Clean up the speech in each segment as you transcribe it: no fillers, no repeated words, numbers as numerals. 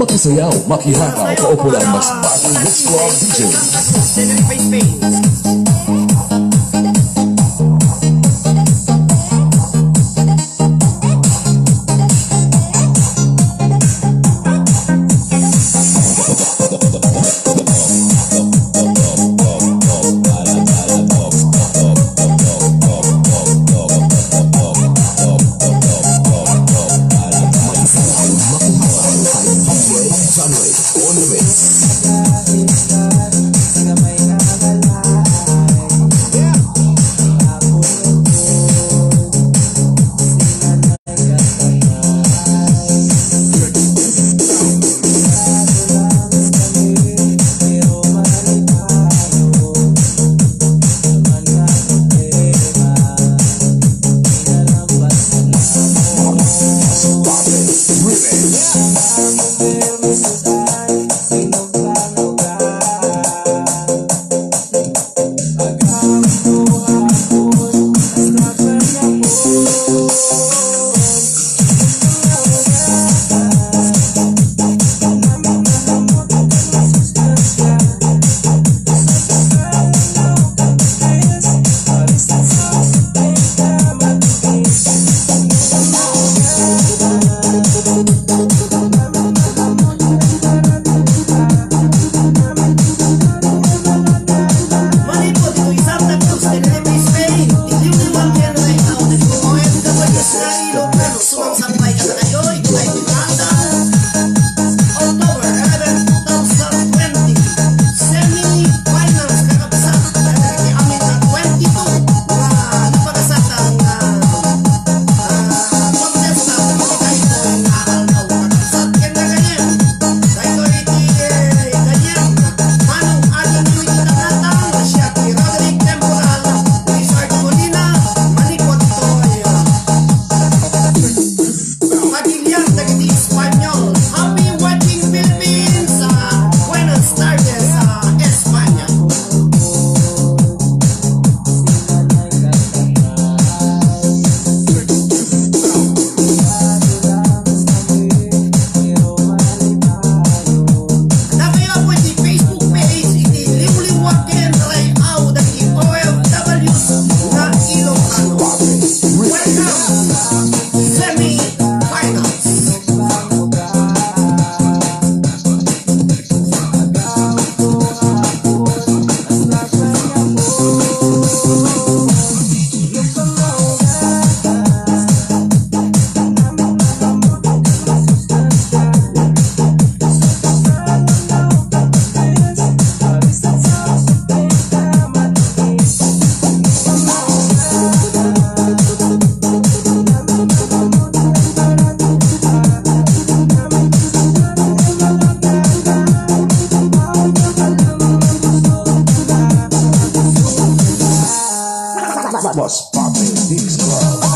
Makisayaw, makihataw, kaupo lang mas bagong Mix Club DJ. What's poppin' Mix Club?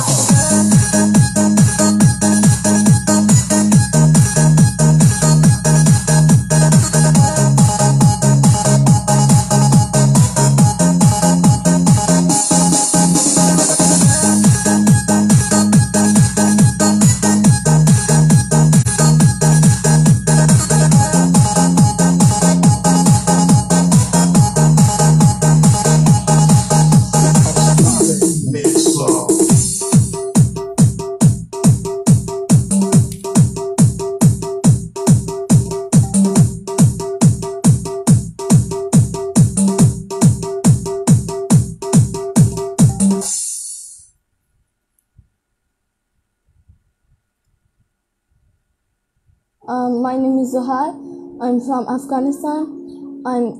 My name is Zuhar. I'm from Afghanistan. I'm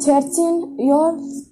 13 years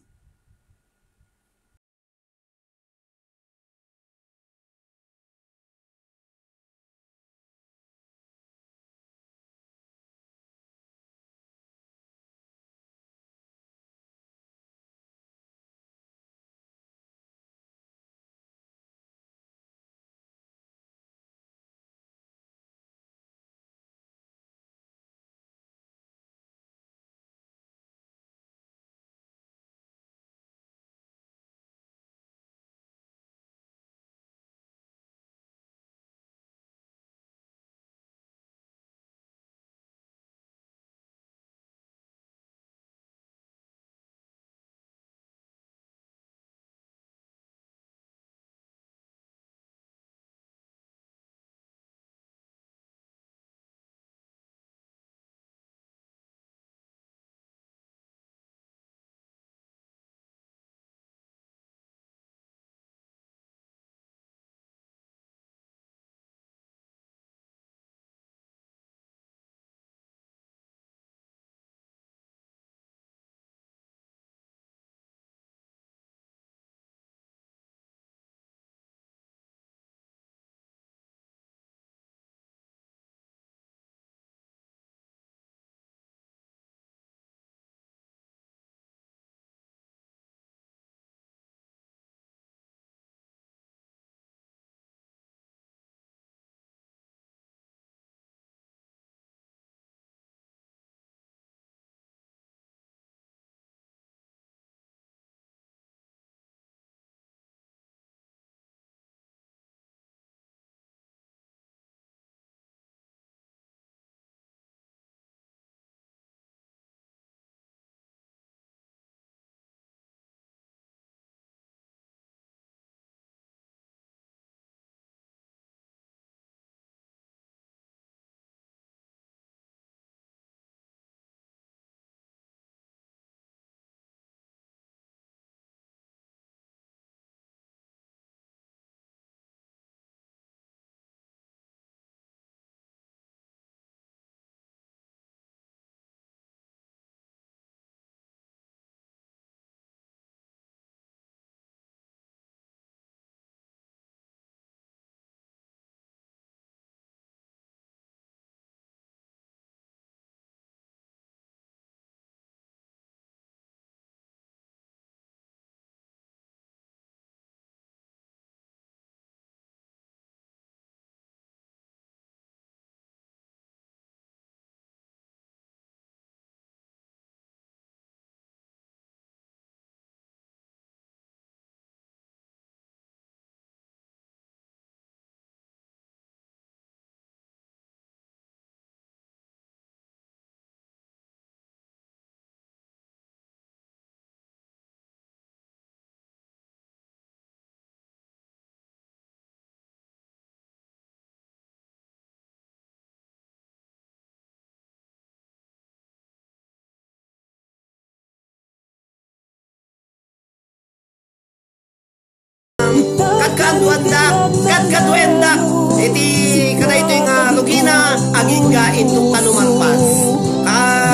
kadkaduanda, kadkaduenda. Iti kada ito yung lugina, aging gain yung tanuman pas.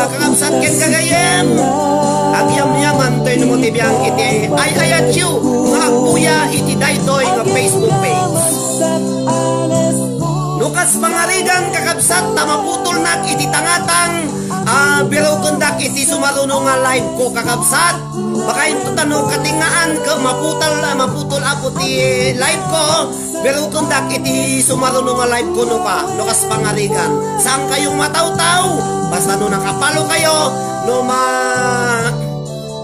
Kakabsat ken kagayem, agyam-yaman to'y numutibiyang iti ay ayatyu, nga agpuya iti daytoy nga Facebook page. Lukas pangarigan kakabsat tamaputol nak iti tangatang biro kundak iti sumaruno nga live ko kakabsat. Baka ito tanong katingaan ka maputol ako ti live ko. Biro kundak iti sumaruno nga live ko no ka. Lukas pangarigan. Saan kayong mataw-taw? Basta no nakapalo kayo no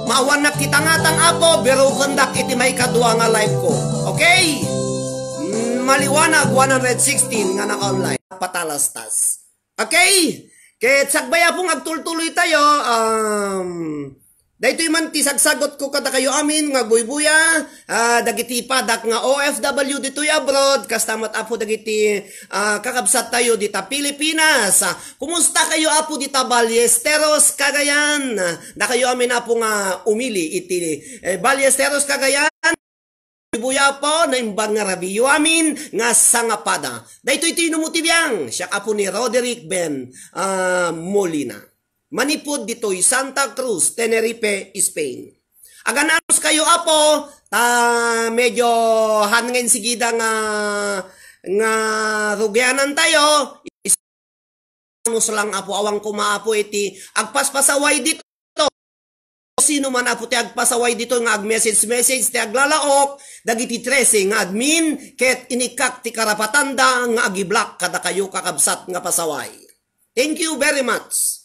maawanak kita ngatang apo. Biro kundak iti may kadua nga live ko. Okay? Maliwanag 116 nga naka-online patalastas. Okay? Kaya sagbaya pong agtultuloy tayo. Dahito man ti sagsagot ko kada kayo amin nga buybuya. Dagiti padak nga OFW dito'y abroad. Kastamat apo dagiti kakabsat tayo dita Pilipinas. Kumusta kayo apo dita Ballesteros, Cagayan? Da kayo amin apo nga umili iti Ballesteros, Cagayan. Buya po na imbang nga rabiyo amin nga sangapada. Dahito ito inumutibiyang siya apo ni Roderick Ben Molina. Manipod dito'y Santa Cruz, Tenerife, Spain. Agananos kayo apo, medyo hangin sigida nga rugyanan tayo. Isanus lang apo awang kumaapo iti agpaspasaway dito. Sino man apo ti agpasaway dito nga ag-message ti aglalaok dagiti 13 nga admin ket inikak ti karapatanda nga agi-block kada kayo kakabsat nga pasaway. Thank you very much.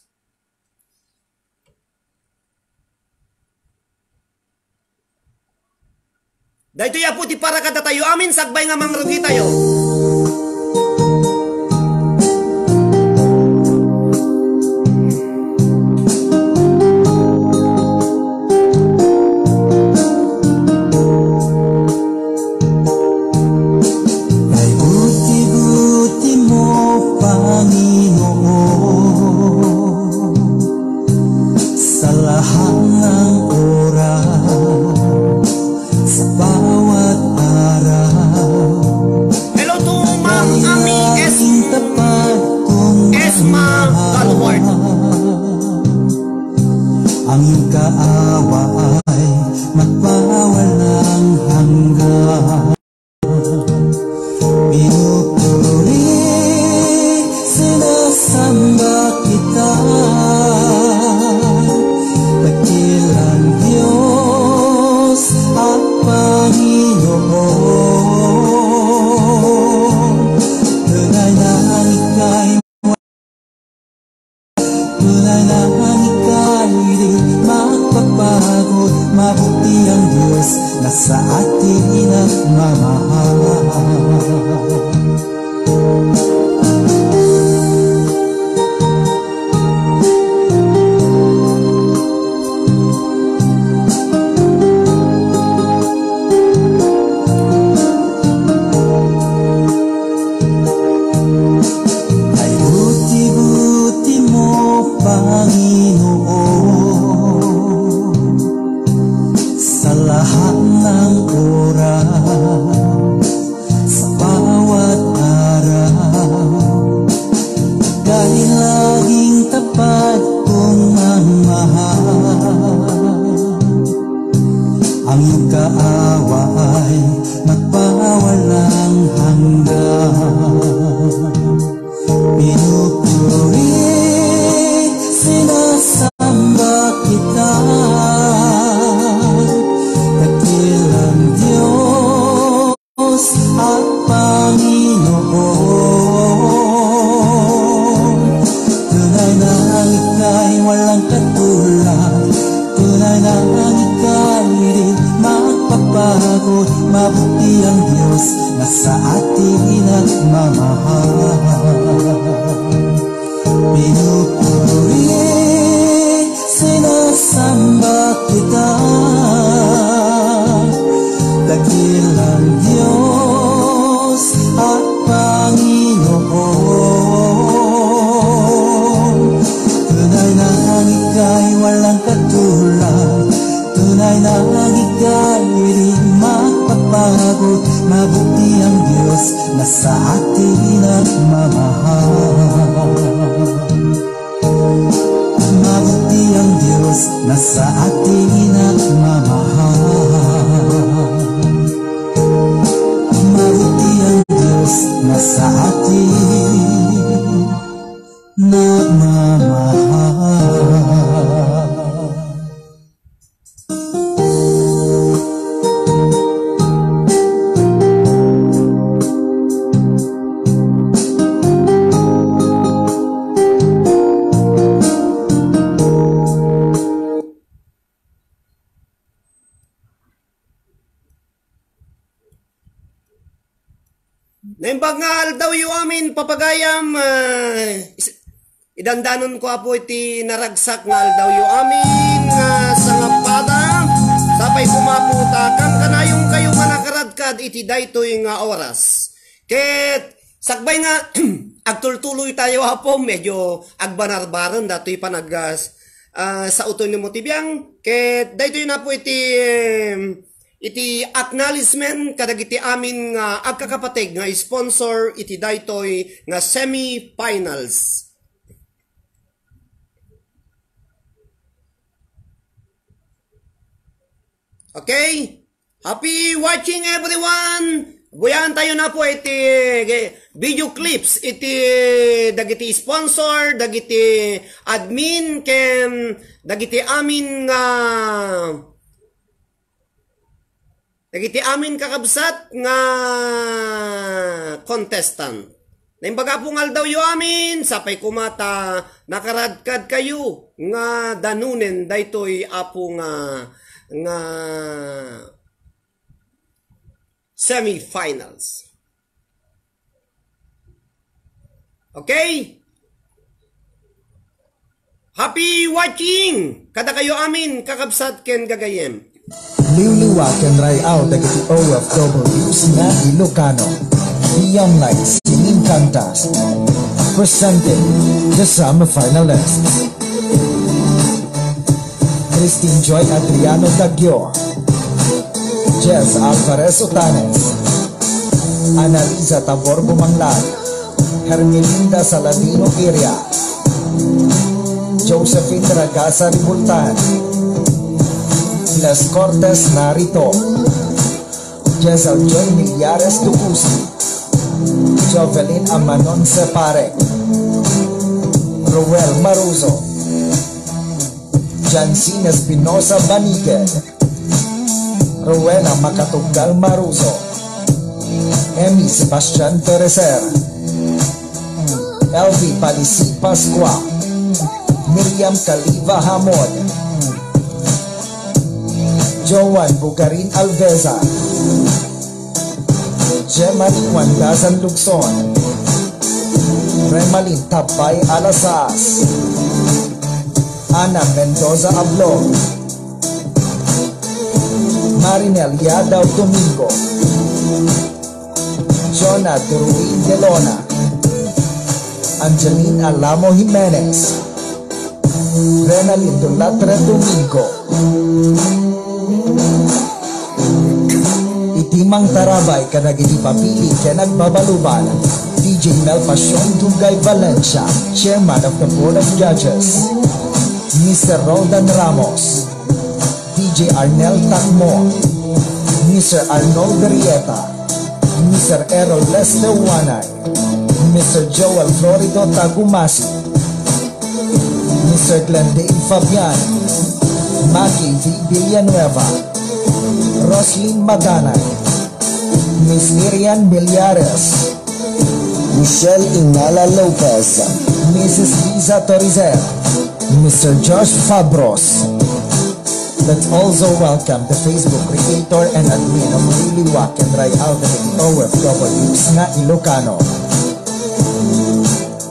Dahito ya po ti para kada tayo amin sagbay nga mangrugi tayo. Tunay na ika'y di magpapago, nagmamahal. Mabuti ang Diyos na sa atin nagmamahal. Mabuti ang Diyos na sa atin nagmamahal. Naimbagal daw yu amin papagayam idandanon ko apo iti naragsak ngal daw yu amin sa ngapada sapay pumaputa kang kanayong kayo nga nakaradkad iti daytoy nga oras. Ket sakbay nga agtultuloy tayo apo medyo agbanarbaran datoy panagas sa utoy ni motibiyang ket daytoy na po iti acknowledgement kadagiti amin nga agkakapateg nga sponsor iti daytoy nga semi-finals. Okay? Happy watching everyone! Buyan tayo na po iti video clips iti dagiti sponsor, dagiti admin ken dagiti amin nga dagiti amin kakabsat nga contestant. Naimbaga po ngal daw yu amin, sapay kumata nakaradkad kayo nga danunen daytoy apo nga semi-finals. Okay? Happy watching! Kada kayo amin kakabsat ken gagayem. Liwliwa ken rayaw dagiti OFWs nga Ilocano. Young Lights Singing Contest presenting the semi-finalists. Christine Joy Adriano Tagyo, Jess Alvarez Otanes, Analiza Tabor Bumanglag, Hermelinda Saladino Iria, Josephine Ragasa Ribultan, Les Cortes Narito, Jezal Joy Millares Tucusi, Jovelyn Amanon Separe, Roel Maruzo, Jansine Espinosa Baniquel, Rowena Macatugal Maruzo, Emmy Sebastian Tereser, Elvi Palisi Pascua, Miriam Caliva Hamod, Joan Bugarin Alveza, Gemma Wandazan Lugson, Remalin Tabay Alasas, Ana Mendoza Ablog, Marinel Yadaw Domingo, Jonah Duruin Delona, Angeline Alamo Jimenez, Renalyn Dulatre Domingo, Itimang Tarabay kadagiti papili ken nagbabaluban, DJ Mel Pasyon Dugay Valencia, Chairman of the Board of Judges, Mr. Roldan Ramos, DJ Arnel Tacmo, Mr. Arnold Berrieta, Mr. Errol Lester Wanay, Mr. Joel Florido Tagumasi, Mr. Glendale Fabian, Maggie V. Villanueva, Roslyn Maganay, Miss Miriam Millares, Michelle Inala Lopez, Mrs. Liza Torizer, Mr. Josh Fabros. Let's also welcome the Facebook creator and admin of Liwliwa ken rayaw dagiti OFWs nga Ilocano.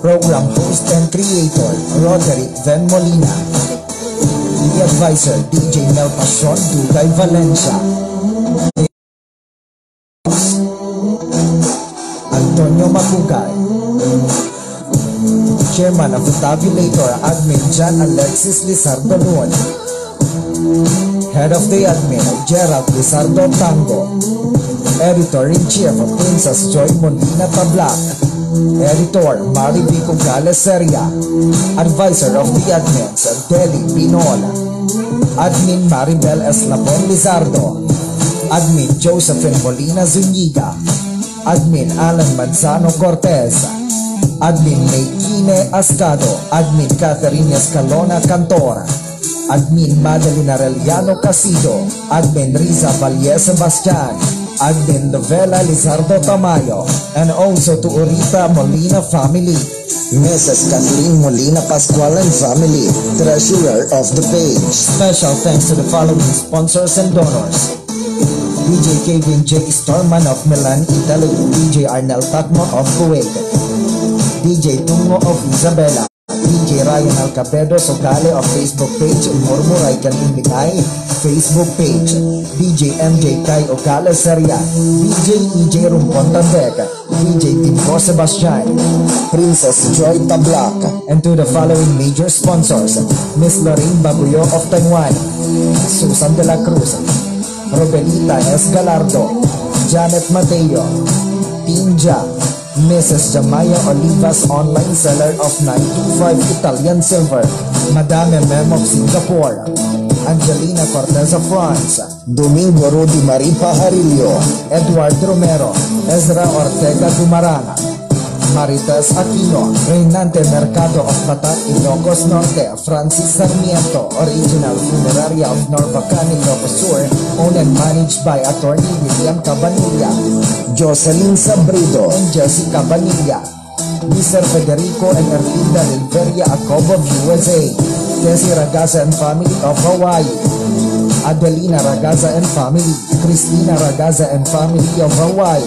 Program host and creator Roderick Ven Molina. The advisor DJ Mel Pasyon Dugay Valencia. Antonio Macugay. Chairman of the Tabulator Admin John Alexis Lizardo Luon. Head of the Admin Gerald Lizardo Tango. Editor-in-Chief of Princess Joy Molina Tablak. Editor Marivico Galeseria, Advisor of the Admins Deli Pinola, Admin Maribel Eslapon Lizardo, Admin Josephine Molina Zuniga, Admin Alan Manzano Cortez, Admin Meikine Ascado, Admin Catherine Escalona Cantora, Admin Madeline Arellano Casido, Admin Riza Valle Sebastian, Admin Lovella Lizardo Tamayo, and also to Urita Molina family, Mrs. Kathleen Molina Pascual and family, Treasurer of the page. Special thanks to the following sponsors and donors: DJ Kevin J. Storman of Milan, Italy, DJ Arnel Takmo of Kuwait, DJ Tungo of Isabela, DJ Ryan Alcapedo Sogale of Facebook page, Murmuray Kanimikay Facebook page, DJ MJ Kai Ogale Seria, DJ EJ Rumpon Tandek, DJ Timko Sebastian, Princess Joy Tablak, and to the following major sponsors: Miss Lorraine Baguyo of Taiwan, Susan de la Cruz, Robelita S. Galardo, Janet Mateo, Tinja, Mrs. Jamaya Olivas, online seller of 925 Italian Silver, Madame Mem of Singapore, Angelina Cortez of France, Domingo Rudy Maripa Harillo, Edward Romero, Ezra Ortega Dumarana, Marites Aquino, Reynante Mercado of Batat, Ilocos Norte, Francis Sarmiento, Original Funeraria of Norbacan, Ilocos Sur, owned and managed by Attorney William Cabanilla, Jocelyn Sabrido, and Jessica Banilla, Mr. Federico and Erlinda Silveria Acobo of USA, Tessie Ragaza and family of Hawaii, Adelina Ragaza and family, Christina Ragaza and family of Hawaii,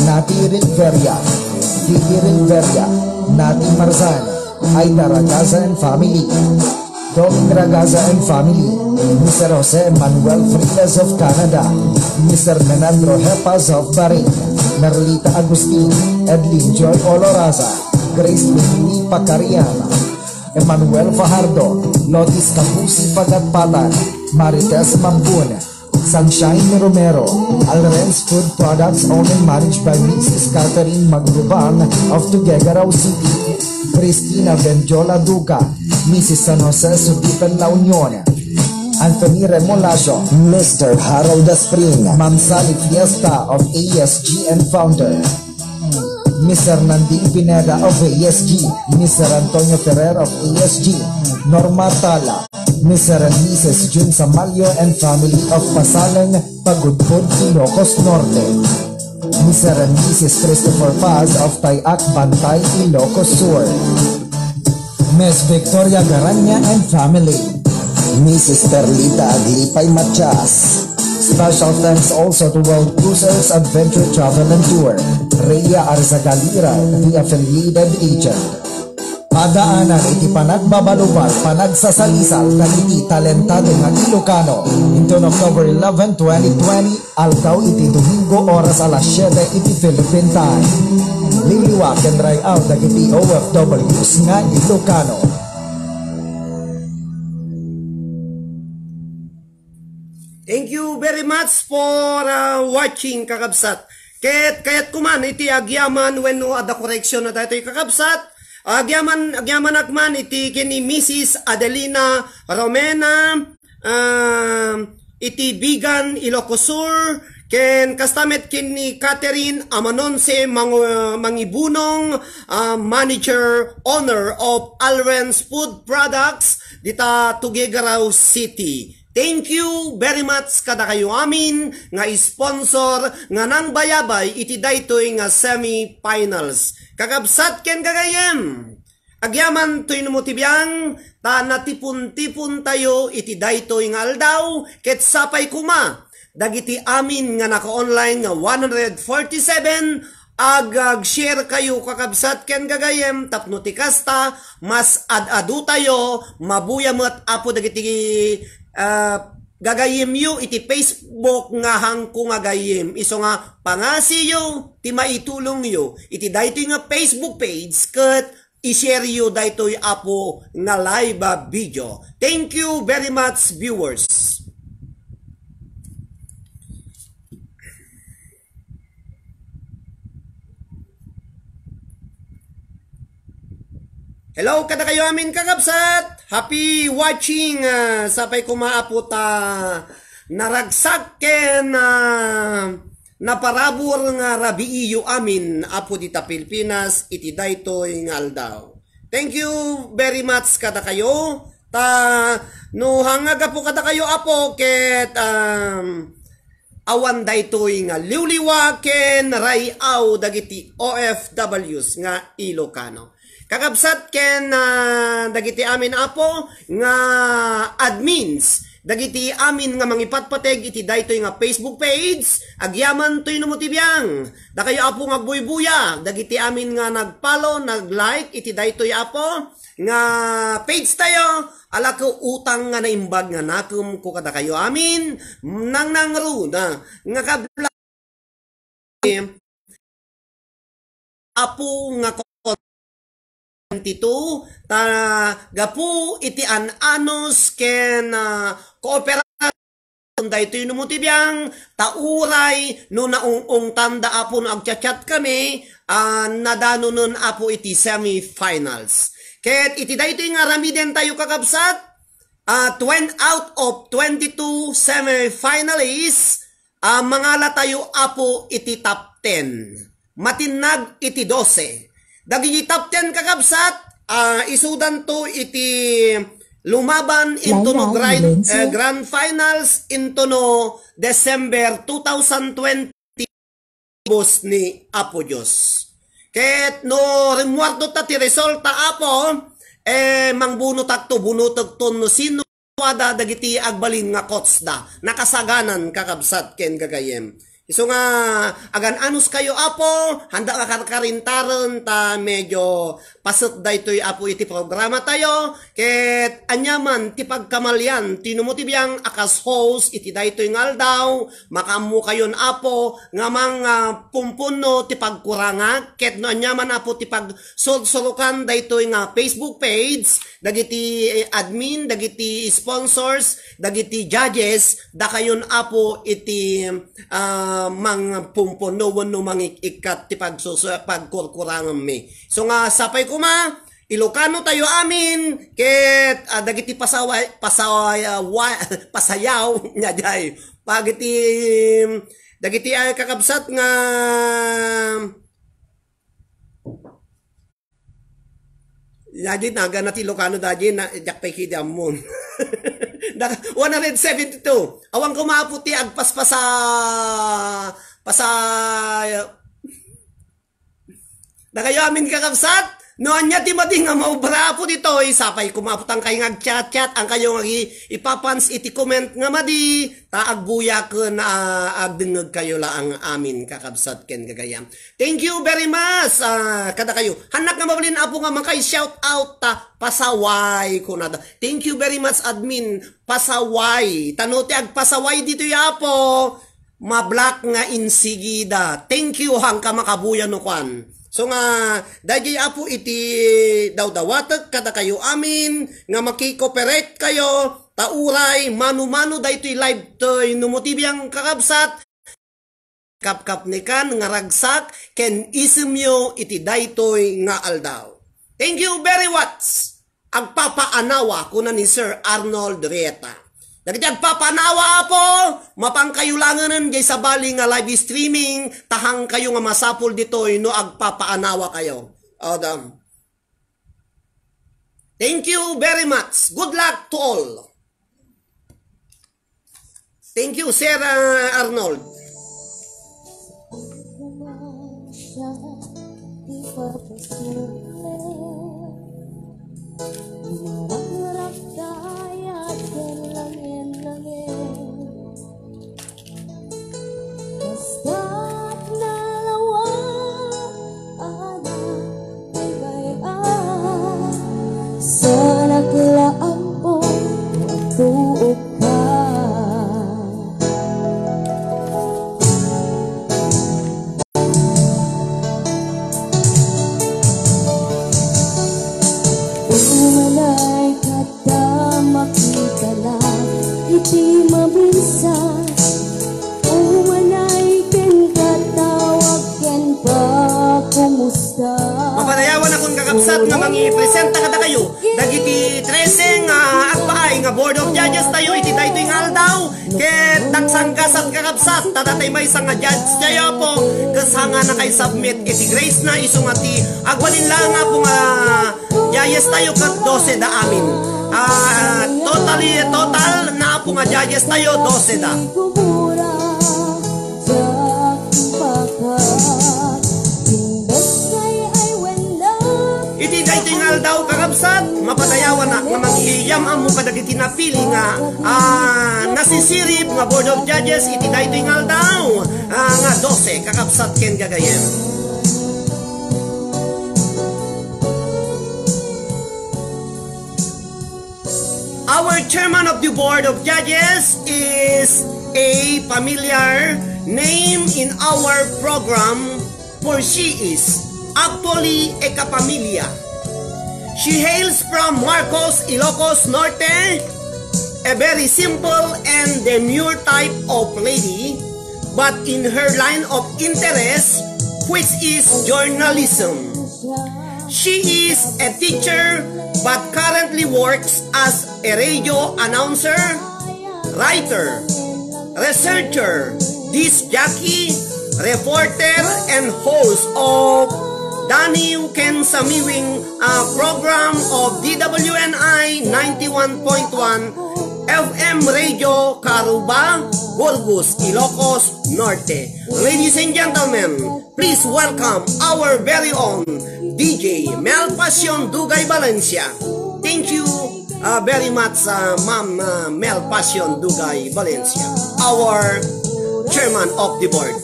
Nati Rivera, Vicky Rivera, Nati Marzan, Aida Ragaza and family, Doming Ragaza and family, Mr. Jose Manuel Fritas of Canada, Mr. Menandro Hepas of Bahrain, Merlita Agustin, Edlin Joy Oloraza, Grace Lumini Pacariana, Emmanuel Fajardo, Lotis Capusi Pagatpatan, Marites Mambuna, Sunshine Romero, Alren's Food Products owned and managed by Mrs. Catherine Magrubang of Tuguegarao City, Cristina Benjola Duca, Mrs. San Jose Subitan La Union, Anthony Remolacio, Mr. Harold Spring, Ma'am Sally Fiesta of ASG and founder, Mr. Nanding Pineda of ASG, Mr. Antonio Ferrer of ASG, Norma Tala, Mr. and Mrs. Jun Samalio and family of Pasalang, Pagudpod, Ilocos Norte, Mr. and Mrs. Christopher Paz of Tayac, Bantay, Ilocos Sur, Miss Victoria Garanya and family, Mrs. Perlita Aglipay Machas. Special thanks also to World Cruisers Adventure Travel and Tour, Rhea Arzagalira, the affiliated agent. Padaanan iti panagbabalubal, panagsasalisal, kaniti talentado nga Ilocano. Into October 11, 2020, alkaw iti Domingo oras alas 7 iti Philippine time. Liliwak and dry out dagiti OFWs nga Ilocano. Thank you very much for watching, kakabsat. Kaya't kuman iti agyaman when no ada correction na dito kakabsat. Agyaman akman iti kini Mrs. Adelina Romena, iti Bigan Ilocos Sur, ken kastamet kini Catherine Amanonse Mangibunong, manager owner of Alren's Food Products dita Tuguegarao City. Thank you very much kada kayo amin nga sponsor nga nang bayabay iti daytoy nga semi-finals. Kakabsat ken kagayem. Agyaman toy numutibiyang ta natipon-tipon tayo iti daytoy nga aldaw ket sapay kuma. Dagiti amin nga naka-online nga 147 ag-share kayo kakabsat ken gagayem tapno ti kasta mas ad-adu tayo mabuyamot apo dagiti gagayem yu iti Facebook nga hangko nga gayem iso nga pangasiyo ti maitulong yu iti daytoy nga Facebook page ket i-share yu daytoy apo nga live video. Thank you very much viewers. Hello kada kayo amin kakabsat. Happy watching. Sapay kumaaputa naragsak ken na parabor nga rabiiyo amin apo dita Pilipinas iti daytoy nga aldaw. Thank you very much kada kayo. No hangaga po kada kayo apo ket awan daytoy nga liwliwa ken rayaw dagiti OFWs nga Ilocano. Kakabsat ken dagiti amin apo nga admins dagiti amin nga mangipatpateg iti daytoy nga Facebook page agyaman toy numutibiyang da kayo apo nga buybuya dagiti amin nga nagfollow naglike iti daytoy apo nga page tayo ala ko utang nga naimbag nga nakum ko kada kayo amin nang nangru na nga kabla apo nga 22 gapu iti anos ken kooperasyon daytoy numutibiyang tauray no naungong tanda apo no agchat-chat kami nadano nun apo iti semifinals ket iti daytoy nga ramiden tayo kakabsat 20 out of 22 semifinalists mangala tayo apo iti top 10 matinag iti 12 dagiti top 10 kakabsat, isudan to iti lumaban into no grand finals into no December 2020 bos ni Apo Diyos. Ket no remuardo ta ti resulta apo, mangbuno takto bunutag ton no sino wada dagiti agbalin nga kotsda, nakasaganan kakabsat ken gagayem. So nga, agan anus kayo apo, handa ka karkarintaron ta medyo pasot da ito'y apo iti programa tayo, ket anyaman ti pagkamalyan, tinumutibiyang akas host iti da ito'y ngaldaw, makamu kayon apo, nga mga pumpuno ti pagkuranga, ket no anyaman apo ti pagsulsurukan da ito'y nga Facebook page, dagiti admin, dagiti sponsors, dagiti judges, da kayon apo iti mga pumpunuwan no mangikikat ti pagkurkurangan mi. So nga sapay kuma, Ilocano tayo amin, ket dagiti pasayaw nya jay. Pagiti dagiti ay kakabsat nga Yadi naga na ti Ilocano daji na jakpay kidamon. 172. Awang kumaputi agpas Dakayo amin kakabsat. Noon niya ti mading nga maubra po dito. Sapay kumaputang kayo ngag-chat-chat. Ang kayo nga ipapans iti comment nga madi. Taagbuya ko na agdengag kayo lang amin kakabsat ken gagayam. Thank you very much. Kada kayo. Hanak nga mabalin apo nga makay shout out pasaway ko na. Thank you very much admin. Pasaway. Tanuti ag pasaway dito yapo. Mablak nga insigida. Thank you hang ka makabuya no kwan. So nga, dahil apo iti dawdawatag kada kayo amin, nga makikooperate kayo, tauray, manu-manu da ito'y live to'y numutibiyang kakabsat, kap-kap ni kan, nga ragsak, ken isimyo iti daytoy nga aldaw. Thank you very much. Agpapaanawa kuna ni Sir Arnold Rieta. Dagiti agpapanawa po, mapangkayulanganan jay sa bali nga live streaming, tahang kayo nga masapul ditoy no agpapaanawa kayo. Thank you very much. Good luck to all. Thank you, Sir Arnold. Mapadayawan ako karon kakabsat nga mangi-presenta kada kayo dagiti 13 nga agpaay nga board of judges tayo iti daytoy nga aldaw ket dagsangkas at kakabsat tadatay may nga judge tayo po kasanga na kay submit iti grace na iso nga ti agwalin lang nga po nga judges tayo ket 12 da amin. Total na po nga judges tayo 12 da. Iti day tingal daw kakabsat, mapadayawan na nga manghiyam ang mga dagiti napili nga nasisirip nga board of judges iti day tingal daw nga 12 kakabsat ken gagayem. Our chairman of the board of judges is a familiar name in our program for she is actually a kapamilya. She hails from Marcos, Ilocos Norte, a very simple and demure type of lady, but in her line of interest, which is journalism. She is a teacher but currently works as a radio announcer, writer, researcher, disc jockey, reporter, and host of Danny Ken Samiwing program of DWNI 91.1 FM Radio Caruba, Burgos, Ilocos Norte. Ladies and gentlemen, please welcome our very own DJ Mel Passion Dugay Valencia. Thank you very much, Ma'am Mel Passion Dugay Valencia, our chairman of the board.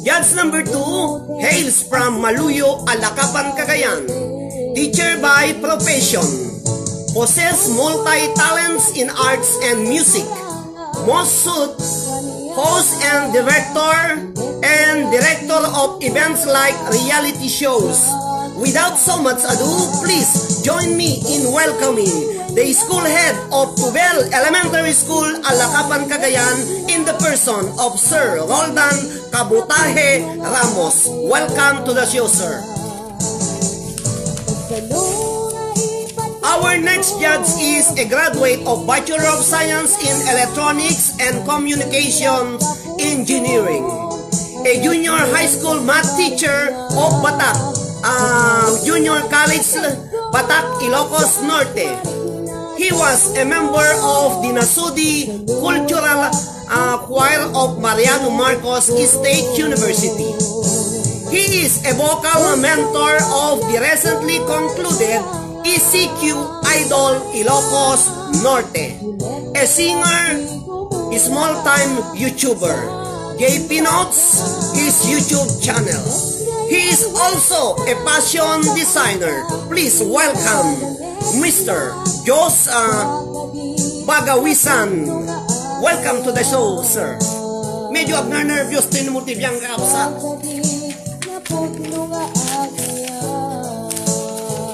Judge number 2 hails from Maluyo, Alacapan, Cagayan. Teacher by profession. Possess multi-talents in arts and music. Most suit, host and director of events like reality shows. Without so much ado, please join me in welcoming the school head of Tubel Elementary School, Alacapan, Cagayan, in the person of Sir Roldan Cabutahe Ramos. Welcome to the show, sir. Our next judge is a graduate of Bachelor of Science in Electronics and Communications Engineering, a junior high school math teacher of Batak, Junior College, Batak, Ilocos Norte. He was a member of the Nasudi Cultural Choir of Mariano Marcos State University. He is a vocal mentor of the recently concluded ECQ Idol Ilocos Norte, a singer, a small-time YouTuber. JP Notes, his YouTube channel. He is also a fashion designer. Please welcome Mr. Jos Bagawisan. Welcome to the show, sir. Medyo nervous din mo tibiyang kakapsa.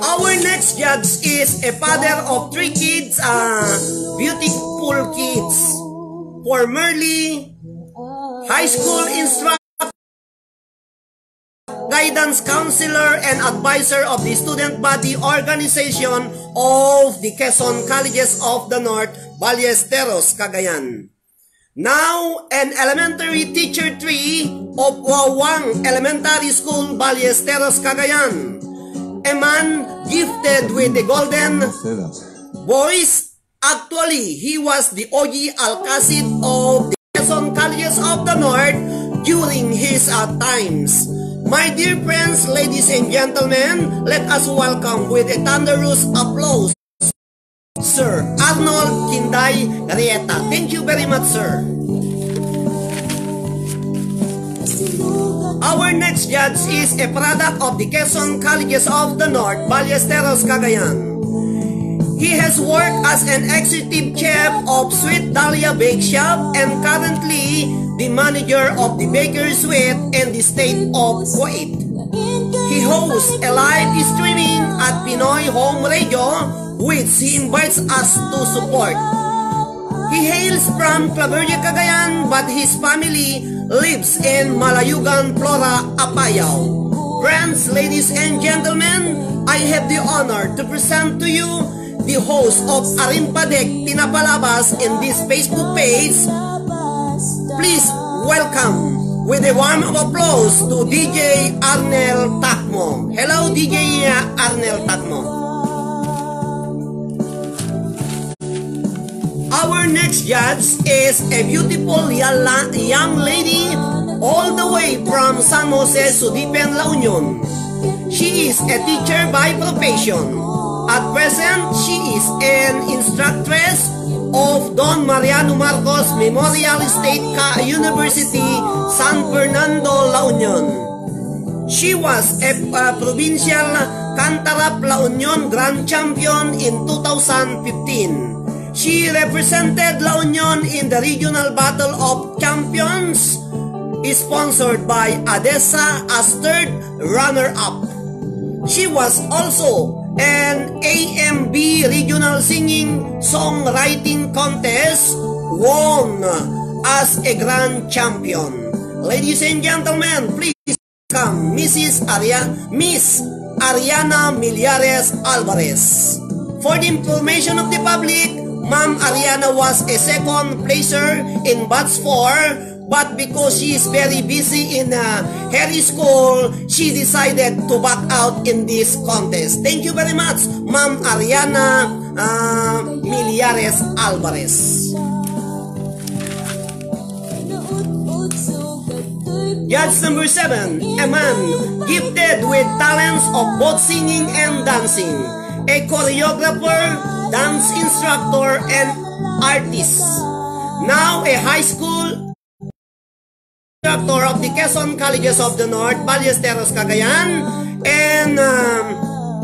Our next judge is a father of 3 kids, beautiful kids. Formerly high school instructor, guidance counselor, and advisor of the student body organization of the Quezon Colleges of the North, Ballesteros, Cagayan. Now, an elementary teacher 3 of Wawang Elementary School, Ballesteros, Cagayan. A man gifted with the golden voice. Actually, he was the OG Alcacid of the Quezon Colleges of the North during his times. My dear friends, ladies and gentlemen, let us welcome with a thunderous applause Sir Arnold Kinday Rieta. Thank you very much, sir. Our next judge is a product of the Quezon Colleges of the North, Ballesteros, Cagayan. He has worked as an executive chef of Sweet Dahlia Bake Shop and currently the manager of the Baker Suite in the state of Kuwait. He hosts a live streaming at Pinoy Home Radio, which he invites us to support. He hails from Claveria, Cagayan, but his family lives in Malayugan, Flora, Apayao. Friends, ladies and gentlemen, I have the honor to present to you the host of Arimpadek Pinapalabas in this Facebook page. Please welcome with a warm of applause to DJ Arnel Tacmo. Hello, DJ Arnel Tacmo. Our next judge is a beautiful young lady all the way from San Jose, Sudipen, La Union. She is a teacher by profession. At present, she is an instructress of Don Mariano Marcos Memorial State University, San Fernando, La Union. She was a provincial Cantarap La Union Grand Champion in 2015. She represented La Union in the Regional Battle of Champions, sponsored by ADESA as third runner-up. She was also an AMB Regional Singing Songwriting Contest, won as a Grand Champion. Ladies and gentlemen, please welcome Miss Ariana Millares Alvarez. For the information of the public, Ma'am Ariana was a second placer in batch 4, but because she is very busy in her school, she decided to back out in this contest. Thank you very much, Ma'am Ariana Millares Alvarez. Judge number 7, a man gifted with talents of both singing and dancing, a choreographer, dance instructor, and artist. Now a high school instructor of the Quezon Colleges of the North, Ballesteros, Cagayan, and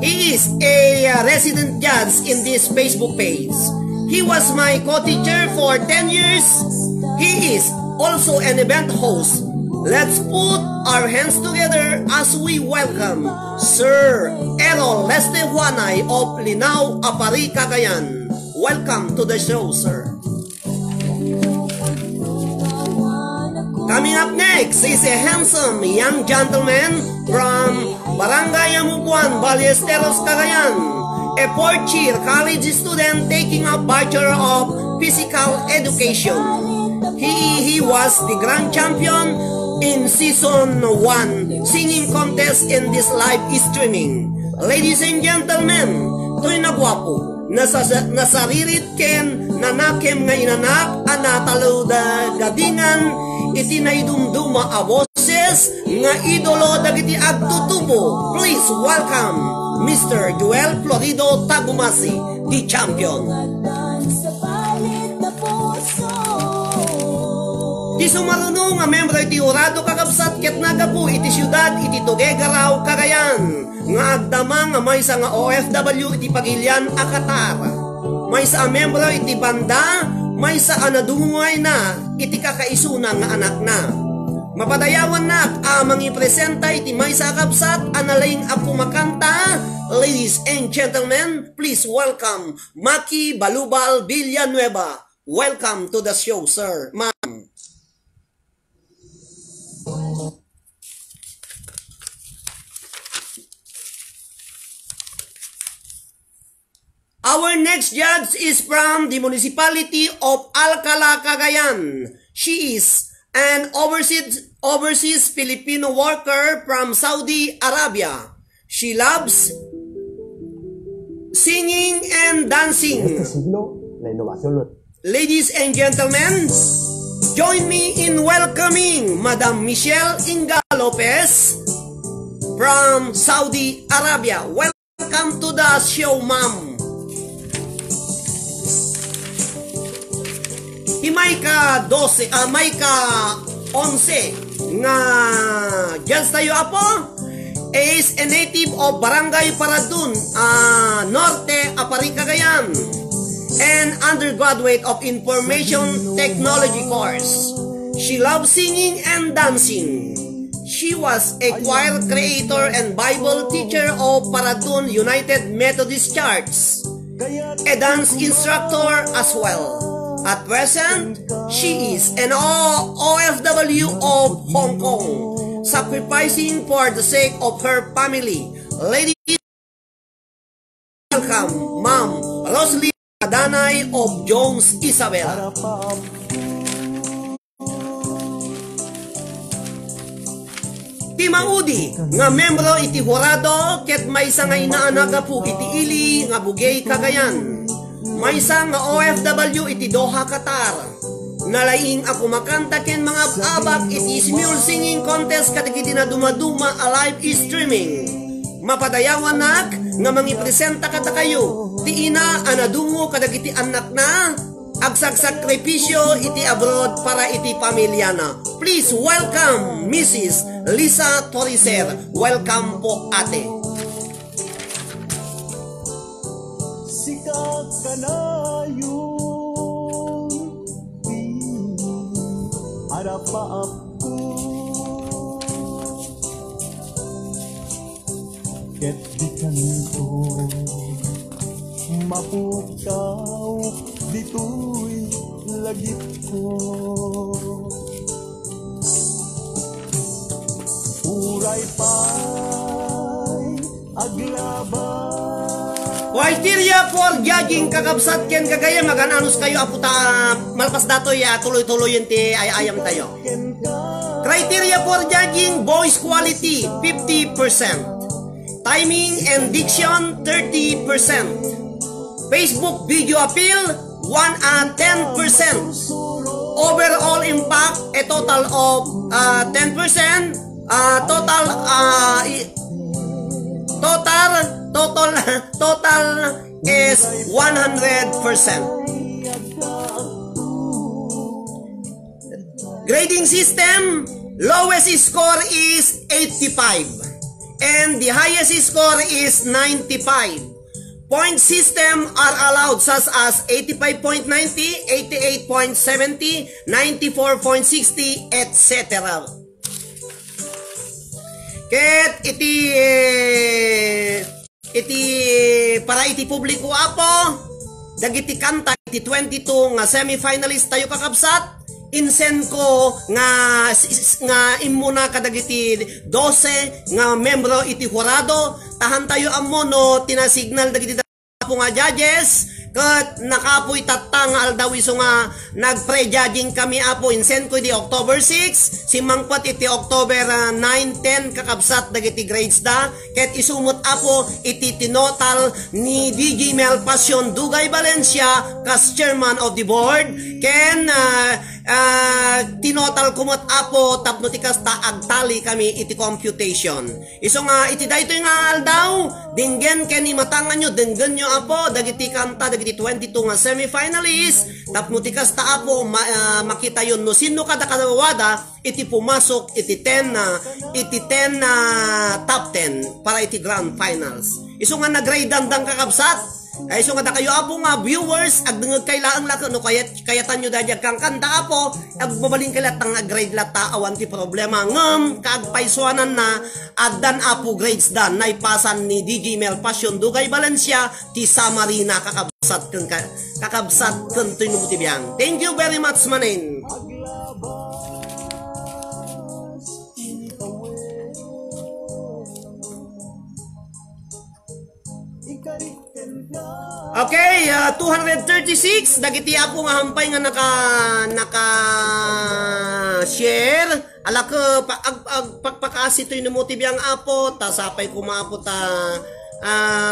he is a resident judge in this Facebook page. He was my co-teacher for 10 years. He is also an event host. Let's put our hands together as we welcome Sir Errol Leste Juanay of Linao, Apari, Cagayan. Welcome to the show, sir. Coming up next is a handsome young gentleman from Barangay Amupuan, Ballesteros, Cagayan, a fourth-year college student taking a Bachelor of Physical Education. He was the grand champion in Season 1 singing contest in this live streaming. Ladies and gentlemen, to'y nagwapo, nasaririt ken, nanakem nga inanak, anataluda gadingan, iti naidumduma a boses, nga idolo dagiti agtutubo. Please welcome Mr. Joel Florido Tagumasi, the champion. Di sumarunong nga membro iti urado kakabsat ket nagapu iti syudad iti Tuguegarao, Cagayan, nga agdama nga maysa nga OFW iti Pagilian a Qatar. Maysa a membro iti banda, maysa a nadungay na iti kakaisuna nga anak na. Mapadayawan na amang ipresenta iti maysa a kabsat analaying a pumakanta. Ladies and gentlemen, please welcome Maki Balubal Villanueva. Welcome to the show, sir. Ma'am. Our next judge is from the municipality of Alcala, Cagayan. She is an overseas Filipino worker from Saudi Arabia. She loves singing and dancing. Ladies and gentlemen, join me in welcoming Madam Michelle Inga Lopez from Saudi Arabia. Welcome to the show, ma'am. May ka 11 nga judge tayo apo is a native of Barangay Paradun, Norte, Apari, Cagayan, and undergraduate of Information Technology course. She loves singing and dancing. She was a choir creator and Bible teacher of Paradun United Methodist Church, a dance instructor as well. At present, she is an OFW of Hong Kong, sacrificing for the sake of her family. Ladies, welcome, Ma'am Rosalie Adanay of Jones Isabela. Ti maudi nga membro iti hurado ket maysa nga inaanaga po iti ili nga bugay Cagayan. Maysa nga OFW iti Doha, Qatar. Nalaing ako makanta ken mga abak iti smule singing contest kadagiti na dumaduma a live streaming. Mapadayawan nak nga mangipresenta kada kayo. Ti ina anadungo kadagiti anak na agsag-sakripisyo iti abroad para iti pamilya na. Please welcome Mrs. Lisa Toricer. Welcome po ate. Sikat ka na yung harapaap ko. Ket di kanto mapukaw dito'y lagip ko. Uray pa'y aglaban. Criteria for judging kakabsat ken kagaya magananus kayo aputa malpas datoy ya tuloy-tuloy ti ayam tayo. Criteria for judging voice quality 50%. Timing and diction 30%. Facebook video appeal 10%. Overall impact a total of 10%. Total is 100%. Grading system, lowest score is 85 and the highest score is 95. Point system are allowed such as 85.90, 88.70, 94.60, etc. Ket iti para iti publiko apo dagiti kanta iti 22 nga semi-finalist tayo kakabsat insen ko nga imuna kadagiti 12 nga membro iti hurado tahan tayo ammo no tinasignal dagiti po nga judges ket nakapoy tatta nga aldaw iso nga nag-pre-judging kami apo insen ko iti October 6 si mangpat iti October 9-10 kakabsat dagiti grades da ket isumot apo iti tinotal ni DJ Mel Passion Dugay Valencia kas chairman of the board ken tinotal kumot apo tapno ti kasta agtali kami iti computation iso nga iti daytoy nga aldaw dinggen ken imatangan nyo dinggen nyo apo dagiti kanta dagiti 22 nga semi-finalist tapno ti kasta apo makita yon no sino kada kadawada iti pumasok iti 10 top 10 para iti grand finals iso nga nagrade dandang kakabsat ay so kada kayo apo nga viewers agdengeg kay laang lako no kayatan nyo dadyag kang kanta apo agbabalin kay latang grade lata awan ti problema ngem kaagpaisuanan na addan apo grades dan naipasan ni DJ Mel Passion Dugay Valencia ti Samarina kakabsat ken tinumuti biyang. Thank you very much manin. Okay, 236 dagiti apo nga hampay nga naka share ala ko pagpakasi toy numuti biyang apo ta sapay kumaapo ta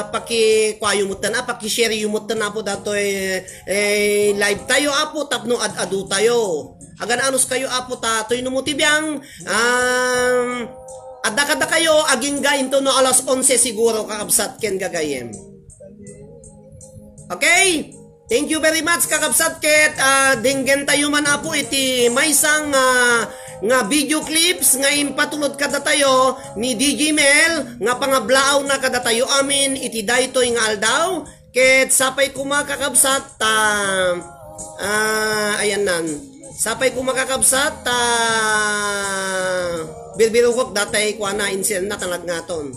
paki-kwayo mutan paki-share yumutan apo datoy live tayo apo tapno adu tayo agan anus kayo apo ta toy numuti biyang adda kayo aging gain to no alas 11 siguro kakabsat ken gagayem. Okay? Thank you very much kakabsat ket dinggen tayo man apo iti maysang nga video clips nga impatulod kada tayo ni DJ Mel nga pangablaaw na kada tayo amin iti daytoy nga aldaw ket sapay kumakakabsat ayan nan sapay kumakakabsat birbirukok datay kuana insen na talag ngaton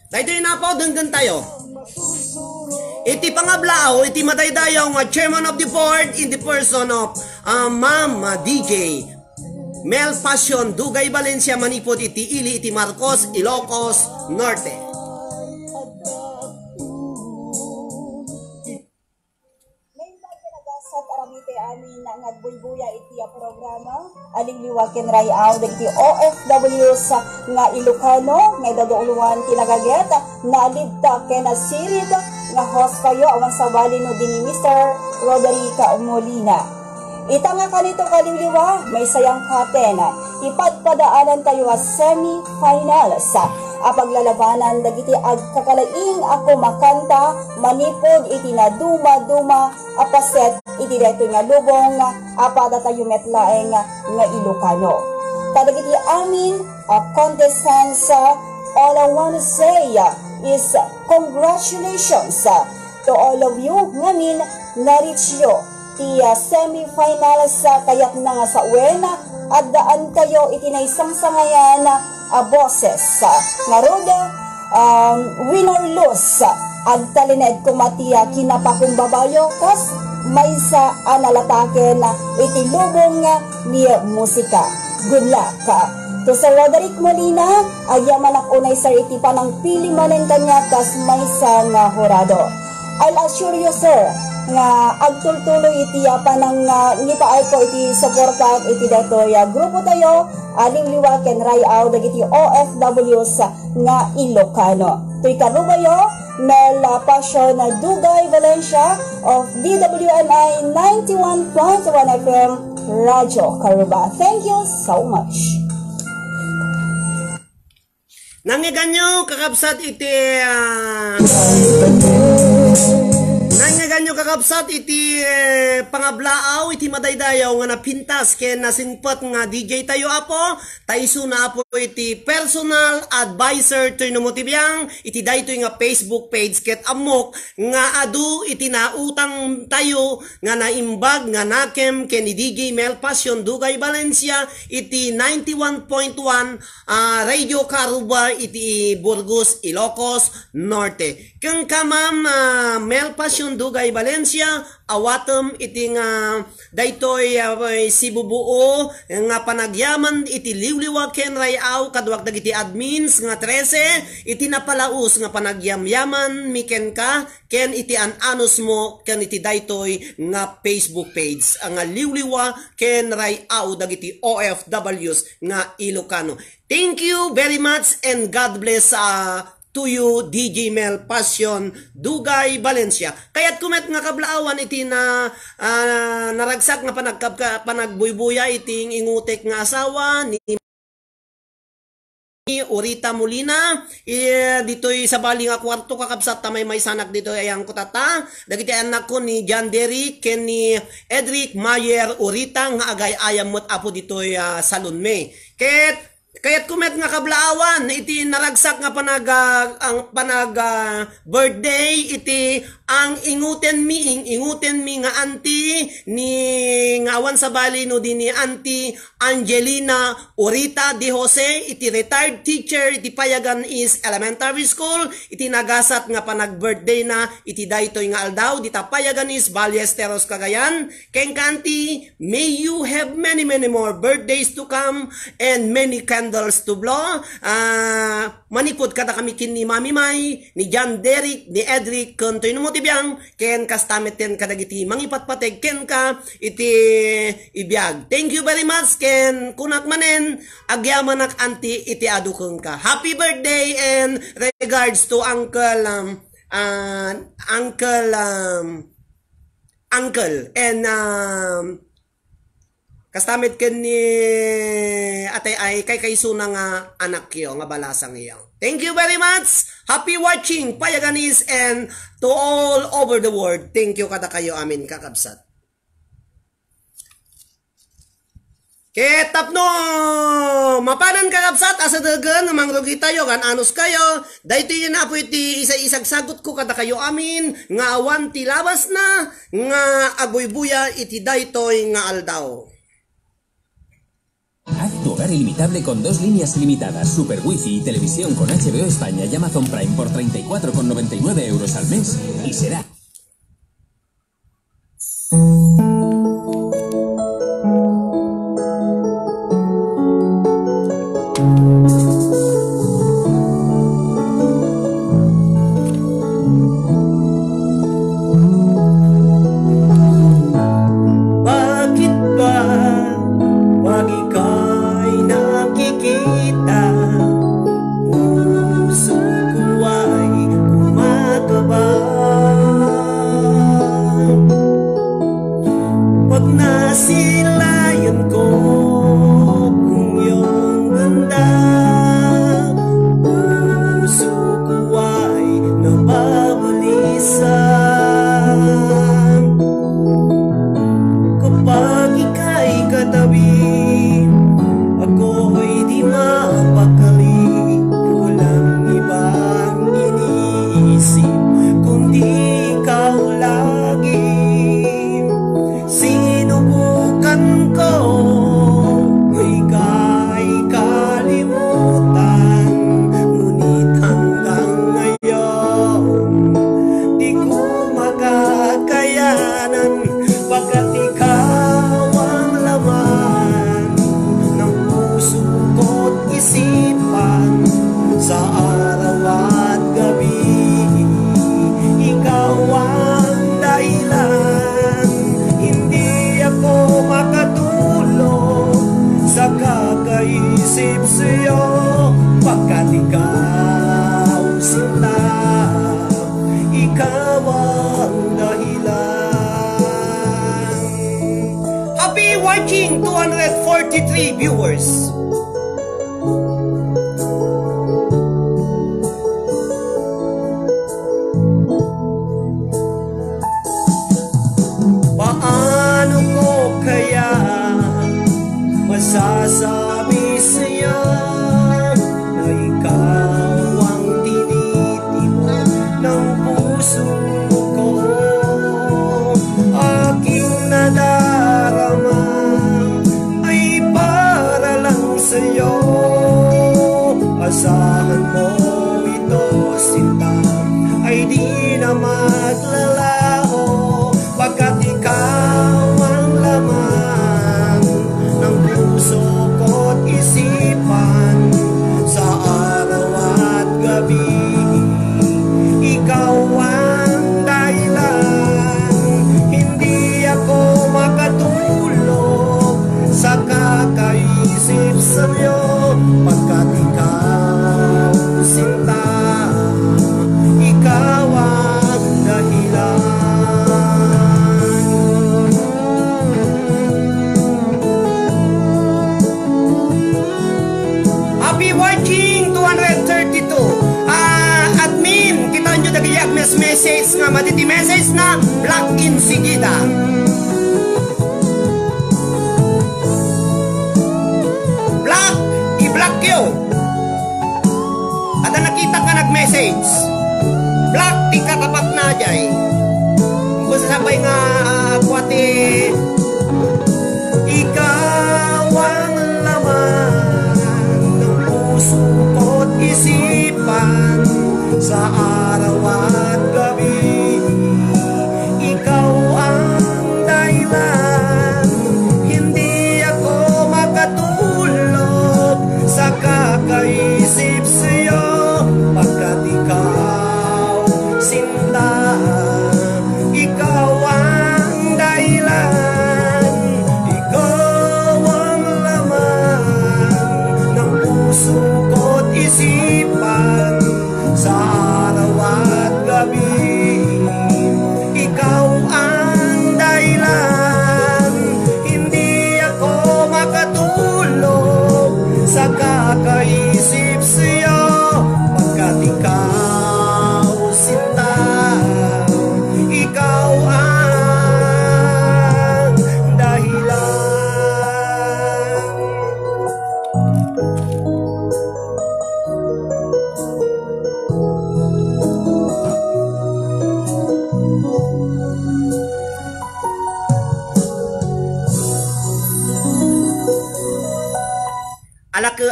daytoy na po denggen tayo iti pangablao, iti madaydayaw nga chairman of the board in the person of Ma'am DJ Mel Passion Dugay Valencia manipod iti ili iti Marcos, Ilocos Norte. At aramite amin na nagbuybuya iti a programa aling liwakin rayaw dagiti OFW sa nga Ilocano nga daduluan tinagaget na alidta ken asirid nga host kayo awan sa bali no din ni Mr. Roderica Molina. Ita nga kanito kaliliwa may sayang katen ipadpadaanan tayo nga semi-final sa apaglalabanan dagiti agkakalaing ako makanta manipod iti na duma apaset iti deto nga lubong apada tayo metlaeng nga Ilocano. Kadagiti amin contestants, all I want to say is congratulations to all of you ngamin na-reach yo ti semi-finals kayak na nga sa uwena at daan kayo iti na isang sangayan boses nga roda winner lose at talined kumatiya kinapakumbabayo kas may sa analataken iti lubong ni musika. Good luck to Sir Roderick Molina agyaman unay sa iti panang pili manen kanya kas may sa nga horado. I'll assure you sir nga agtultuloy iti panang ngipaay ko iti suporta iti datoy grupo tayo aling liwaken rayaw dagiti OFWs nga Ilocano. Tuy karubayo Mel Passion Dugay Valencia of DWNI 91.1 FM Radyo Karuba. Thank you so much. Nangiganyo kakabsat iti Nangaganyo kakabsat iti pangablaaw iti madaydayaw nga napintas ken nasingpot nga DJ tayo apo taiso na apo iti personal advisor to numotibiyang iti daytoy nga Facebook page ket amok nga adu iti nautang tayo nga naimbag nga nakem ken ni DJ Mel Passion Dugay Valencia iti 91.1 Radio Karuba iti Burgos, Ilocos Norte. Kung kamam Mel Passion Dugay Valencia awatem iti nga daytoy sibubuo nga panagyaman iti liwliwa ken rayaw kadwak dagiti admins nga 13 iti napalaus nga panagyamyaman miken ka ken iti ananus mo ken iti daytoy nga Facebook page nga liwliwa ken rayaw dagiti OFWs nga Ilocano. Thank you very much and God bless to you, DJ Mel Passion Dugay Valencia. Kaya't kumet nga kablaawan iti na naragsak nga panagbuybuya iting ingutek nga asawa ni Orita Molina ditoy sa bali nga kwarto kakabsat tamay may sanak dito ayang kutata dagiti anak ko ni John Derrick ken ni Edric Mayer Orita nga agay ayam mot apo ditoy sa Lunme. Kaya't kumet nga kablaawan iti naragsak nga panag birthday iti ang inguten mi nga auntie ni ngawan sa bali no din ni auntie Angelina Orita de Jose iti retired teacher iti Payagan East Elementary School iti nagasat nga panag birthday na iti daytoy nga aldaw dita Payagan East Ballesteros Cagayan. Ken kanti may you have many more birthdays to come and many candles to blow. Manipod kada kami kin ni Mami May, ni John Derrick, ni Edric, kuntoy no mo tibiyang, ken kastamit ten kadagiti mangipatpateg ken ka iti ibiyag. Thank you very much ken kunak manen agyaman ak anti iti adukon ka. Happy birthday and regards to uncle and kastamit ken ni atay ay kay suna nga anak yo nga balasang iyo. Thank you very much. Happy watching Payaganis and to all over the world. Thank you kada kayo amin kakabsat. Ketap no mapanan kakabsat asa dagan nga mangrugi tayo kan anus kayo. Dayto yun na po iti isa-isag sagot ko kada kayo amin nga awan ti labas na nga aguybuya iti daytoy nga aldaw. Actor ilimitable con 2 líneas ilimitadas, Super Wi-Fi y televisión con HBO España y Amazon Prime por 34,99 euros al mes. Y será... Bakit ba pag ika'y nakikita, puso ko ay kumakabang? Pag nasilayan ko ang iyong ganda, puso ko ay nababalisan. Kapag ika'y katabi, ako'y di mapakali. Walang ibang iniisip kundi ikaw lagi. Sinubukan ko ika'y kalimutan, ngunit hanggang ngayon di ko makakayanan. Pagkat ikaw ang laman ng puso ko't isipan, sa araw at gabi ikaw ang dahilan. Hindi ako makatulog sa kakaisip sa'yo, pagkat ikaw sinta, ikaw ang dahilan. Happy watching 243 viewers. Paano ko kaya masasabi sa'yo na ikaw ang tinitimo ng puso ko? Aking nadarama ay para lang sa'yo. Asahan mo ito, sinta, ay di na maglalaho, pagkat ikaw ang laman ng puso ko't isipan, sa araw at gabi ikaw ang dahilan. Hindi ako makatulog sa kakaisip sa'yo, pagkat ikaw sinta, ikaw ang dahilan. Happy watching 232. Admin, kita nyo nagiyag message nga matiti message na block in sigida. Block, i-block yun. At nakita ka nag-message, block, di ka kapat na jay. Kung sasabay nga kwate, ikaw ang laman ng puso ko't isipan, sa araw at gabi ikaw ang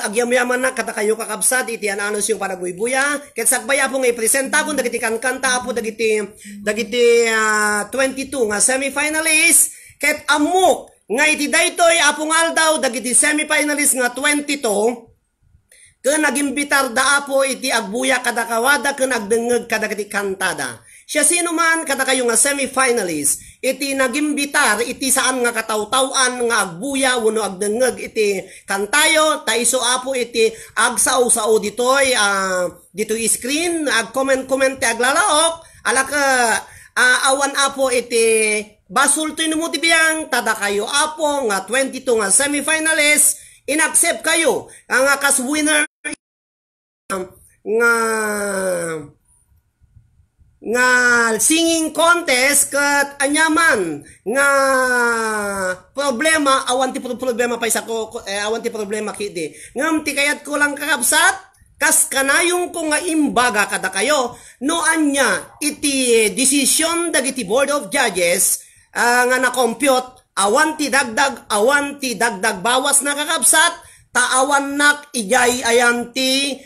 agyam-yaman na kata kayo kakabsat iti ananos yung panagbuy-buya ket sakbaya po nga ipresenta ko dagiti kankanta po dagiti 22 nga semifinalist ket amok nga iti daytoy apong aldaw dagiti semifinalist nga 22 ken nagimbitar da apo iti agbuya kada kawada ken agdengeg kadagiti kantada. Siya sino man kada kayo nga semifinalist, iti nagimbitar iti saan nga katawtawan nga agbuya wenno agdengeg iti kantayo, taiso apo iti agsaw-sao ditoy ditoy screen, ag-comment aglalaok, alaka awan apo iti basol toy numuti biyang tada kayo apo nga 22 nga semifinalist, inaccept kayo nga kas winner nga singing contest kat anyaman nga problema awan ti problema pa isa ko awan ti problema kidi ngam ti kayat ko lang kakabsat kas kanayong ko nga imbaga kada kayo no anya iti decision dagiti board of judges nga na-compute awan ti dagdag bawas na kakabsat taawan nak ijay ayan ti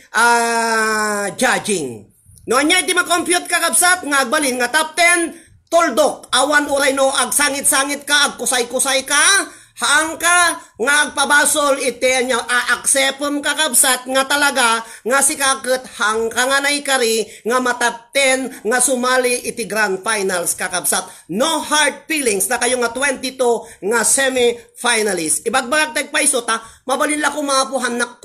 judging. No anya iti ma-compute kakabsat nga agbalin nga top 10 toldok awan uray no agsangit-sangit ka agkusay-kusay ka haang ka nga agpabasol iti anya a-acceptum kakabsat nga talaga nga sikaket hang ka nga naikari nga matap 10 nga sumali iti grand finals kakabsat. No hard feelings na kayo nga 22 nga semi-finalist. Ibagbagag tagpaiso ta mabalin la kumapuhan na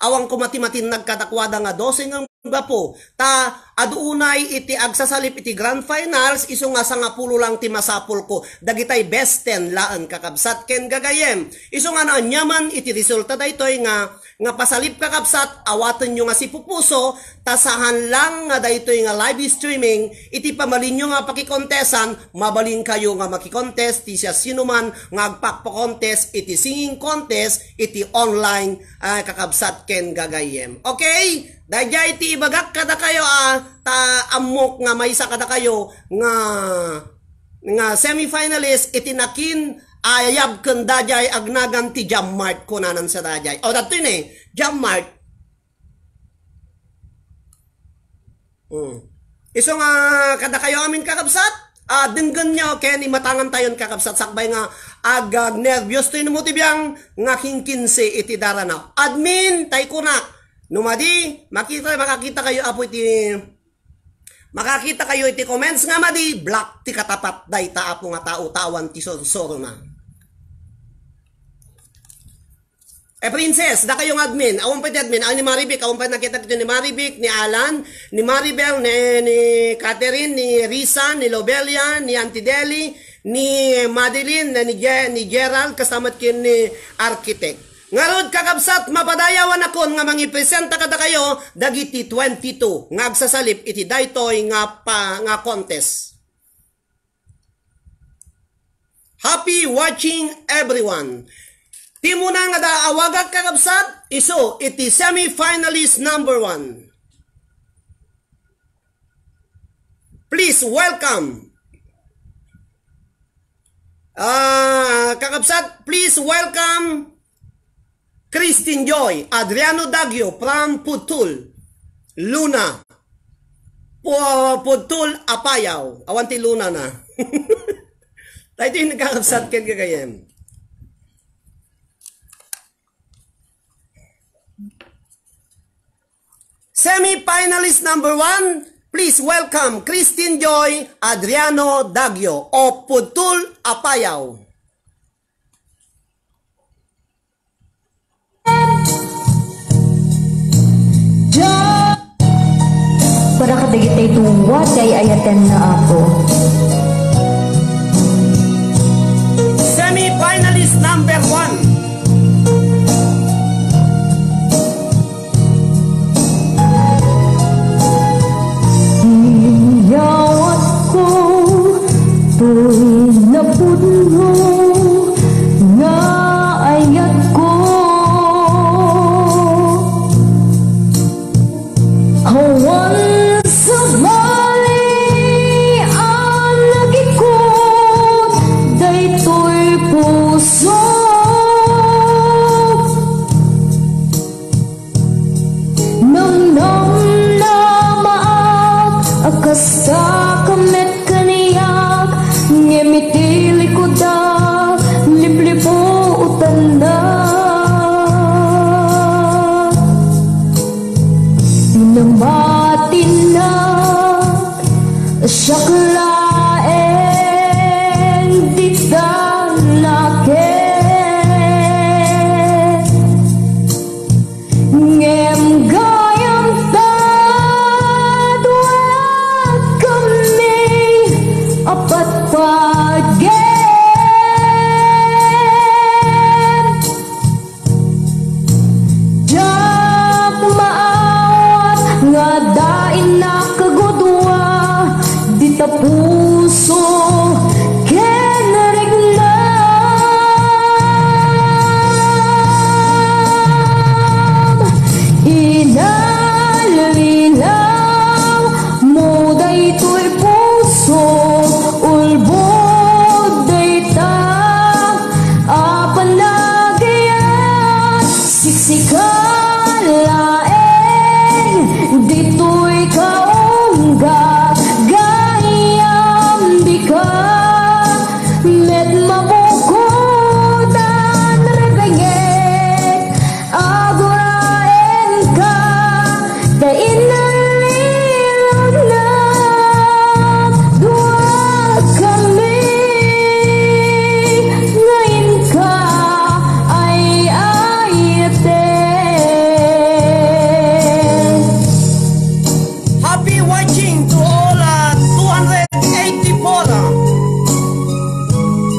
awang kumatimatin nagkatakwada nga 12 nga bapo ta aduunay iti agsasalip iti grand finals isu nga 10 lang ti masapul ko dagitay best 10 laan kakabsat ken gagayem isu nga naanyaman iti resulta daytoy nga pasalip kakabsat awaten nyo nga si pupuso tasahan lang nga daytoy nga live streaming iti pamalin nyo nga pakikontesan mabalin kayo nga makikontest ti siya sinuman nga agpakpakontest iti singing contest iti online kakabsat ken gagayem. Okay? Dahil iti ibagak kada kayo ta amok nga maysa kada kayo nga semifinalist iti nakin ayab ken dajay agnagan ti Jammart kunanan sa dajay. O dato yun Jammart. Iso nga kada kayo amin kakabsat denggan nyo kaya ni matangan tayon kakabsat sakbay nga agag nervyos to mo tibiyang nga kingkinse iti daranaw. Admin tay kunak numadi, makakita kayo apo iti makakita kayo iti comments nga madi, black ti katapat day ta apo nga tao-tawan ti soro na. Princess, da kayong admin, awang pwede admin, ang ni Maribik, awang pwede nakita dito ni Maribik, ni Alan, ni Maribel, ni Catherine, ni Risa, ni Lobelia, ni Auntie Deli, ni Madeline, ni Gerald, kasamat kin ni Architect. Ngarod kakabsat mapadayawan akon nga mangipresenta kada kayo dagiti 22 nga agsasalip iti daytoy nga contest. Happy watching everyone. Ti muna nga daawagak kakabsat iso iti semi-finalist number 1. Please welcome kakabsat, please welcome Christine Joy, Adriano Daggio from Putul, Luna, Putul Apayaw, awanti Luna na. Tayo yung nagkakabsat ken kagayem. Semi-finalist number 1, please welcome Christine Joy, Adriano Daggio of Putul Apayaw. Para kadagitay tuwa, day ayatan na ako. Semi-finalist number 1. Yawat ko, tuwing napuno, nga ayat ko. Hawan sa bali, Syakulain di tanake ngem gayam tadwa kami apat pagi jak maawat ngadain na kagudwa di tapuso kenarek na inalinaw mo daytoy puso ulbod dayta apanagayat siksikalaeng ditoy kaungga gayam di ka met mabukudan regayet aguraen ka da inalilog na dua kami ngayon ka ay ayaten. Happy watching to all 284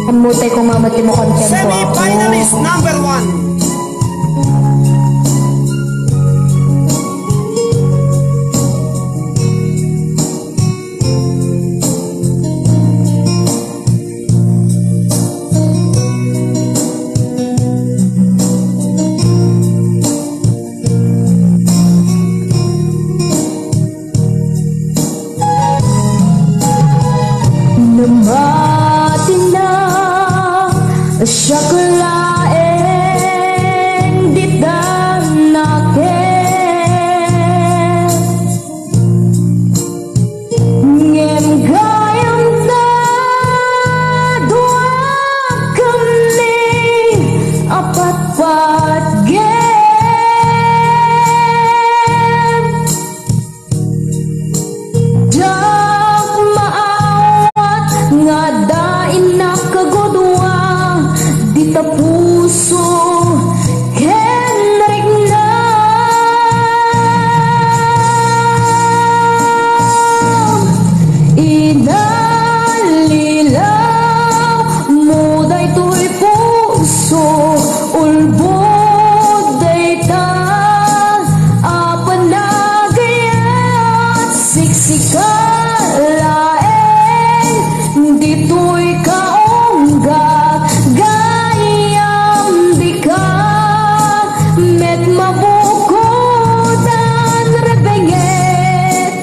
Amutay kung mamati mo content ko semi-finalist number 1. namati na syakulain di tanake ngem gayam ta dua kami apat pagi jak maawat ngadain na kagudwa di tapuso kenarek na inalilaw mo daytoy puso ulbod dayta apanagayat siksikalaen ditoy kaunggat gayam di ka met mabukudan rebenget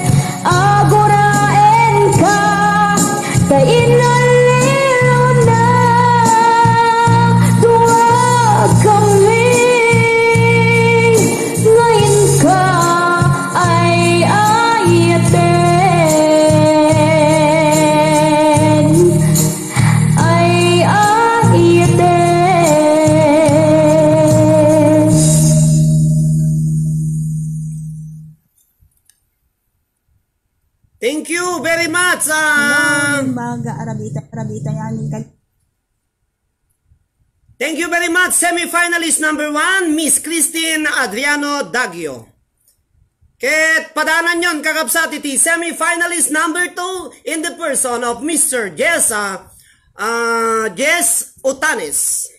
aguraen ka ta inalilo na dua kami ngayon ka ay ayaten ay ayaten. Thank you very much. Thank you very much, semi-finalist number 1, Miss Christine Adriano Daggio. Ket padanan yon kakabsat iti semi-finalist number 2 in the person of Mr. Jess Otanes.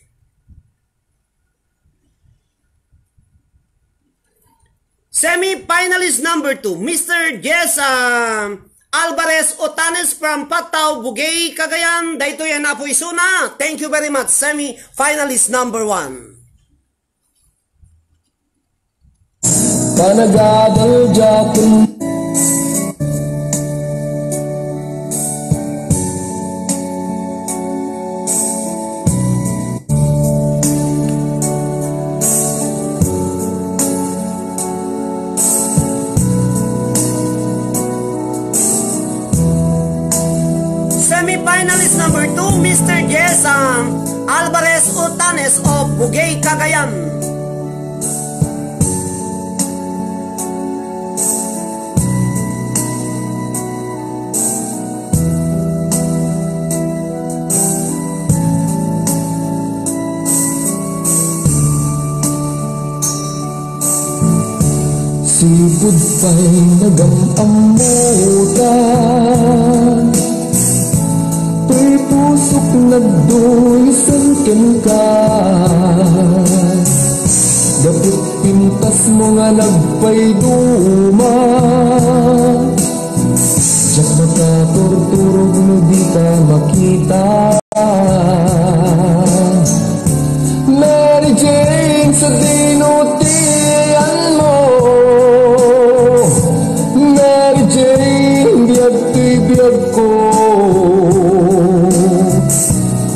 Semi-finalist number 2, Mr. Jess Alvarez Otanes from Patao, Bugay, Cagayan. Dayto yan na po isuna. Thank you very much, semi-finalist number 1. Panagadal jakun Semi-finalist number 2, Mr. Jess Alvarez Otanes of Bugay, Cagayan. Sipod pa'y nagampamutan, to'y pusok nagduisan ken ka. Dapit pintas mo nga nagpayduma, diyak makaturturog no di ka makita. Mary Jane, sa dinutian mo, Mary Jane, biyag to'y biyag ko.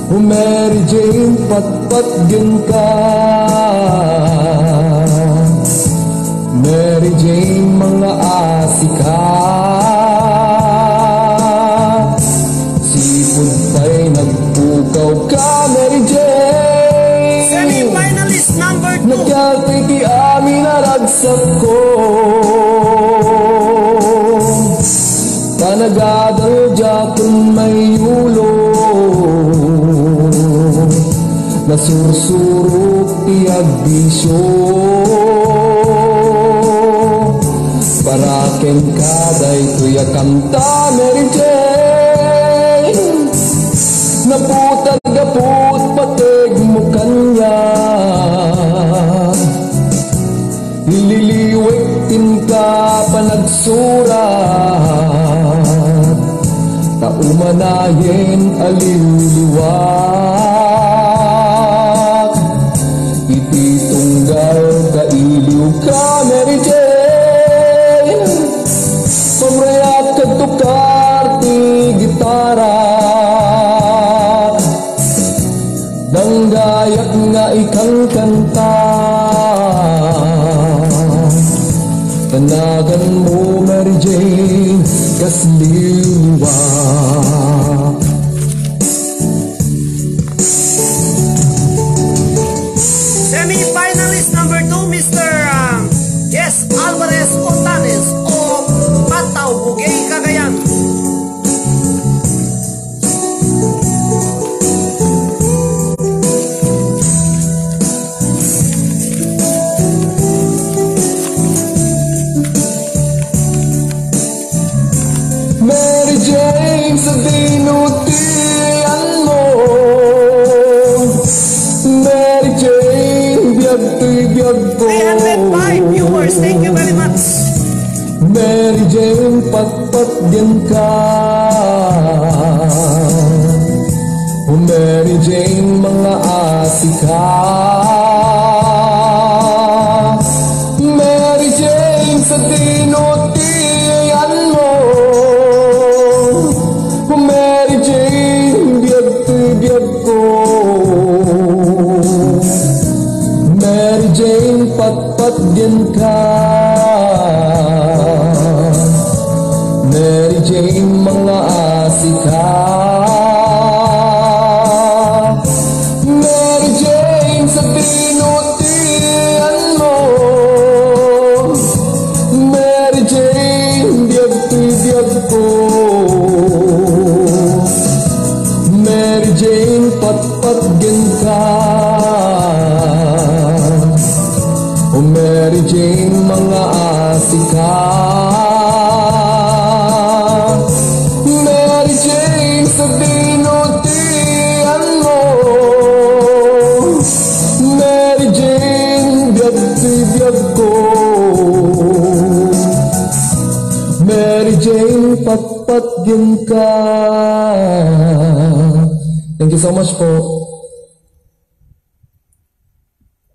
O Mary Jane, patpat gen ka. Mary Jane, mga asika, sipod pa'y nagpukaw ka, Mary Jane. Semi-finalist number 2. Nagyalti ti amin naragsak ko, tanagadal dyan may yulo, nasursurok ti agbisyo. Paraken kaday tuya kanta, Mary Jane, naputag gaput pateg mo kanya. Ililiwek ka panagsurat, taumanayin aliliwak. Ititunggal kailiw ka, Mary Jane, pamrayat kagtukar ti gitara. Danggayak nga ikang kanta, tanagan mo, Mary Jane, kasliliwa. Semi-finalist number 2, Mr. Yes Alvarez Otanes o Pataw, Bugay, Cagayan. Mary Jane, sa dinutian mo, Mary Jane, biyag to'y biyag ko. 305 viewers, thank you very much. Mary Jane, patpat din ka. O Mary Jane, mga asika, Mary Jane, sa dinutian mo, o Mary Jane, biyag to'y biyag ko. Mary Jane, patpat din ka. Mary Jane, mga asika, Mary Jane, sa dinutian mo, Mary Jane, biyag to'y biyag ko. Mary Jane, patpat gen ka. O Mary Jane, mga asika, Mary Jane, sa dinutian mo, Mary Jane, biyag to'y biyag ko. Mary Jane, patpat gen ka. Thank you so much po.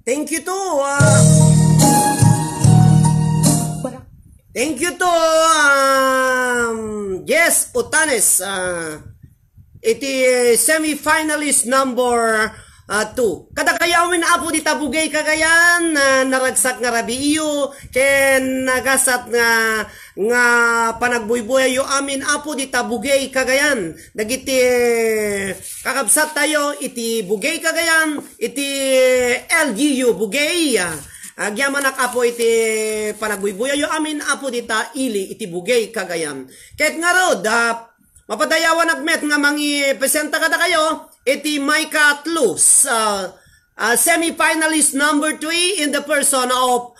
Thank you to thank you to Yes Otanes, iti semi-finalist number 2. Kada kayawin apo di tabugay Cagayan, naragsak nga rabi iyo, ken nagasat nga panagbuybuya yo amin apo di tabugay Cagayan. Dagiti kakabsat tayo iti Bugay Cagayan, iti LGU Bugay. Agyamanak apo iti panagbuibuya yo amin apo dita ili iti Bugay Cagayan. Ket nga rod, mapadayawan nagmet nga mangi presenta kada kayo iti Micah Tlus, semi-finalist number 3 in the person of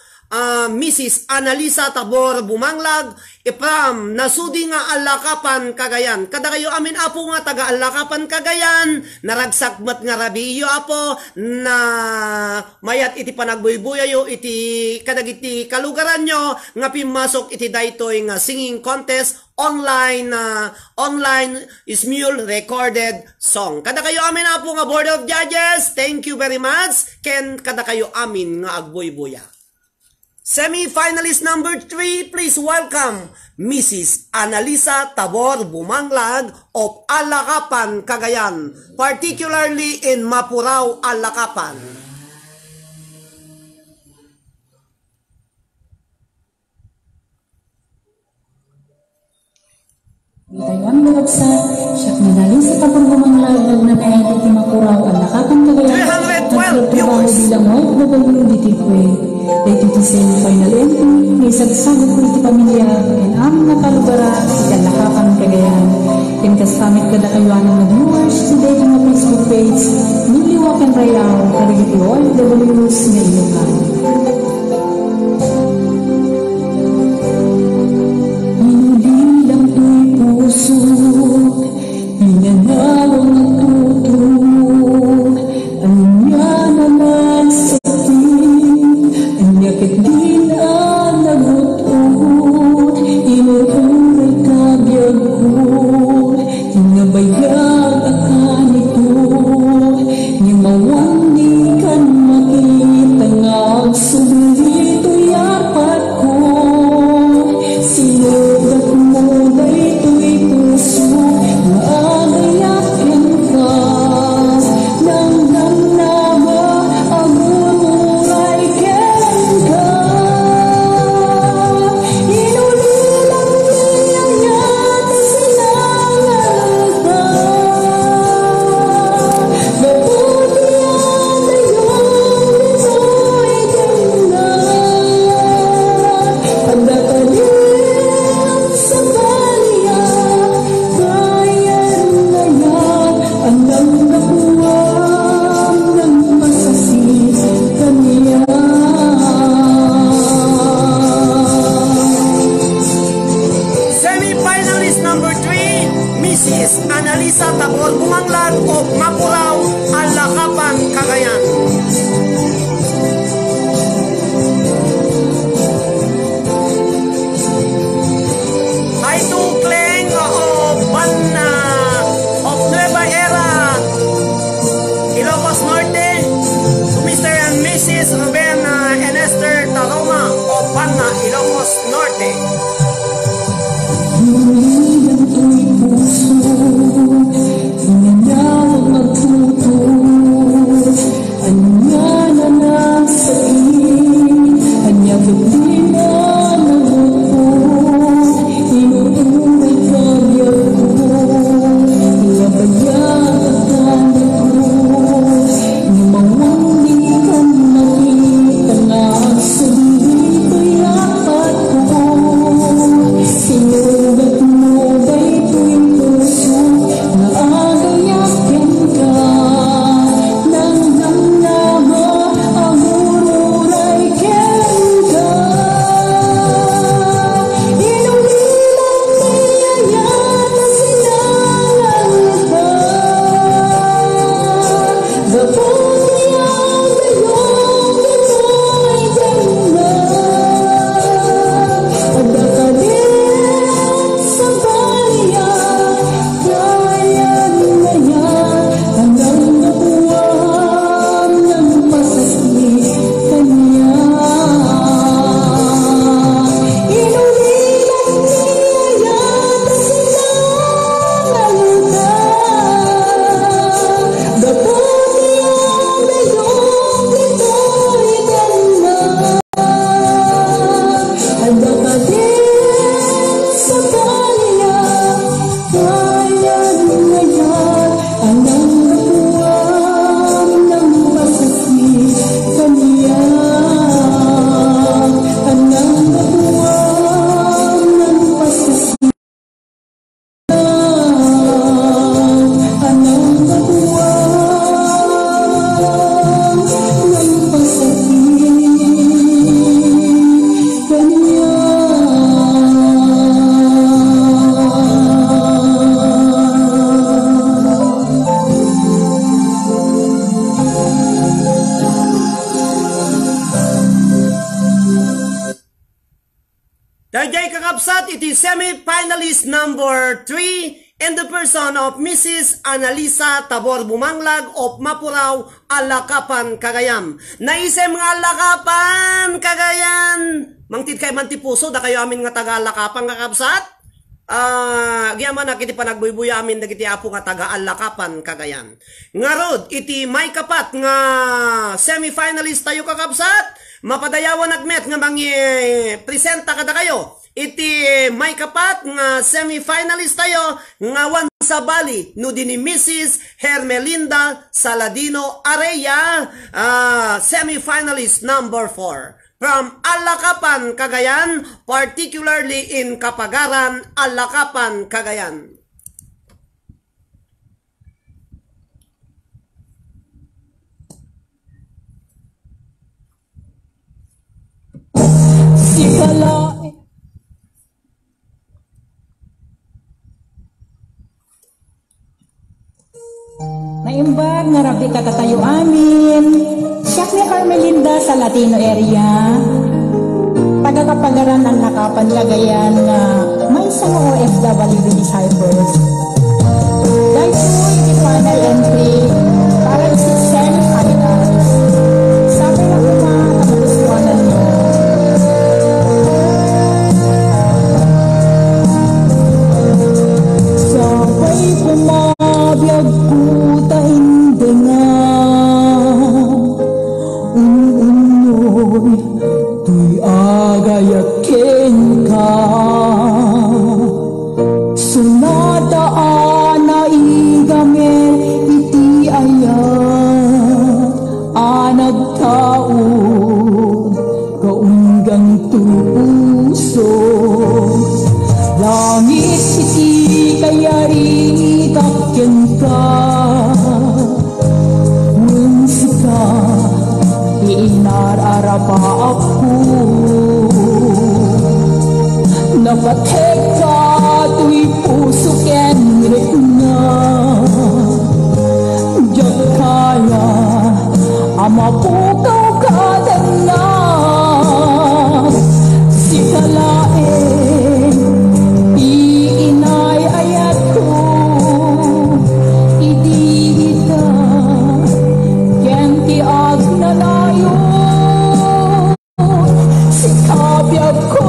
Mrs. Analisa Tabor Bumanglag, Ipram, nasudi nga Alakapan, Cagayan. Kada kayo amin apo nga taga Alakapan, Cagayan, naragsakmat nga rabiyo apo, na mayat iti panagbuybuyayo, iti kadagiti kalugaran nyo, nga pimasok iti daytoy nga singing contest, online Smule recorded song. Kada kayo amin apo nga Board of Judges, thank you very much, ken kada kayo amin nga agbuybuya. Semi-finalist number 3, please welcome Mrs. Analisa Tabor Bumanglag of Alakapan, Cagayan, particularly in Mapurao, Alakapan. Taywan Barabsa, siyak nadalin sa Tabor Bumanglag na naayat iti Mapurao, Alakapan, Cagayan. 312 viewers. Bilang OFW dito po dito iti semi-final entry, may sagsagod ko iti pamilya, and aming nakalugara, iti Alakapan, Cagayan. And kastamit kada kayuan ng viewers today ng Facebook page, Niliwakan Rayaw, karigiti OFWs na Ilocan. Inulilang to'y puso, inanawang natutulog, anya naman sakit, anyakit din ang nagutot, inuuray kabiyag ko, inabayag akan ito, nimawang di kan makita nga sulit ito'y apat ko, sinugat mo na ito'y puso, maagayakin ka, nang namnama ang umuray ken ka. Inulilang niyang yata sinangal ka, mabuti ang iyong ito'y ganda, pagdakalim sa baliya, bayan na yan, ang nakuwam ng masasit kaniya. Semi-finalist number 3, Mrs. Analisa Tabor Bumanglag of Mapurao, Alakapan, Cagayan. Hi to Kleng of Nueva Era, Ilocos Norte, to Mr. and Mrs. Ruben and Esther Taroma of Banna, Ilocos Norte. Inulilang to'y puso, inanawang magtutos, anya na nasakit, anyakit din ang nagutot, inuuray kabiyag ko, inabayag akan ito, nimawang di kan makita nga sulit ito'y apat ko, sinugat mo Dayjay kakabsat, iti semi-finalist number 3 in the person of Mrs. Analisa Tabor Bumanglag of Mapuraw, Alakapan, Cagayan. Naisem nga Alakapan, Cagayan. Mangtid kay mantipuso, da kayo amin nga taga Alakapan kakabsat. Giyaman na kiti panagbuybuya amin dagiti apo nga taga Alakapan, Cagayan. Ngarod, iti may kapat nga semi-finalist tayo kakabsat. Mapadayawan agmet nga mangi presenta kada kayo. Iti may kapat nga semi-finalist tayo nga wan sa Bali no ni Mrs. Hermelinda Saladino Areya, semi-finalist number 4 from Alakapan, Cagayan, particularly in Kapagaran, Alakapan, Cagayan. Naimbag nga rabi katatayo amin. Siya ni Hermelinda sa Latino area. Pagkakapagaran ang Nakapan, Cagayan nga may isang OFW disciples. Dahil po yung final entry para sa semi-finals. Sabi na ko na kapagustuhanan nyo. Sabay pumabiyag ko tainde nga ununyoy tuy agayakin ka sunadaan na igamen iti ayat anag taon kaunggang tuso langit iti kayari kakyan ka munsika inararapa ako napatek ka tuy puso ken na diyak kaya amapukaw ka na sikalain iinay ayat ko idihita ken ti agnanayo sikabiyag ko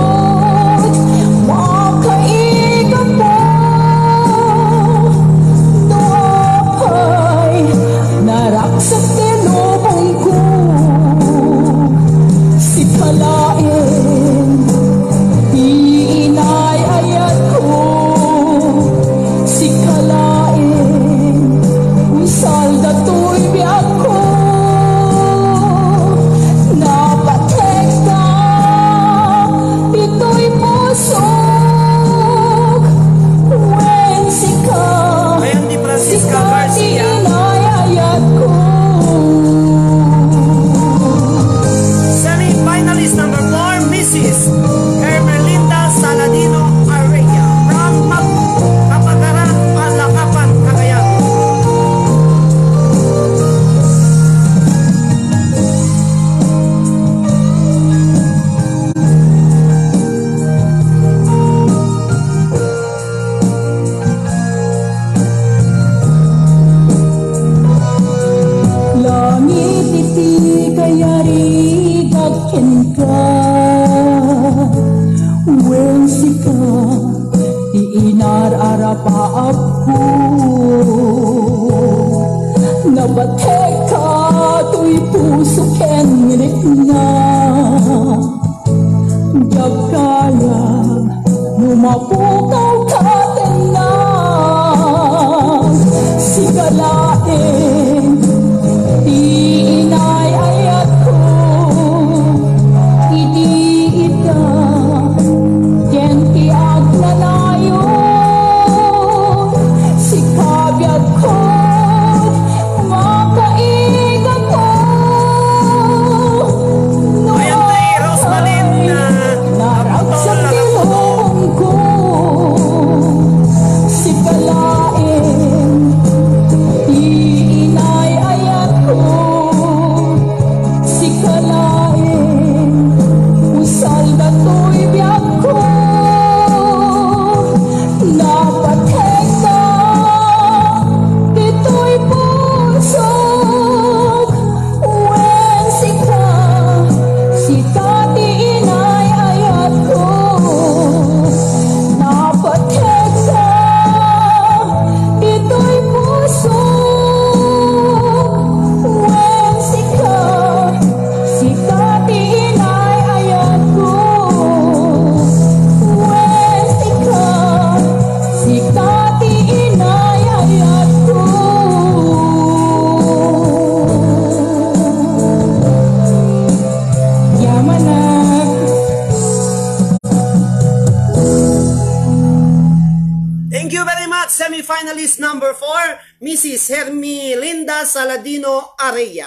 makaigan mo doapay naraksak tinubong ko sikalain iinay ayat ko sikalain usal datoy biyag ko napatek ka ito'y pusok when sika Ayan di Francisca Garcia. inay ayat ko Semi-finalist number 4, Mrs. Hermelinda Saladino Areya from Kapagaran, Alakapan, Cagayan. langit iti kayari kakyan ka when sika iinararapa ako nabatek ka tuy puso ken na diyak kaya lumapukaw ka na sigalain iinay ayat ko idiita ken ti agnanayo sikabiyag ko makaigan ko Ayan kay Rosalyn naragsak tinubong ko sikalain semifinalist number 4, Mrs. Hermilinda Saladino Areya.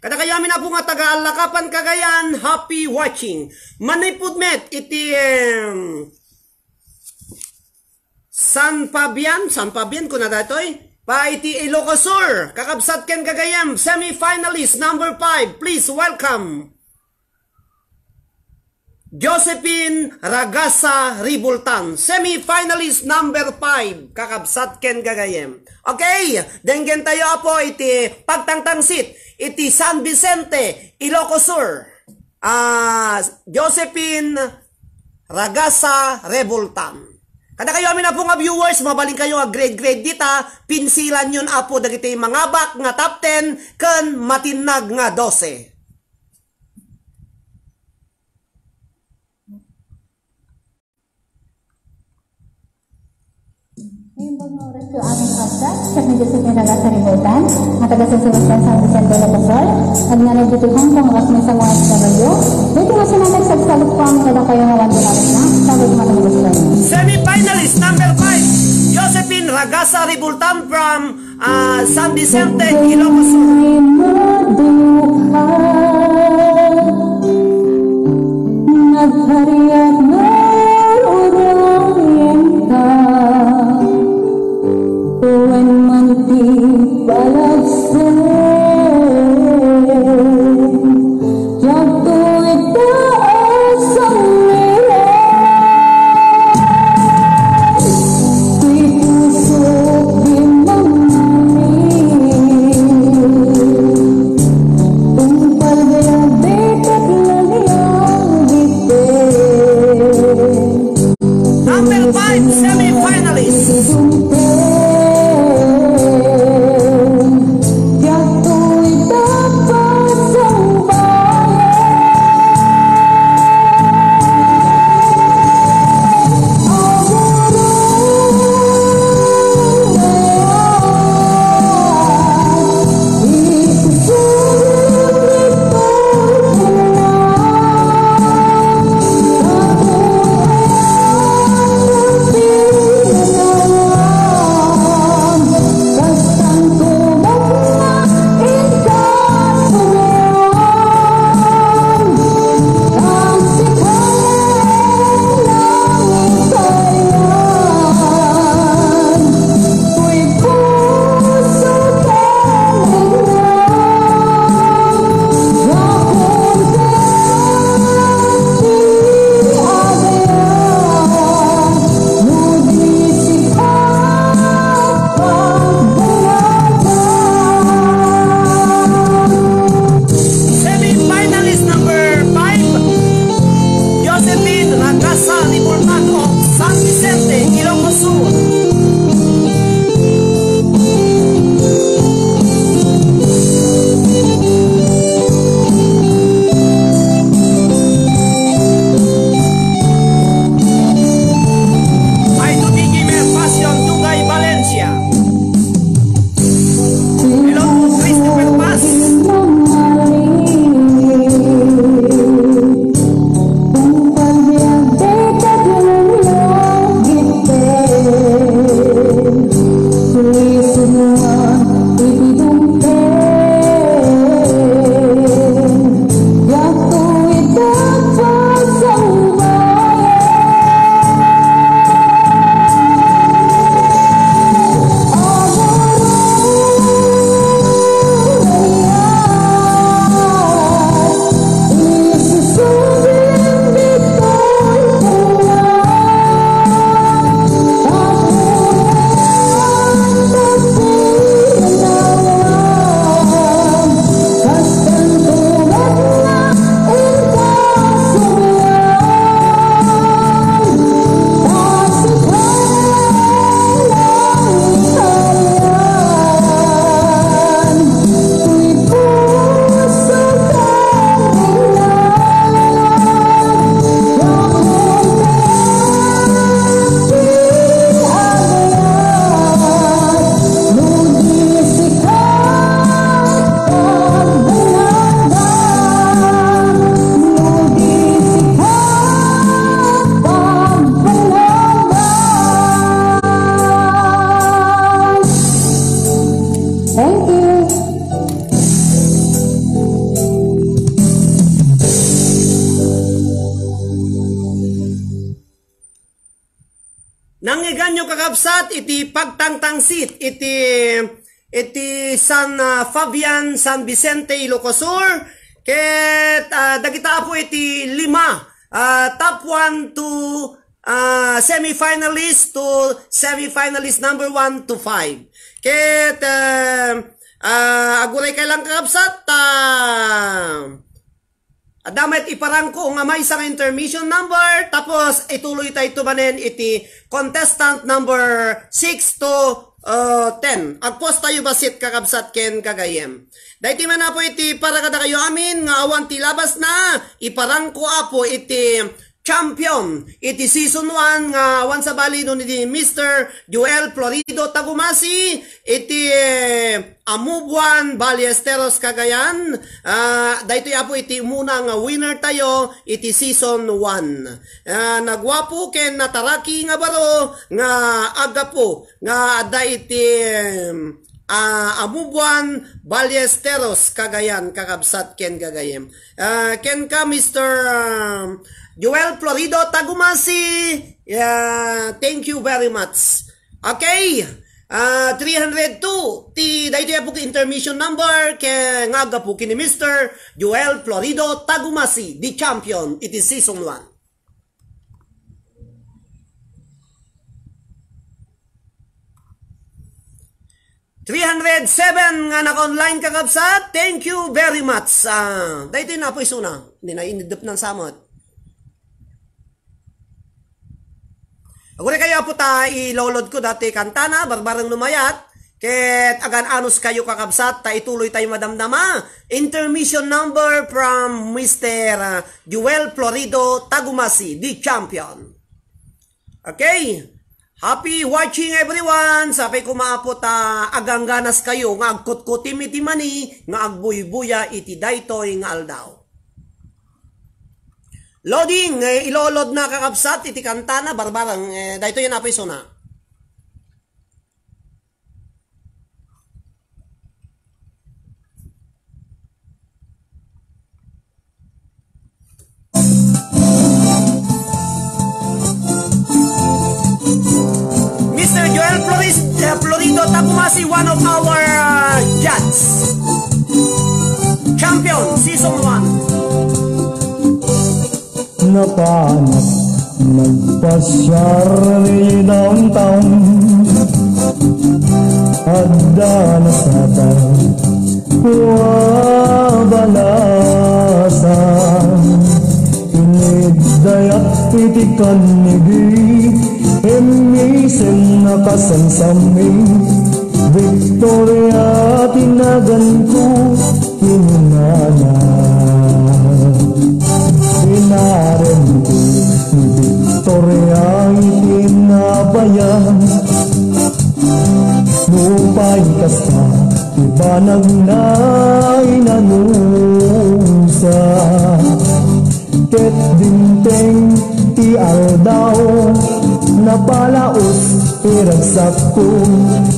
Kada kayo amin na po nga taga-alakapan Cagayan, happy watching. Manipudmet iti San Fabian ko na datoy. Pa iti Ilocos Sur, kakabsat ken Cagayan, semifinalist number 5. Please welcome Josephine Ragasa Ribultan, semi-finalist number 5, kakabsat ken Cagayan. Okay, denggen tayo po iti pagtangtangsit, iti San Vicente, Ilocos Sur. Josephine Ragasa Ribultan. Kada kayo amin na po nga viewers, mabaling kayo nga grade dita, pinsilan yun apo dagiti mga bak nga top 10 ken matinag nga 12. Ngayon bang oras yung aming podcast, check na dito sa Ragasa Ribultan, ang taga-susuwastan sa Vicente Locosol, at nga nagdituhan kung mas may sa mga SW, dito nga sinanag sagsalot po ang kada kayo nga wandularit na, sabag matulog. Semi-finalist number 5, Josephine Ragasa Ribultan from San Vicente, Ilocos Sur. Naghariat na urayan ka, tuwan man ti balagsen, jagto itaas ang nilan, tuy pusok di mamamit, tumpal berbet at laliang bite. Nangyiganyo kakabsat, iti pagtangtangsit, iti San Fabian, San Vicente, Ilocosur, ket dagita po iti 5, top 1 to semi-finalist to semi-finalist number 1 to 5. Ket aguray kay lang kakabsat, damat iparangko nga may isang intermission number, tapos ituloy tayo tumanen iti contestant number 6 to 10. Agpos tayo basit kakabsat ken kagayem. Daiti man na po iti para kada kayo amin nga awan ti labas na iparangko apo iti champion iti season 1 nga awan sa bali nun iti Mr. Joel Florido Tagumasi iti Amubuan Ballesteros Cagayan. Dahito ya po iti muna nga winner tayo iti season 1. Nagwapo ken nataraki nga baro nga aga po nga ada iti Amubuan Ballesteros Cagayan kakabsat ken kagayem. Ken ka Mr. Joel Florido Tagumasi, thank you very much. Okay, 302, ti dahito ya po intermission number, kaya nga po kini Mr. Joel Florido Tagumasi, the champion, it is season 1. $307 nga naka-online kakabsat, thank you very much. Dahito na po isuna, hindi na inidip ng samot. Agora kaya po ta ilolod ko dati kantana, barbarang lumayat, ket agan anos kayo kakabsat, ta ituloy tayo madamdama. Intermission number from Mr. Joel Florido Tagumasi, the champion. Okay? Happy watching everyone. Sapay kumaapo ta agangganas kayo, nga agkutkutim iti mani, nga agbuybuya iti daytoy nga aldaw. Loading, ilolod na kakabsat, iti kantana, barbarang, dahito yan apiso na. Mr. Joel Florido Tagumasi, one of our judges. Champion, season 1. Napanap, nagpasyar ni downtown, adda na sa tayo, wabalasan, inidayat titikan nigi, emisen na kasamsamin, Victoria tinagan ko, inunanan. Inaren ko ni Victoria itinabayan, lupay kasta ibanag na inanusa, ket dinteng ti aldaw napalaos iragsak ko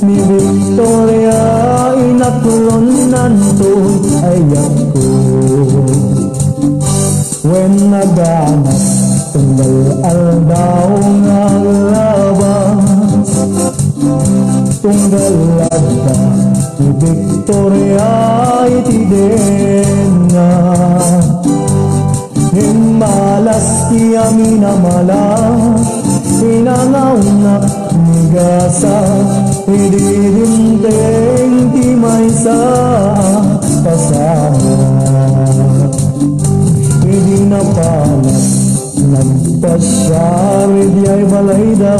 ni Victoria inaklon nantoy ayak ko. When naganas tunggal aldaw nga labas, tunggal adda ni Victoria itidena, himmalas ti amin amalas, pinangauna ni gasa, ididinteng ti maysa pasama. Hindi na palas, nagpasyari di ay balayda,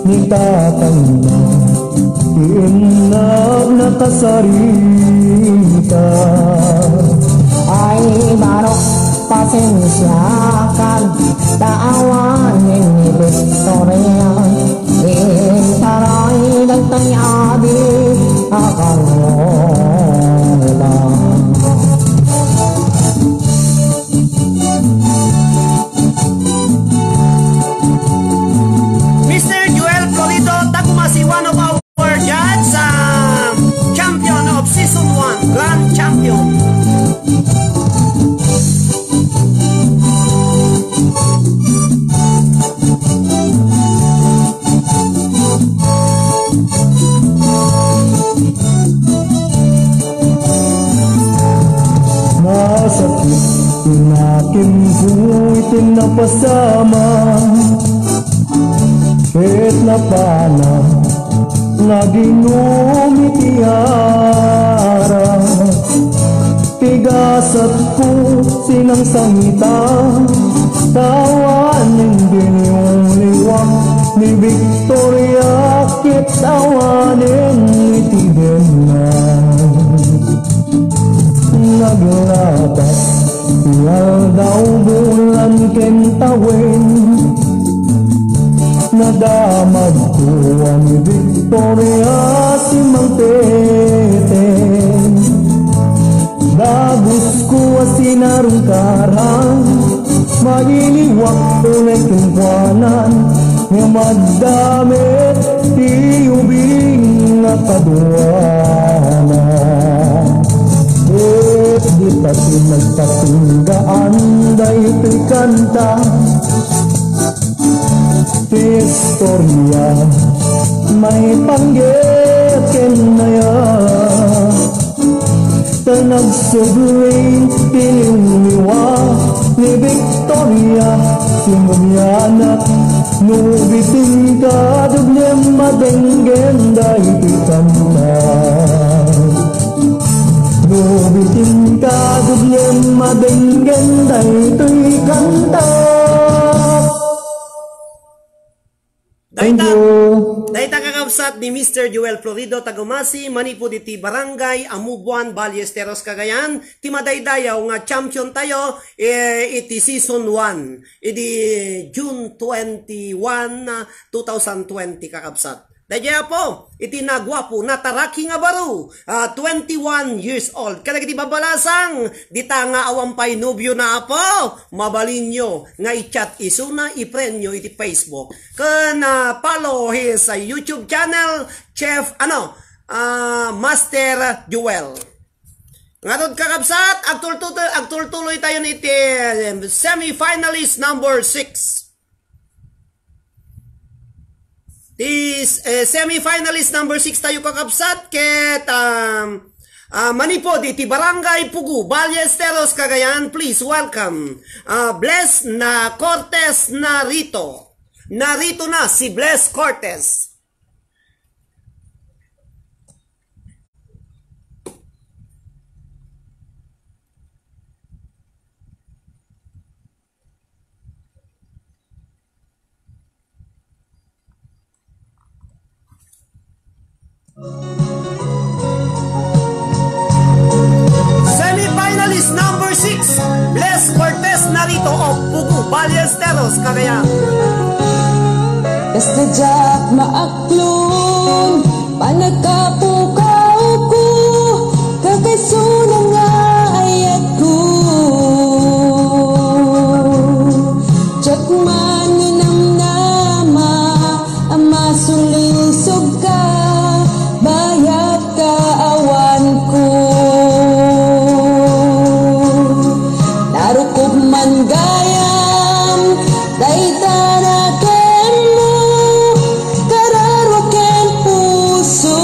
ni tatanda, iinap na kasarita. Ay barok, pasensya kan, taawanin ni Victoria, intaray nagtayadi, akang lola. Mr. Joel Florido Tagumasi, one of our judges, champion of season 1, grand champion. itinapasama kahit na pana naging umitiara tigasat ko sinang sangita tawanin din yung liwang ni Victoria kitawanin itibin na naglatas tiyal daw bulan kentawin nadamag ko ang Victoria si Mang Tete dagus ko sinarong karang mailiwak tunay kengkwanan nga magdamit ti ubing nga kaduana di pati nagpatunggaan day ito'y kanta ti istorya may panggekin na yan nagsugling tiniliwa ni Victoria sumumyanak nubitin ka dublem madenggen dahi kanta nubitin ka dublem madenggen dahi kanta. Thank you. Dahita kakabsat ni Mr. Joel Florido Tagumasi, manipo di ti Barangay Amubuan, Ballesteros, Cagayan. Ti madaydayaw nga champion tayo iti season 1. Iti June 21, 2020 kakabsat. Dahil po, iti nagwapo na taraki nga baro, 21 years old. Kada iti babalasang, dita nga awampay nobyo na po, mabalin nyo nga i-chat isuna, i-friend nyo iti Facebook. Kana follow his YouTube channel, Chef, Master Joel. Ngatod kakabsat, agtultuloy tayo niti semi-finalist number 6. This semi-finalist number 6 tayo kakabsat ket manipod iti Barangay Pugu, Ballesteros, Cagayan. Please welcome Bless na Cortez Narito. Narito na si Bless Cortez. Semi-finalist number 6, Bless Cortez Narito of Pugu, Ballesteros, Cagayan. Kastajak maaklon, panagkapukaw ko, kakasunang nga ayat ko. Tsak man ng nama, ama sulisog ka, bayat ka awan ko. Narukog man gayam, daytana ken mo, kararwaken puso.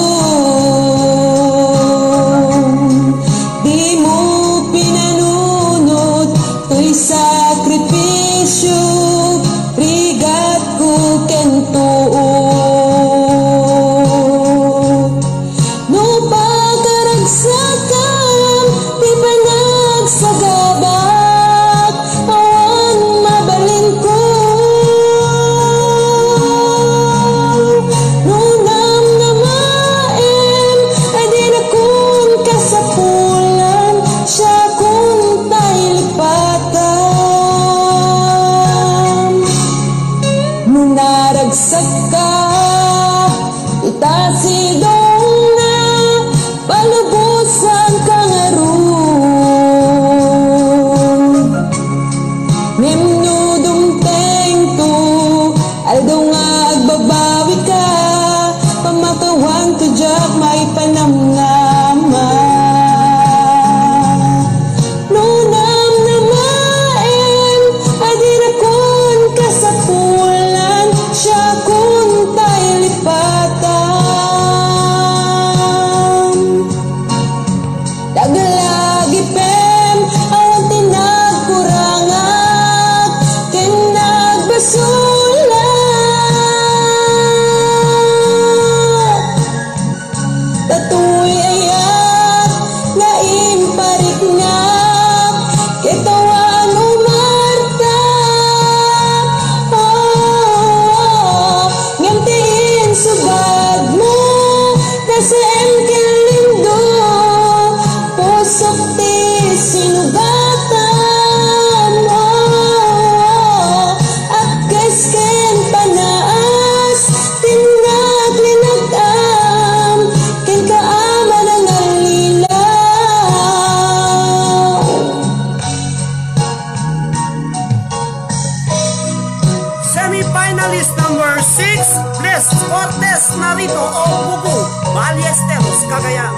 Semi-finalist number 6, Bless Cortez Narito o Buku, Ballesteros, Cagayan.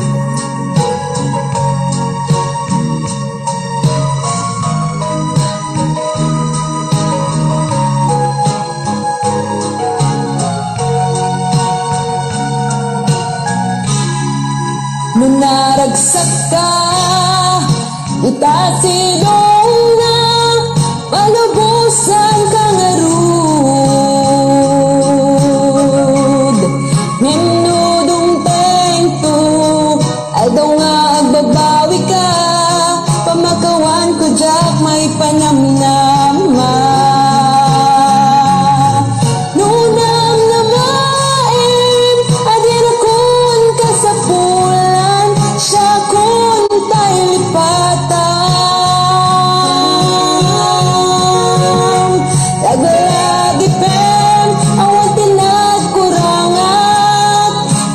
Nung naragsak ka, utasidong na palubusan ka nga rud. Minudong tento, adaw nga agbabawi ka, pamakawan ko jak may panamnama. Nunam na main, adira kun ka sa pulan, siya kun tayo lipatan. Tagalagi pem, awan tinagkurangat,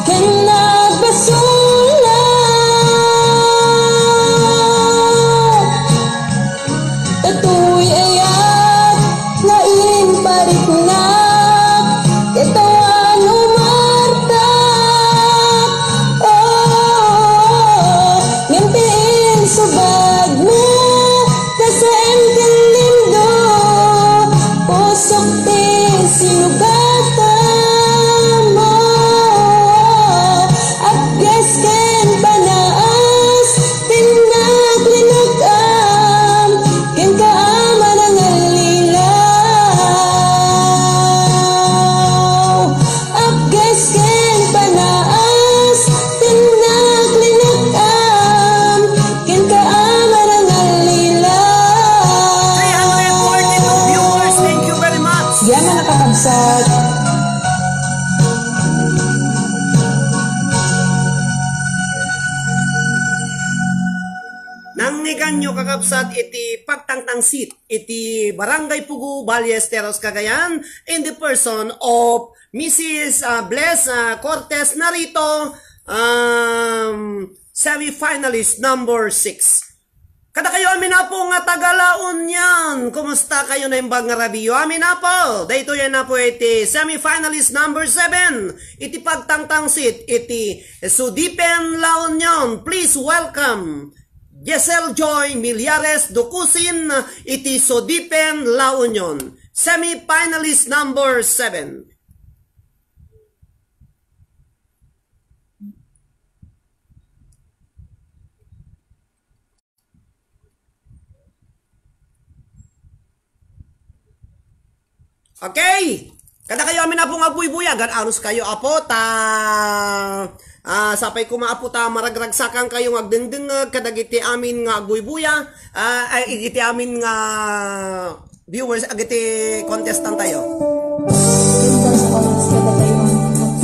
ken nagbasulat. Tatuy ayat, lain parit na, katawan umarta. Oh, ngimpiin subad mo, kasaan kang lindo, pusok ti sinugatan mo. Agkas ken panaas, tinaglinagam, ken kaaman ang alilaw. Agkas ken panaas, tinaglinagam, ken kaaman ang alilaw. 342 viewers, thank you very much. Diyan na nakakabsat. Nangnikan nyo kakabsat iti pagtangtangsit iti Barangay Pugu, Ballesteros, Cagayan in the person of Mrs. Bless Cortez Narito, semi-finalist number 6. Kada kayo amin na po nga tagalaon yan. Kumusta kayo na imbang nga rabiyo? Amin na po. Dito yan na po iti semi-finalist number 7. Iti pagtangtangsit iti Sudipen La Union. Please welcome Giselle Joy Millares Dukusin iti Sudipen La Union. Semi-finalist number 7. Okay, kada kayo amin na po nga buy-buyagan, aros kayo apo, sapay ko maapo ta, maragragsakan kayo nga agdengdeng, kadagiti amin nga buy-buya, igiti amin nga viewers, agiti contestant tayo.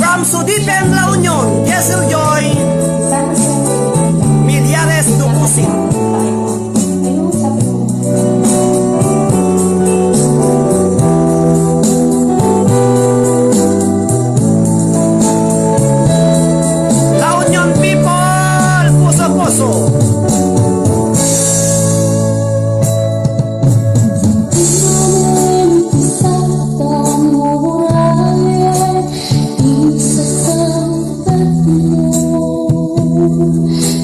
From Sudipen La Union, Giselle Joy Millares Dukusin.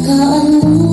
Kaanong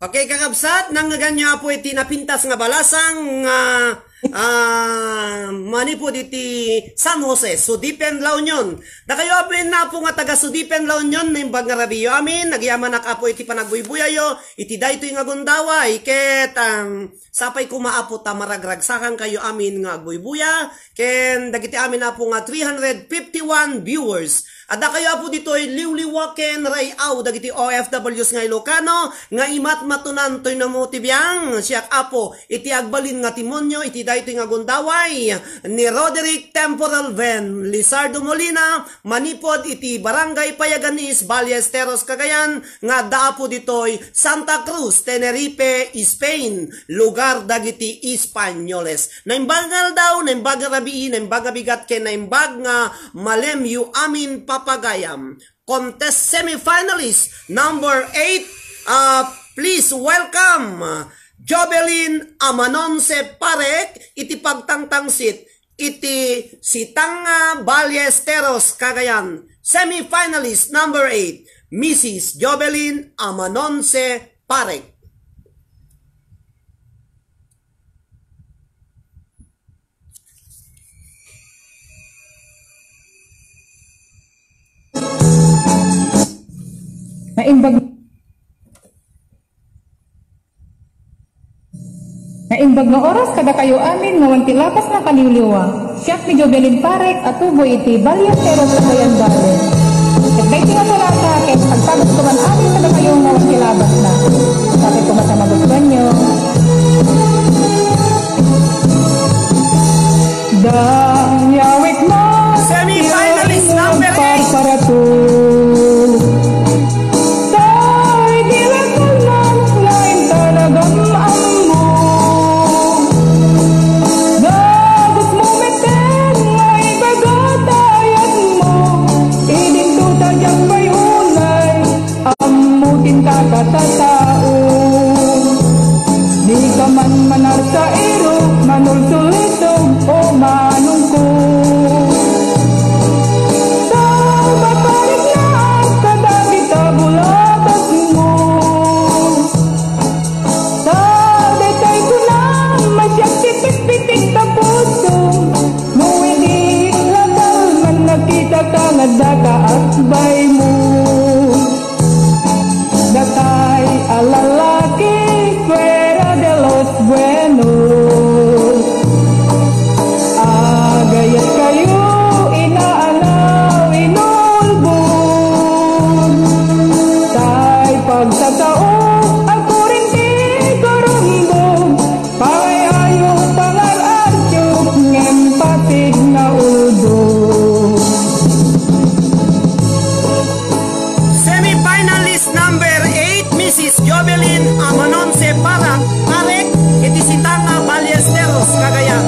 Okay, kakabsat, nang ganyan po iti napintas nga balasang mani po iti San Jose, Sudipen, La Union. Na kayo apin na po nga taga Sudipen, La Union, na imbag nga rabiyo amin, nagyaman na ka po iti panagbuibuyayo, iti dayto nga gundaway, ket sapay kumaapo ta maragragsakan kayo amin nga agbuibuya, ken dagiti amin na po nga 351 viewers. Ada kayo po dito ay liwliwaken rayaw dagiti OFWs nga Ilocano nga imat matunan toy na motibiyang siyak apo iti agbalin nga timonyo iti daytoy nga gundaway ni Roderick Temporal Ven Lizardo Molina manipod iti Barangay Payaganis, Ballesteros, Cagayan nga daapo ditoy Santa Cruz, Tenerife, Spain, lugar dagiti Espanyoles. Naimbagal daw, naimbaga rabii, naimbaga bigat ken naimbag nga malem yu amin papagayam. Contest semifinalist number 8. Please welcome Jobelin Amanonse Parek iti pagtangtangsit iti Sitanga, Ballesteros, Cagayan. Semifinalist number 8, Mrs. Jobelin Amanonse Parek. Naimbag nga oras kada kayo amin nga wanti lapas na kaliliwa. Siyak ni Jobelin Parek at tubo iti Ballesteros sa Cagayan Valley. At may tinatulata kaya pagpagod ko man amin kada kayo nga wanti labas na. Sabi ko masamagustuhan nyo. Danyawit mo semi-finalist number 8 para to. Kakataon di ka man manar sa iro manulsulitog o manungkot sa matarik na kadagit tabulatas mo sa detay ko na masyak tipik-pitik ta puso mo hindi lakal man nakita ka nga daka at bay mo Datay a lalaki fuera de los buenos Agayat kayo inaalaw inulbon Tay pagtataong ako rin di karumbog Payayo pangararsyok ngem patig na uldog Semi-finalist number 8, Mrs. Jobelin Amanonse Parek, iti Sitanga, Ballesteros, Cagayan.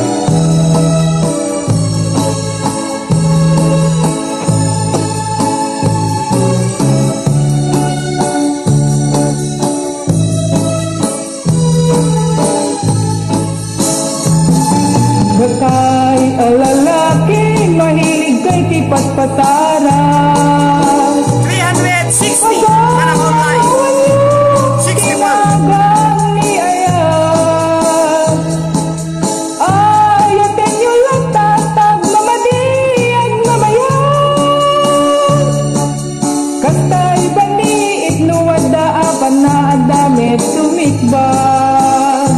Bakay alalaki, mahilig kay tipat-patara 360, manang online 61 Ayaten nyo lang tatag mamadiag mamayan Kastay baniit nuwada apan na adamit tumikbag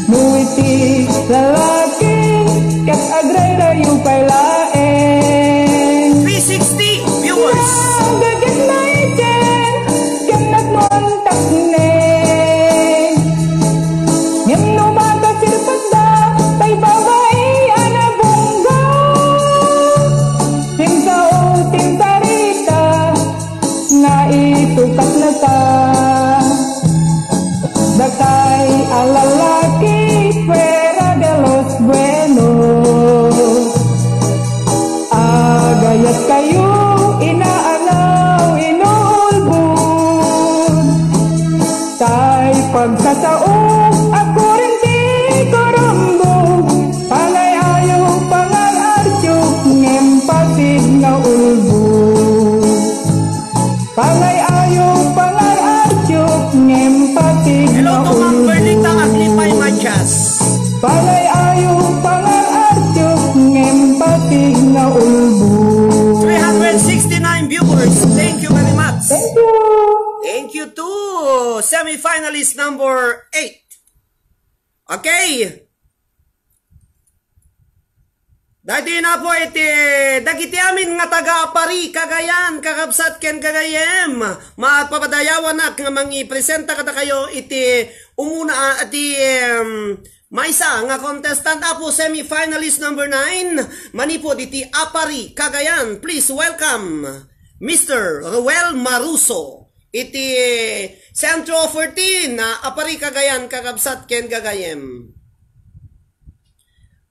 Nuiti lalaki kat agray rayo pay laeng 360 viewers Gagat na iten kat nagmontak ne Ngem numaga sirpada tay babae anabungga Timsao timtarita na itutak na ta Datay alalaki fuera de los buenos Agayat kayo inaalaw inulbon Tay pagtataong ako rin di karumbog Palayayo pangararsyok ngem patig nga ulbog Palayayo pangararsyok you to semi-finalist number 8. Okay. Dati na po iti dagiti amin nga taga-Apari, Cagayan, kakabsat ken Cagayem. Mapapadayawan na nga mangi-presenta kata kayo iti umuna iti maysa nga contestant apo semi-finalist number 9. Manipod iti Apari, Cagayan. Please welcome Mr. Ruel Maruso. Iti Centro 14 na Apari, Cagayan, kakabsat ken Cagayem.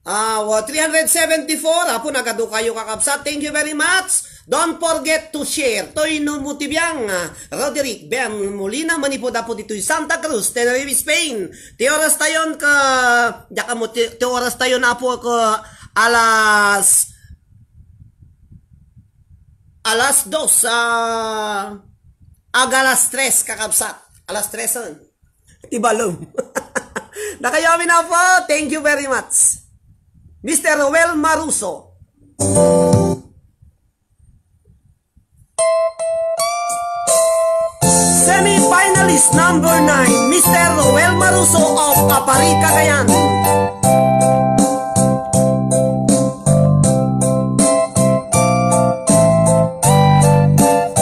374 apo nagado kayo kakabsat. Thank you very much. Don't forget to share. Toy numutibiyang Roderick Ben Molina manipod apo dito Santa Cruz, Tenerife, Spain. Ti oras tayon ka daka mo ti oras tayon apo ka alas 2 alas 3 kakabsat. Alas 3 ti balong. Nakayamin na po. Thank you very much. Mr. Ruel Maruso. Semi-finalist number 9, Mr. Ruel Maruso of Apari, Cagayan.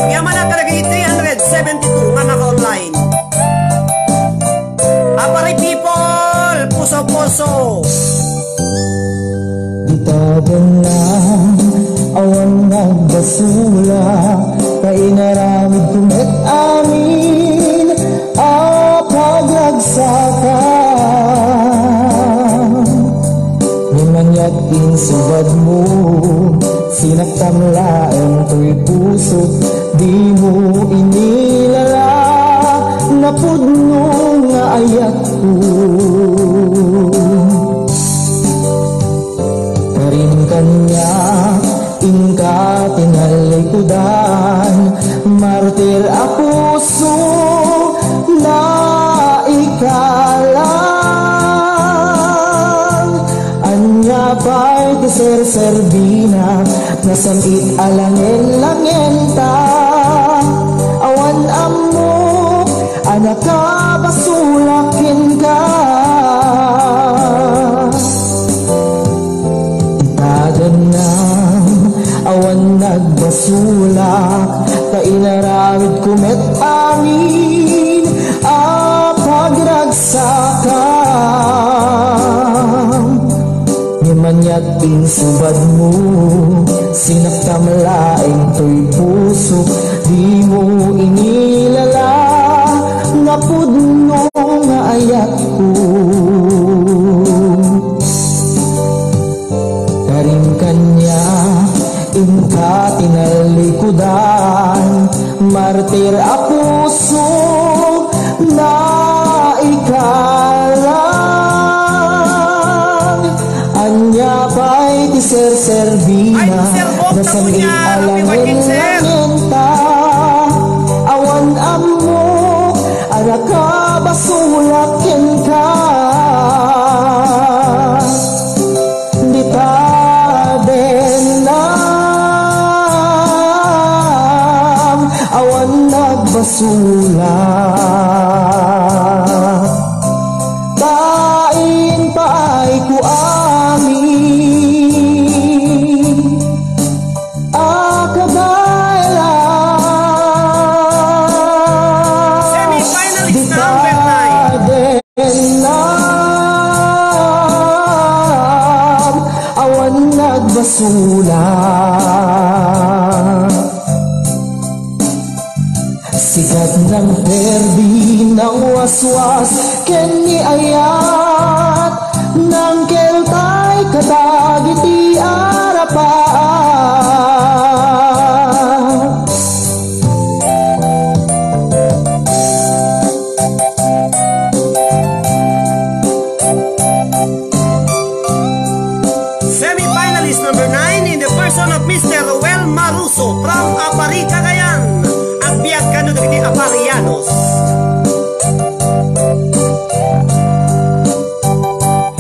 Yaman na kalagay 372 nga naka-online. Apari people, puso-puso. Itagan lang awan nagbasula kainaramid kumet amin paglagsakan nimanyak insubad mo sinagtamlaeng to'y puso di mo inilala napudno nga ayak ko kanya ingka tinalikudan martir a puso na ikalang anya pa'y tiser-servina nasamit alangin-langin ta awan amok anak ka basulakin ka awan nagbasulak kainaramid kumet amin pagragsakan nimanyak insubad mo sinaktamlaeng to'y puso di mo inilala napudno nga ayak ko karing kanya ingka tinalikudan martir a puso na ikalang anya pa'y tiser-servina nasamit alangin-langin ta awan amok anak ka basulakin ka di ta awan nagbasulat tain paay ku amin akabailan semi-finalist number 9 awan nagbasulat sikat ng perdi ng waswas keni ayat ng keltay katagiti arapan semi-finalist number 9 in the person of Mr. Ruel Maruso from Apari, Cagayan. Biag kanu dagiti Aparianos.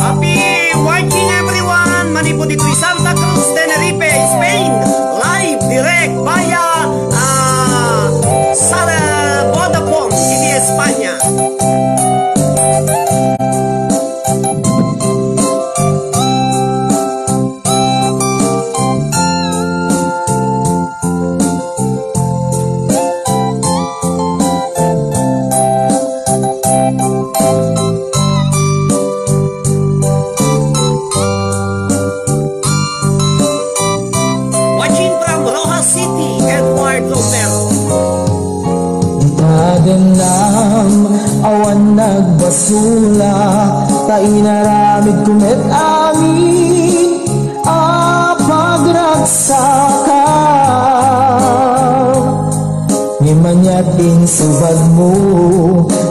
Happy watching everyone. Manipod ito'y Santa Cruz, Tenerife, Dadenam awan nagbasula, tainaramid kumet amin pagragsaka. Ngimanyating subad mo,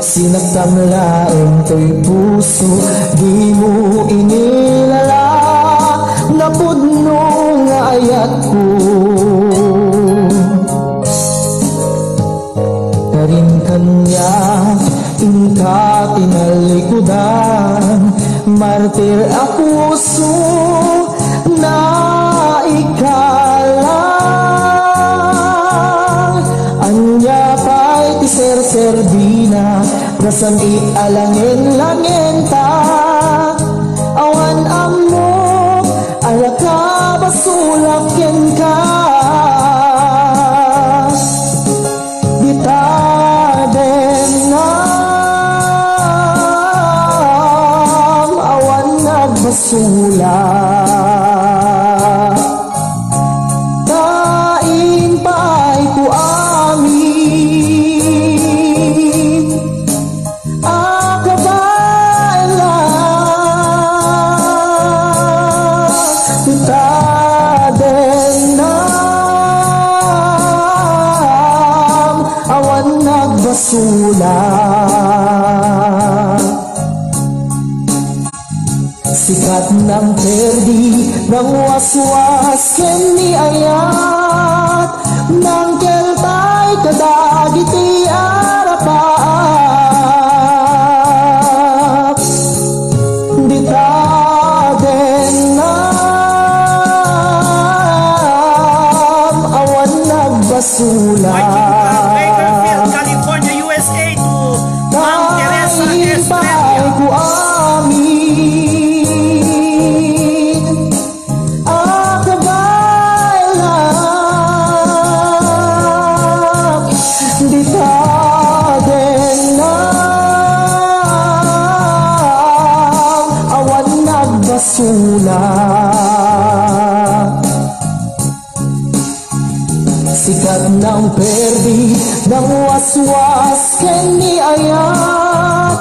sinagtamlaing to'y puso, di mo inilala, napudno nga ayat ko. Karin kanya, ingka tinalikudan, martir ako so na ikala. Anya pa'y ti ser-serbina, rasam ialangin-langin ta. Awan amok, alaka basulak yen ka. Ditadenam, awan nagbasulak. Sikat ng perdi, ng waswas keni ayat, ng keltay kadagiti arapaat. Ditadenam, awan nagbasula. Bakersfield, California, USA to Ma'am Teresa Estrella. Sikat ng perdi, ng waswas keni ayat,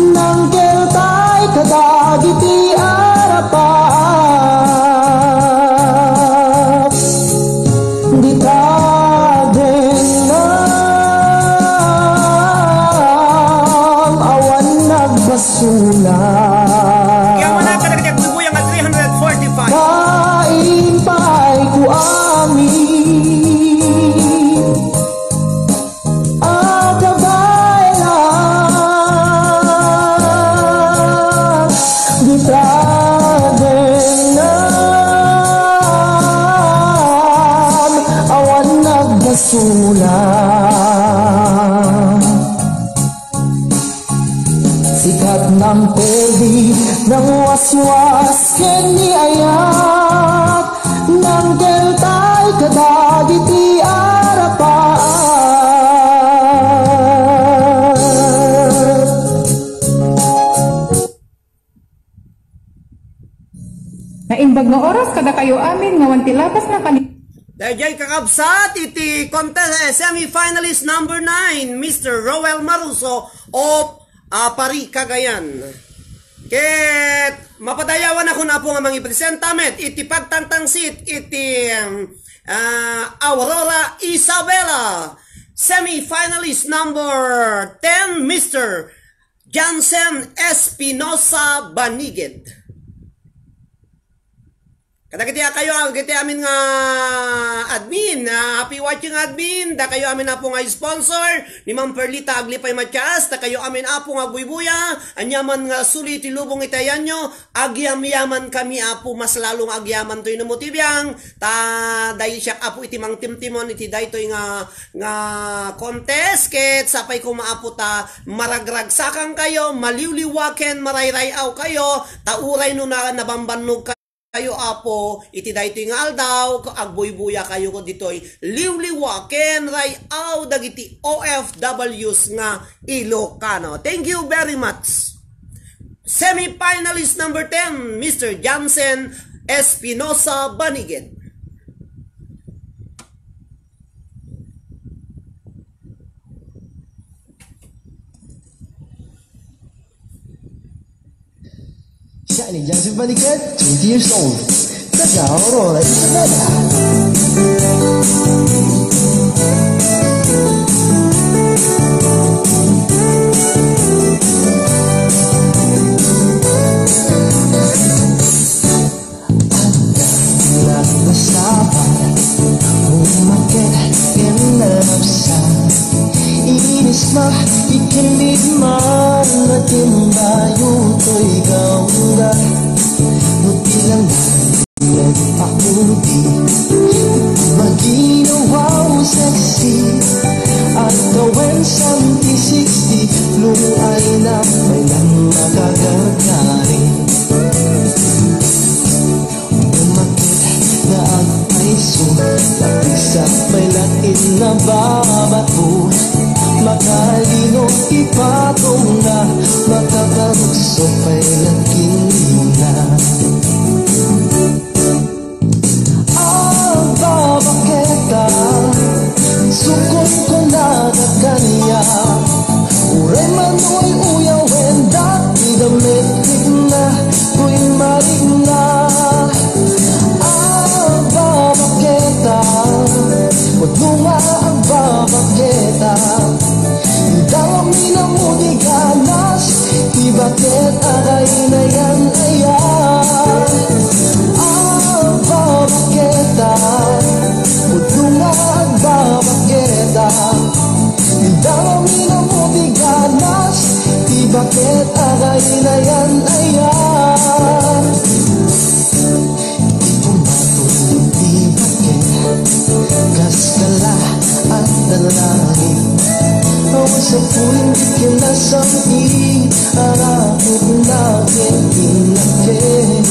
ng keltay kadagiti arapaat. Ditadenam, awan nagbasula. Kain pa'y kuamin, agabay lang, ditadenam, awan nagbasula. Sikat ng perdi, ng waswas keni ayat, ng keltay kadagiti arapaat. Naimbag nga oras kada kayo amin nga wantilapas na kanina. Dahil kakabsat iti contest semi-finalist number 9, Mr. Roel Maruso of Pari, Cagayan. Ket mapadayawan ako na po nga mga ipresentamet iti pagtantangsit iti Aurora Isabela. Semi-finalist number 10, Mr. Jansen Espinosa Baniged. Kadagiti kayo, giti amin nga admin, happy watching admin, da kayo amin na po nga sponsor, ni Ma'am Perlita Aglipay Matias, da kayo amin apo nga buybuya, anyaman nga sulit ilubong itayan nyo, agyam-yaman kami apo, mas lalong agyaman to'y namutibiyang, dahil siya apo iti mang timtimon, iti dahi to'y nga contest, ket sapay ko maapo ta, maragragsakan kayo, maliwliwaken, marayrayaw kayo, tauray no na nabambanog kayo apo, iti daytoy nga aldaw, agbuybuya kayo ko ditoy, liwliwaken, rayaw, dagiti OFWs nga Ilocano. Thank you very much. Semi-finalist number 10, Mr. Jansen Espinosa Baniged. Shiny Johnson Panicat, 20 years old. Taga Aurora, Isabela. Ikinit man na timbayo to'y gaunga buti lang nagpakuti maginawaw sexy at gawin sa 60 luay na may nang magagagari umakit na ang paiso lapisa may lain na babato makalino ipatong na matatarukso pa'y laging na ang babaketa sukot ko na na kanya uray mano'y uyaw and dati damit na ko'y malig na ang babaketa pagdunga ang babaketa dami na mo di ganas ibakit aray na yan ayan ang babaketa pagdunga ang babaketa dami na mo di ganas ibakit aray na yan ayan ipumatuloy ibakit kaskala at dalangin sa puling kinasangin Arapit natin pinakit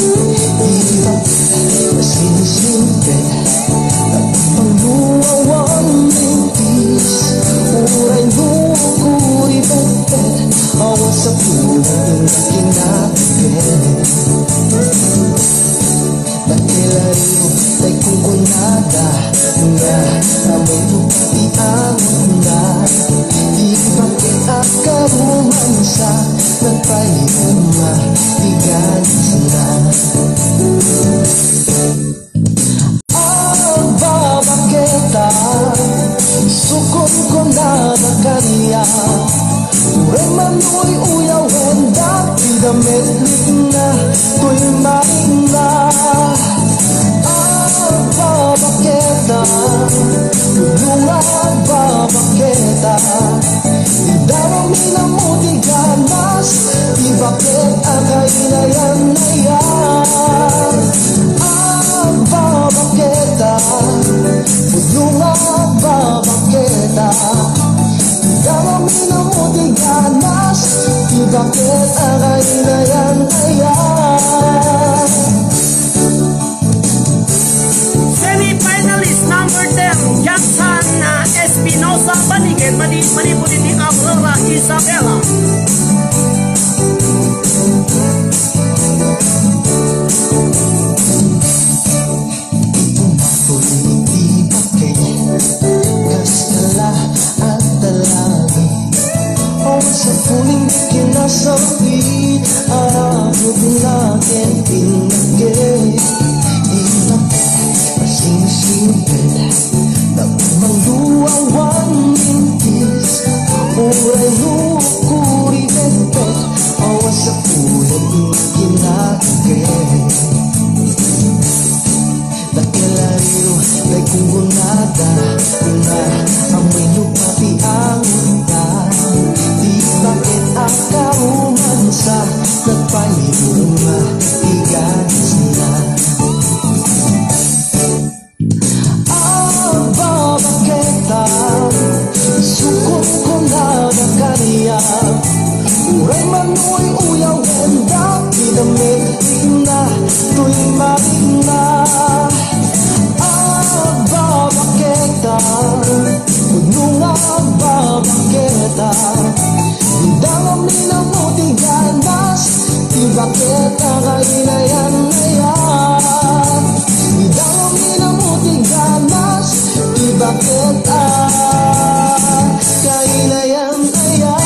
Ibang masinsimpe Ang luwawang mintis Uray lukuri bete Awas sa puling kinakit Nakilario ay kukunada Na amoy tupati ang na bakit akarumansa nagpahima igalis na ang babaketa sukot ko na na kanya uray mano'y uyaw and dati damit na to'y maing na ang babaketa tulunga ang babaketa dami na mo di ganas ibakit agay na yan na yan ang babaketa tulunga ang babaketa dami na mo di ganas ibakit agay na yan na yan Semi-finalist number 10 Jackson Espinosa Banigel Manipuli ni Aurora Isabela. Sa puling kinasakit Arabot natin pinagay Ilang masing-singil Nagmangluwawang mintis Uray lukuri bete Awas sa puling kinagay Nakilariro Na'y kumunada Na amoy lupati ang di bakit akarumansa nagpahiruma igalis na ang babaketa sukot ko na na kanya uray mano'y uyaw and dati damit na to'y maling na ang babaketa nunga ang babaketa dami na mo di ganas ibakit agay na yan na yan dami na mo di ganas ibakit agay na yan na yan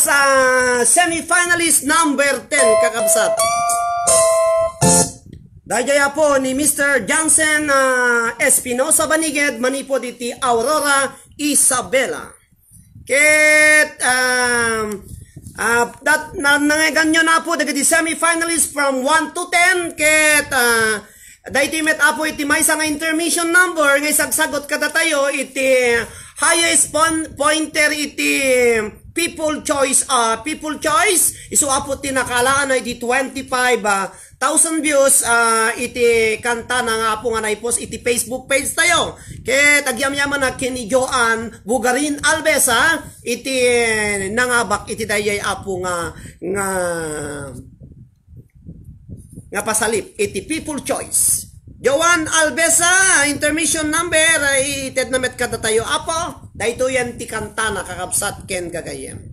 sa semi-finalist number 10 kakabsat. Dayaya po ni Mr. Johnson Espinosa Baniged manipo diti Aurora Isabela. Ket nanganganyo na po dagiti semi-finalist from 1 to 10 ket dayti met apo iti maysa nga intermission number nga isagsagot kada tayo iti highest pointer iti people choice isu apo ti nakalaan na iti 25,000 views iti kanta na nga po nga naipos iti Facebook page tayo. Ket agyam-yaman na kini Joan Bugarin Albesa iti nangabak iti dayay apo nga pasalip iti people choice. Joan Albesa intermission number ited na met kada tayo apo dayto yan ti kanta na kakabsat ken gagayem.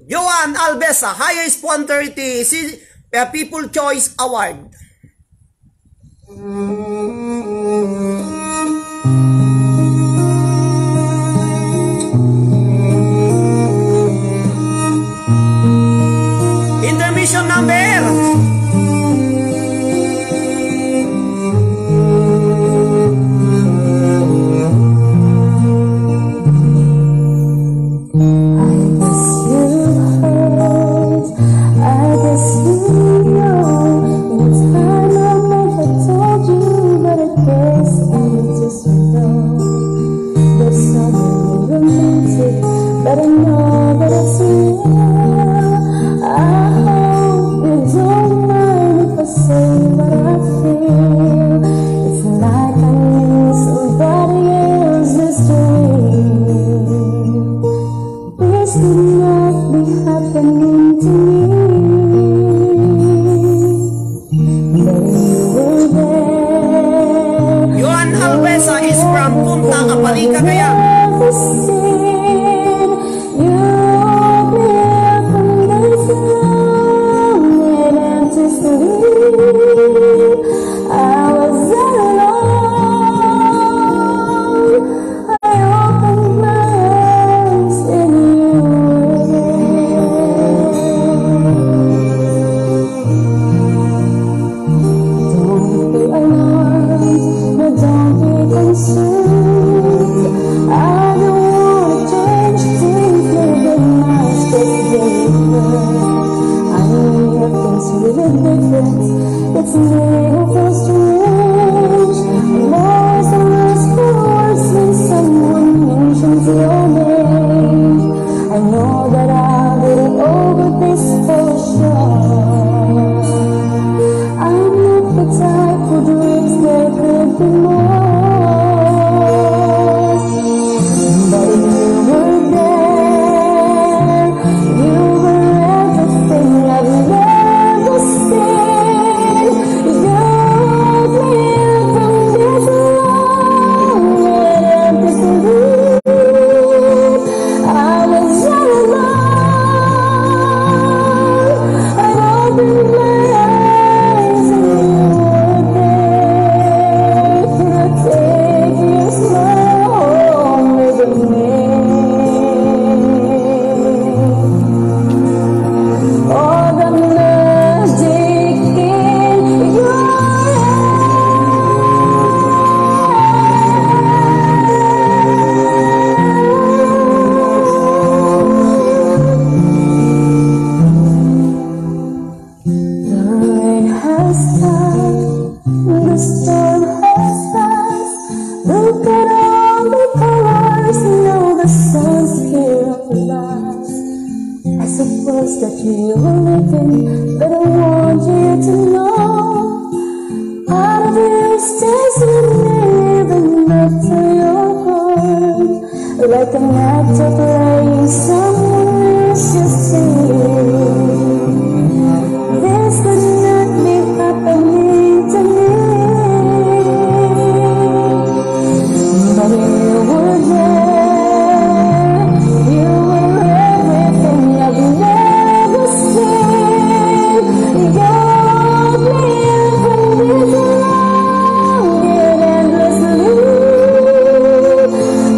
Joan Albesa, highest sponsor iti People Choice Award. Intermission number.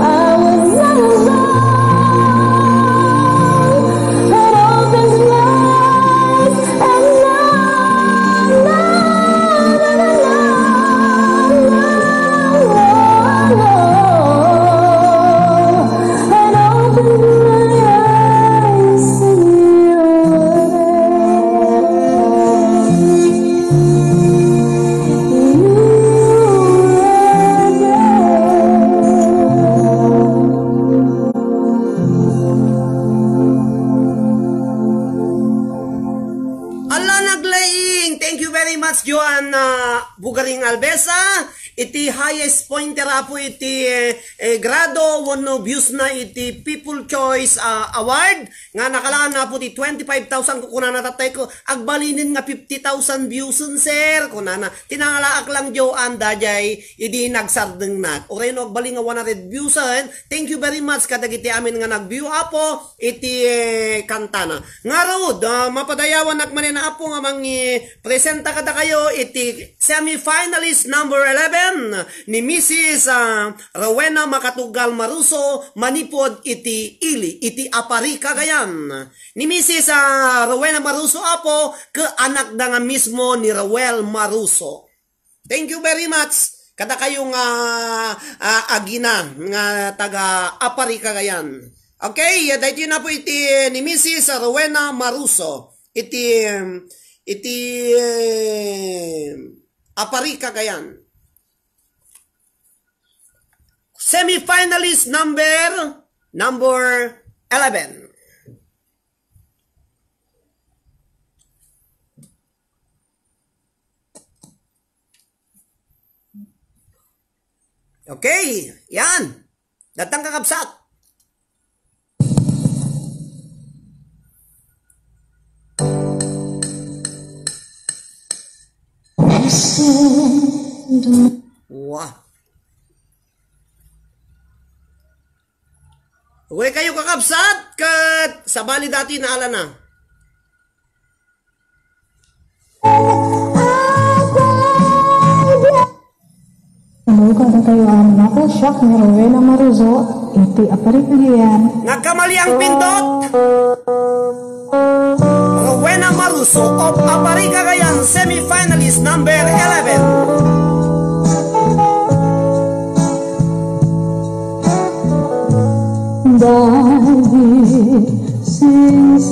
I was much Joan Bugaring Albesa. Iti highest pointer po iti grado 1 views na iti People Choice Award. Nga nakalaan na po iti 25,000 kukuna natatay ko. Agbalinin nga 50,000 views sir. Kunana tinangalaak lang Joan dajay idi nagsardeng na. Oreno agbaling nga 100 views. Thank you very much kadagiti amin nga nag-view apo iti kantana. Nga road mapadayawan nakmanin na apo nga mangi presenta kada kayo iti semi-finalist number 11 ni Mrs. Rowena Makatugal Maruso manipod iti ili iti Apari Cagayan. Ni Mrs. Rowena Maruso apo ke anak da nga mismo ni Rowel Maruso. Thank you very much kada kayong agina nga taga Apari Cagayan. Okay, dahil na po iti ni Mrs. Rowena Maruso iti Apari Cagayan. Semi-finalist number 11. Okay, yan. Datang kakabsat. Wah. Uwe kayo kakabsat kat sabali dati na ala na. Ano ka na tayo ang nakasyak ni Rowena Maruso iti Apari Cagayan. Nagkamali ang pindot. Rowena Maruso of Apari Cagayan semi-finalist number 11. Dahil sinsaya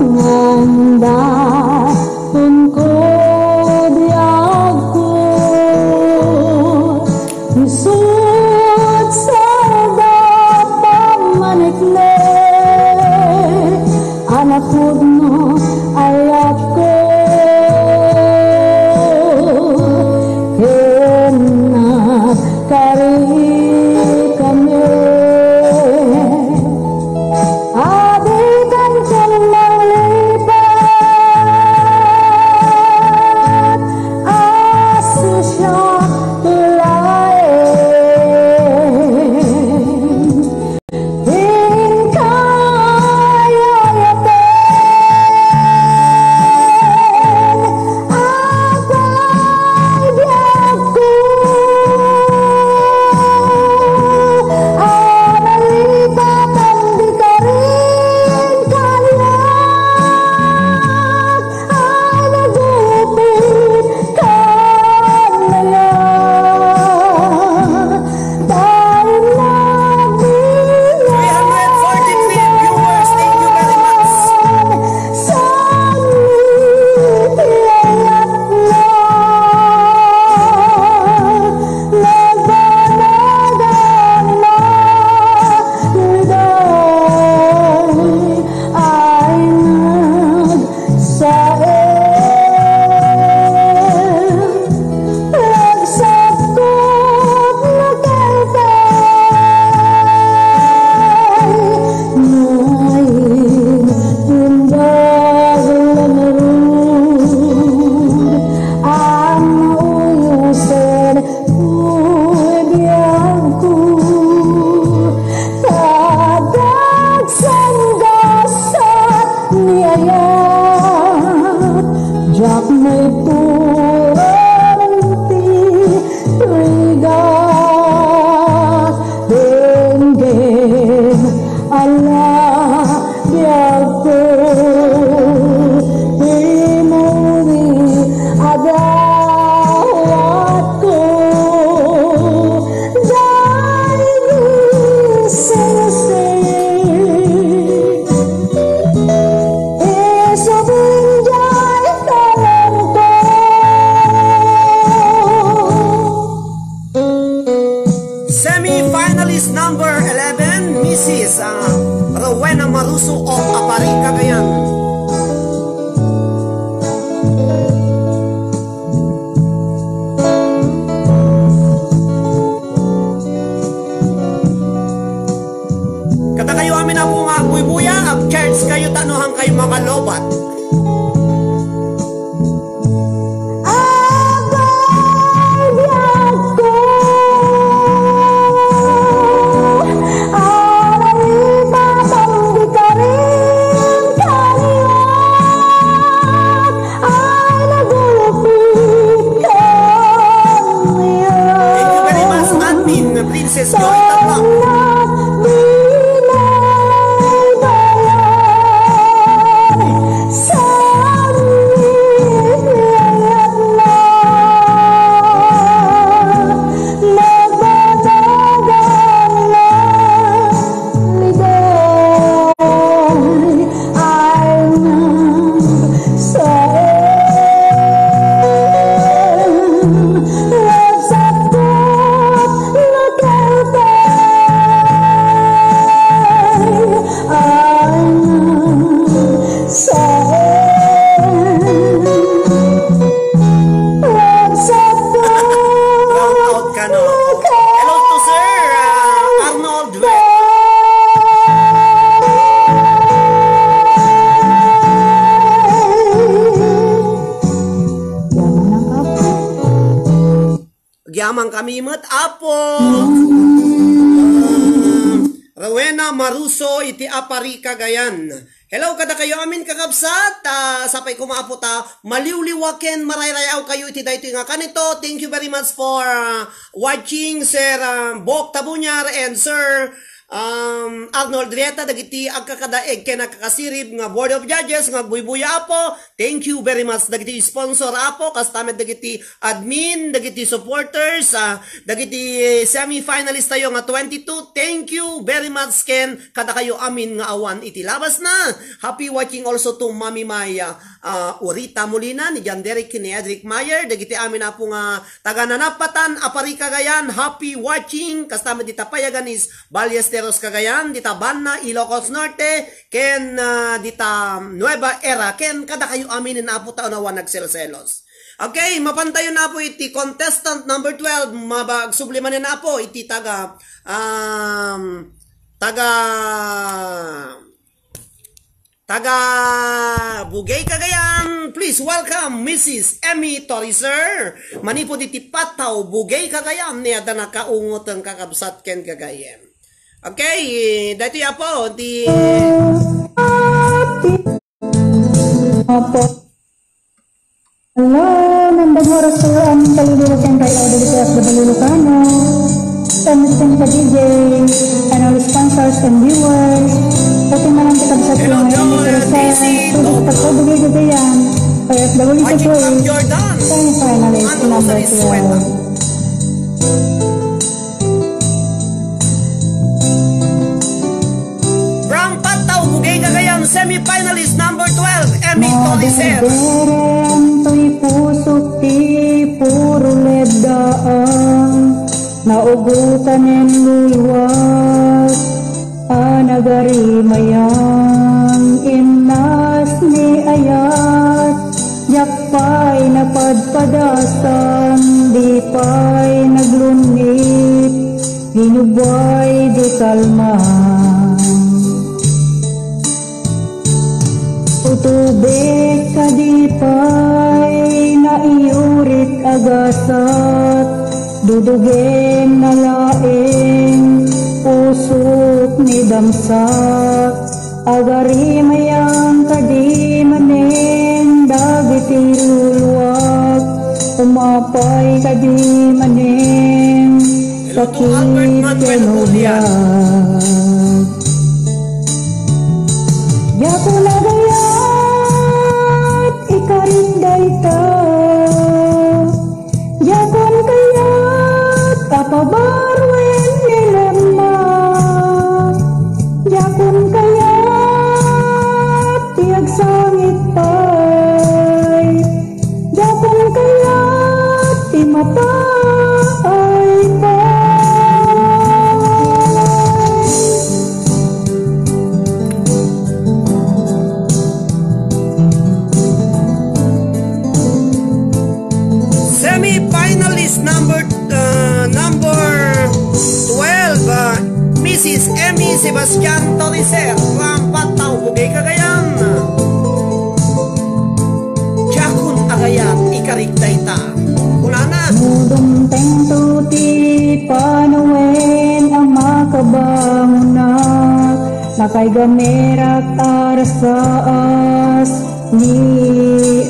nganda tungkod ako isut sa dapang manikle anak mo ayat ko kena kari kami adikan kemang lipat asusya tulain hingkaya yaten abay diaku analipatan di karing kaya anagupit kanaya tayo nabiyay 343 viewers. Thank you very much. sa ngitiayat na nagbanagana liday ay nagsaen nagsakot na kaytay ngayon tindag lamarud ang mauyusin kuibiyang ko kadagsan gasat niyayat jak may turanti rigat denggeng ala biarko imuni adawat ko dahil sing-sing isabinjay talento Semi-finalist number 11, Mrs. Rowena Maruso of Apari Cagayan. Kada kayo amin na po nga buy-buya, up-charge kayo, tanuhan kayo mga lobat. Princess Joy Tatlak. Gyamang kami met apo. Rowena Maruso iti apari Cagayan. Hello kada kayo amin kakabsat. Sapay kumaapo ta maliwliwaken marayrayaw kayo iti daytoy nga kanito. Thank you very much for watching Sir Bok Tabunyar and Sir Arnold Rieta dagiti agkakadaeg ken nakakasirib nga Board of Judges nga buy-buya apo. Thank you very much dagiti sponsor apo kastamet dagiti admin, dagiti supporters, dagiti semi-finalist tayo nga 22. Thank you very much ken kada kayo amin nga awan iti labas na. Happy watching also to Mami Maya Urita Molina ni John Derek ni Edric Mayer dagiti amin apo nga taga Nanapatan apari Cagayan. Happy watching kastamet dita Payaganis Ballesteros Cagayan, dita Banna Ilocos Norte ken dita Nueva Era ken kada kayo aminin na po taon awan nagselselos. Okay, mapantayo na po iti contestant number 12 mabagsubliman na po iti taga Bugay Cagayan. Please welcome Mrs. Emmy Toriser. Manipo diti Pataw Bugay Cagayan niya da nakaungot ang kakabsat ken Cagayan. Okay, dito ya po di Hello, nandang oras ko ang kalulukan kay Auditorias de Balulukano. Kamusta ka DJ, and our sponsors and viewers. Pati malang kitabsat ko ngayon ni Teresa, tulis ka po bugay gagayan. Kaya dawali ka po eh, tayo finalist number 12. Semi-finalist number 12, Emmy Toriser. To'y pusok ti puro ledaan, naugutan en luwas, nagarimayang inas ni ayat, yakpay napadpadasan, di pay naglunit, hinubay di kalman. Utubig kadipay na iurit agasat, dudugin na laing pusok ni damsak, agarimayang kadimanin dagiti luluwag, umapay kadimanin sakit kenubiyag. Yaku nagayat ikarinday ta, yakun kayat kapabarwen nilemma, yakun kayat tiag sangit pay, yakun kayat timatay pay. Sebastian Toriser, Rampat Tau Bugay Cagayan. Jakun Agayat, Ikarik Daita. Kunana. Mudong tento ti panuwen ang makabangunan. Nakay gamerak arasaas ni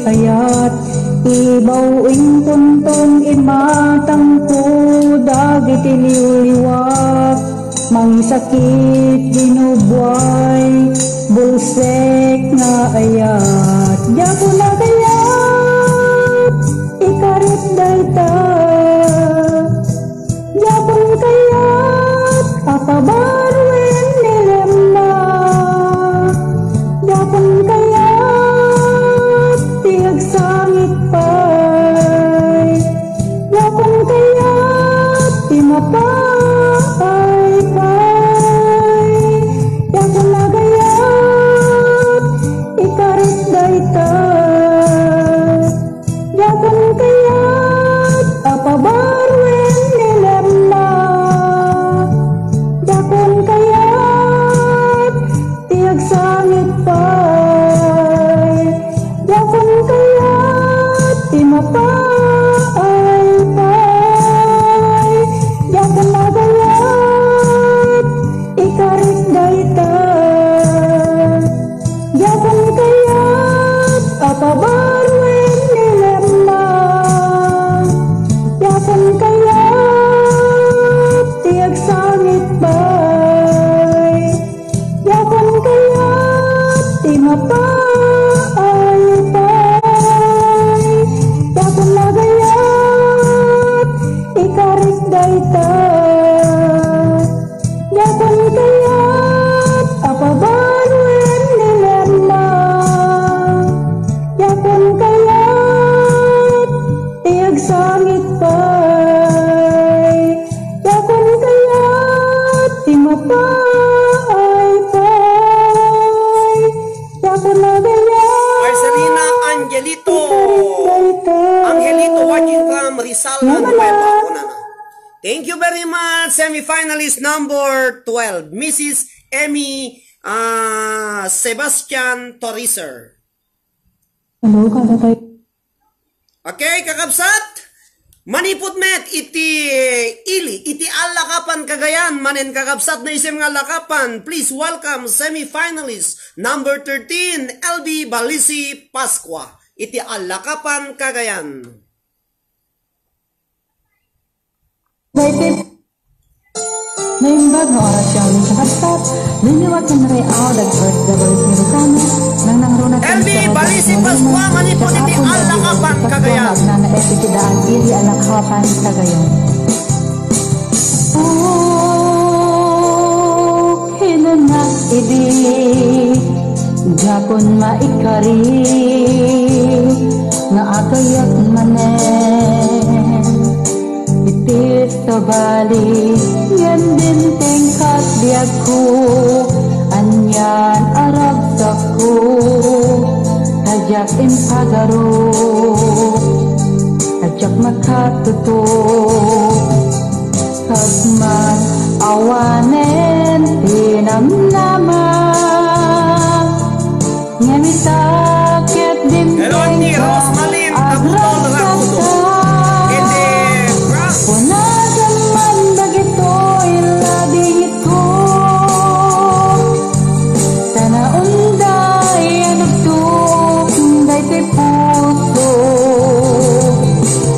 ayat. Ibawing tuntong imatang kudag itiliwliwak. Mangisakit dinubuay bulsek na ayat. Diyago na kayat ikarit dayta. Diyago kayat akabarwen nilem na. Diyago kayat tiagsangit pay. Diyago kayat timapay. Thank you very much, semi-finalist number 12, Mrs. Emmy Sebastian Toriser. Hello, kadatay. Okay, kakabsat. Manipot met iti ili, iti alakapan Cagayan, manen kakabsat na isim nga lakapan. Please welcome semi-finalist number 13, LB Balisi Pasqua, iti alakapan Cagayan. Naimbag na oras yan sa kastat, liniwag yung reaw dag-first double zero kami, nang nangrunat LB Balisi Pasqua, manipot iti alakapan Cagayan. Na naepitidaan iti alakapan Cagayan. Oh, hinunak idi, jakon maikari, nga akayak manen. Itis kabali, yan din tingkat diag ko, anyan arab ko, hajak impagaro, hajak makatuto, kagman awanen tinamnama, ngemitakit din tingkat agrab kata. Punasan man bagito ilabingit ko, tanaunday anugtok day ti puso.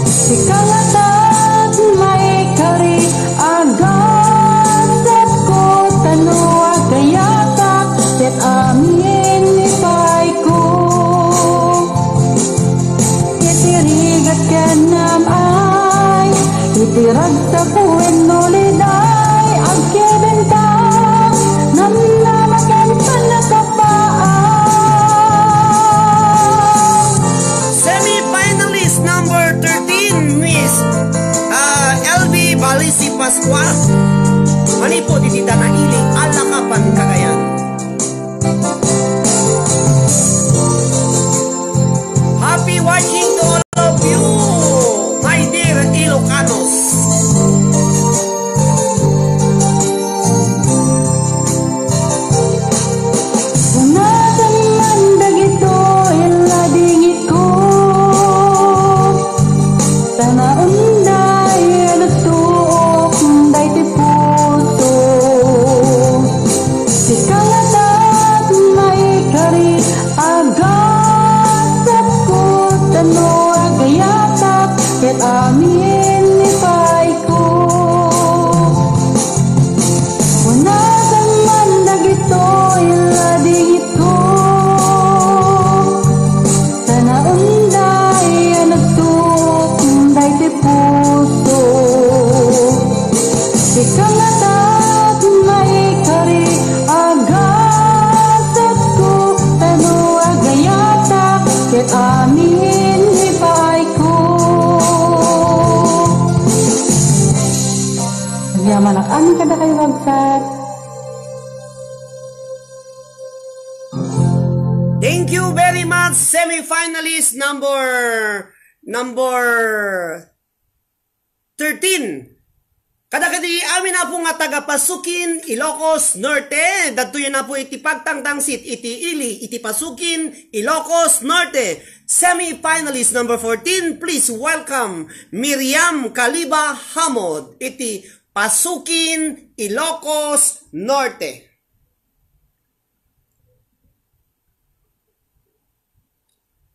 Si kangatat may kari agasat ko, tanua kayatak ket amin ipay ko. Itirigat kanam itirag sa puwen nuliday agkebenta namnamakan panakapaan. Semi-finalist number 13, Miss LB Balisi Pasqua, manipot iti tanailing alakapan Cagayan. Happy watching to all of you, my dear Ilocanos. semi-finalist number 13. Kadakadi amin na po nga taga-Pasukin, Ilocos Norte. Datuyo na po iti pagtangtangsit, iti ili, iti Pasukin, Ilocos Norte. Semi-finalist number 14, please welcome Miriam Kaliba Hamod, iti Pasukin, Ilocos Norte.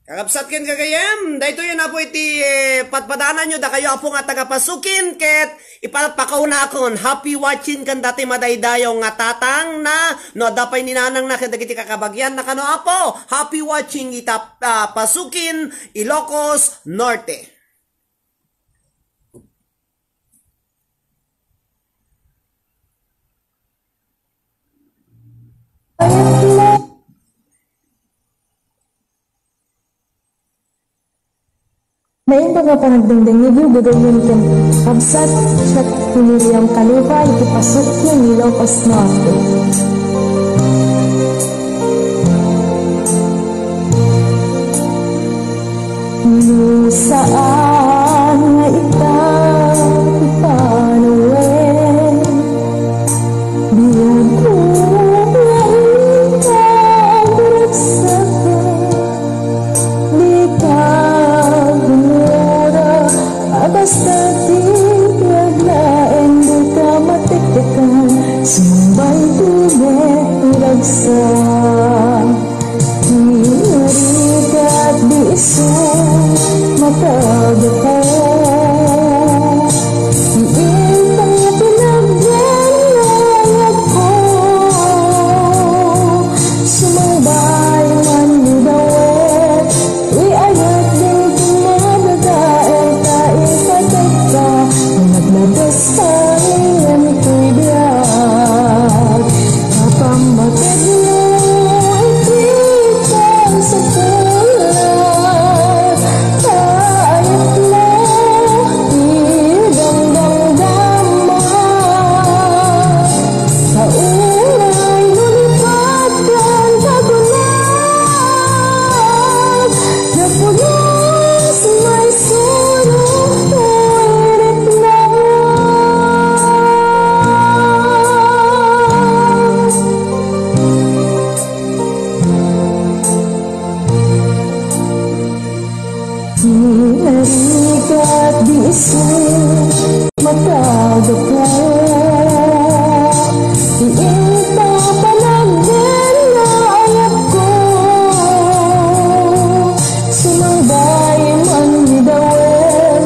Kakabsat ken kagayem, dahito yun na po iti patpadanan nyo, da kayo po nga taga-Pasukin, ket ipapakaw na akon, happy watching kan dati madaydayo nga tatang na, no, dapay ninanang na kadagiti kakabagyan na kano apo, happy watching ita Pasukin, Ilocos Norte. Mayin pa nga panagdangdang niyo, gagawin kan kabsat sa Miriam Kaliba, ikipasok yung Ilocos Norte. Saan nga ipanuwen, biyag ko nga ikaguragsakan, di ka basta di kaglaen, di ka matiktikan, sumbay tumet ulagsan. Hinarikat di isang matagako, iintang pinagdanayag ko, sumambay man nidawet, iayat din kumadadaer ka, ipatag ka, nagladas tayo ko'y biyag, kapamatid mo ipitan sa pulat, kahit na idamdamdaman, sa unay nulipatan kagulat, napunos may sunod ulit na. Hinarikat di isang matagako, iinta panagdanayag ko, sumambay man nidawel,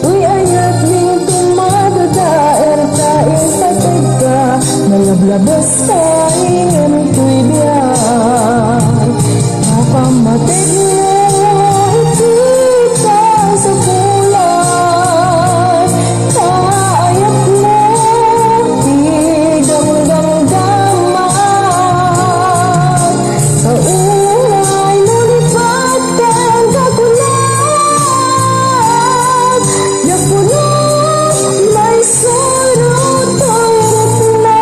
uy ayat din tumadadaer ka, ipatag ka, nalablabas tayo ko'y biyag, kapamatid mo ipitan sa pulat, kaayat mo idamdamdaman, sa unay nulipatan kagulat, yapunos may sunod ulit na.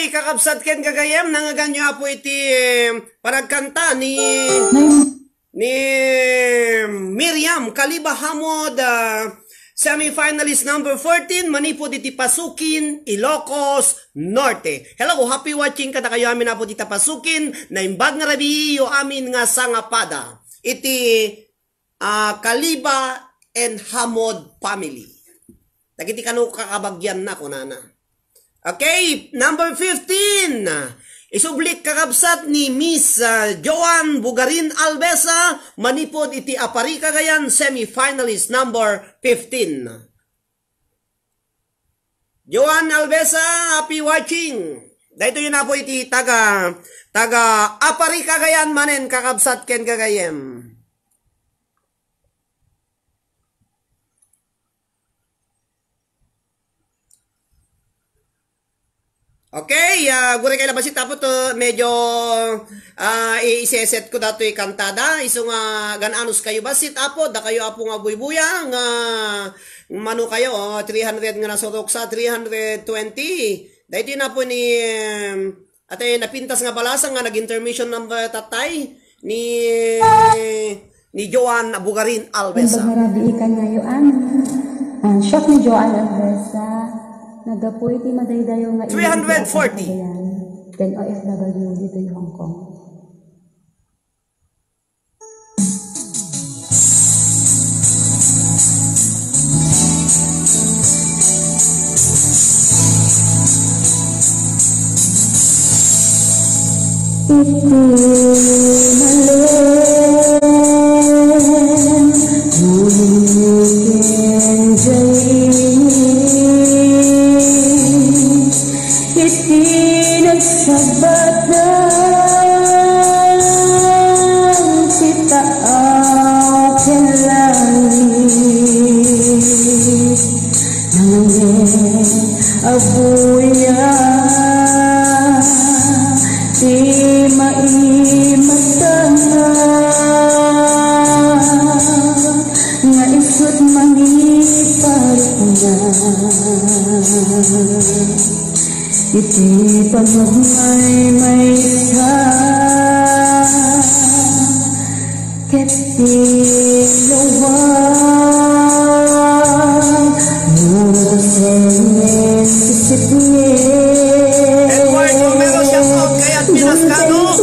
Okay, kakabsat ken kagayam nangaganyo po iti paragkanta ni Miriam Kaliba Hamod, semi-finalist number 14, manipod iti Pasukin, Ilocos Norte. Hello, happy watching kada kayo amin na po iti Pasukin, na imbag nga rabi yo amin nga sangapada. Iti Kaliba and Hamod family. Dagiti kanu kakabagyan na kunana. Okay, number 15. Isublik kakabsat ni Miss Joan Bugarin Albesa, manipod iti Apari Cagayan, semi-finalist number 15. Joan Albesa, happy watching. Dahito yun na po iti taga Apari Cagayan manen kakabsat ken Cagayem. Okay, gure kay labasit tapo to medyo iseset ko dato kantada iso nga gananos kayo basit apo da kayo apo nga buybuya nga mano kayo 300 nga nasorok sa 320 dahito na po ni atay napintas nga balasang nga nag-intermission number tatay ni Joan Bugarin Albesa. Bagarabi ikan ngayon shop ni Joan Albesa nagapo iti madaydayo nga 340 then OFW dito yung Hong Kong. Iti pagmay may sa keti luwag mura sa sisipye Edward Romero shout out kay Adminas Kano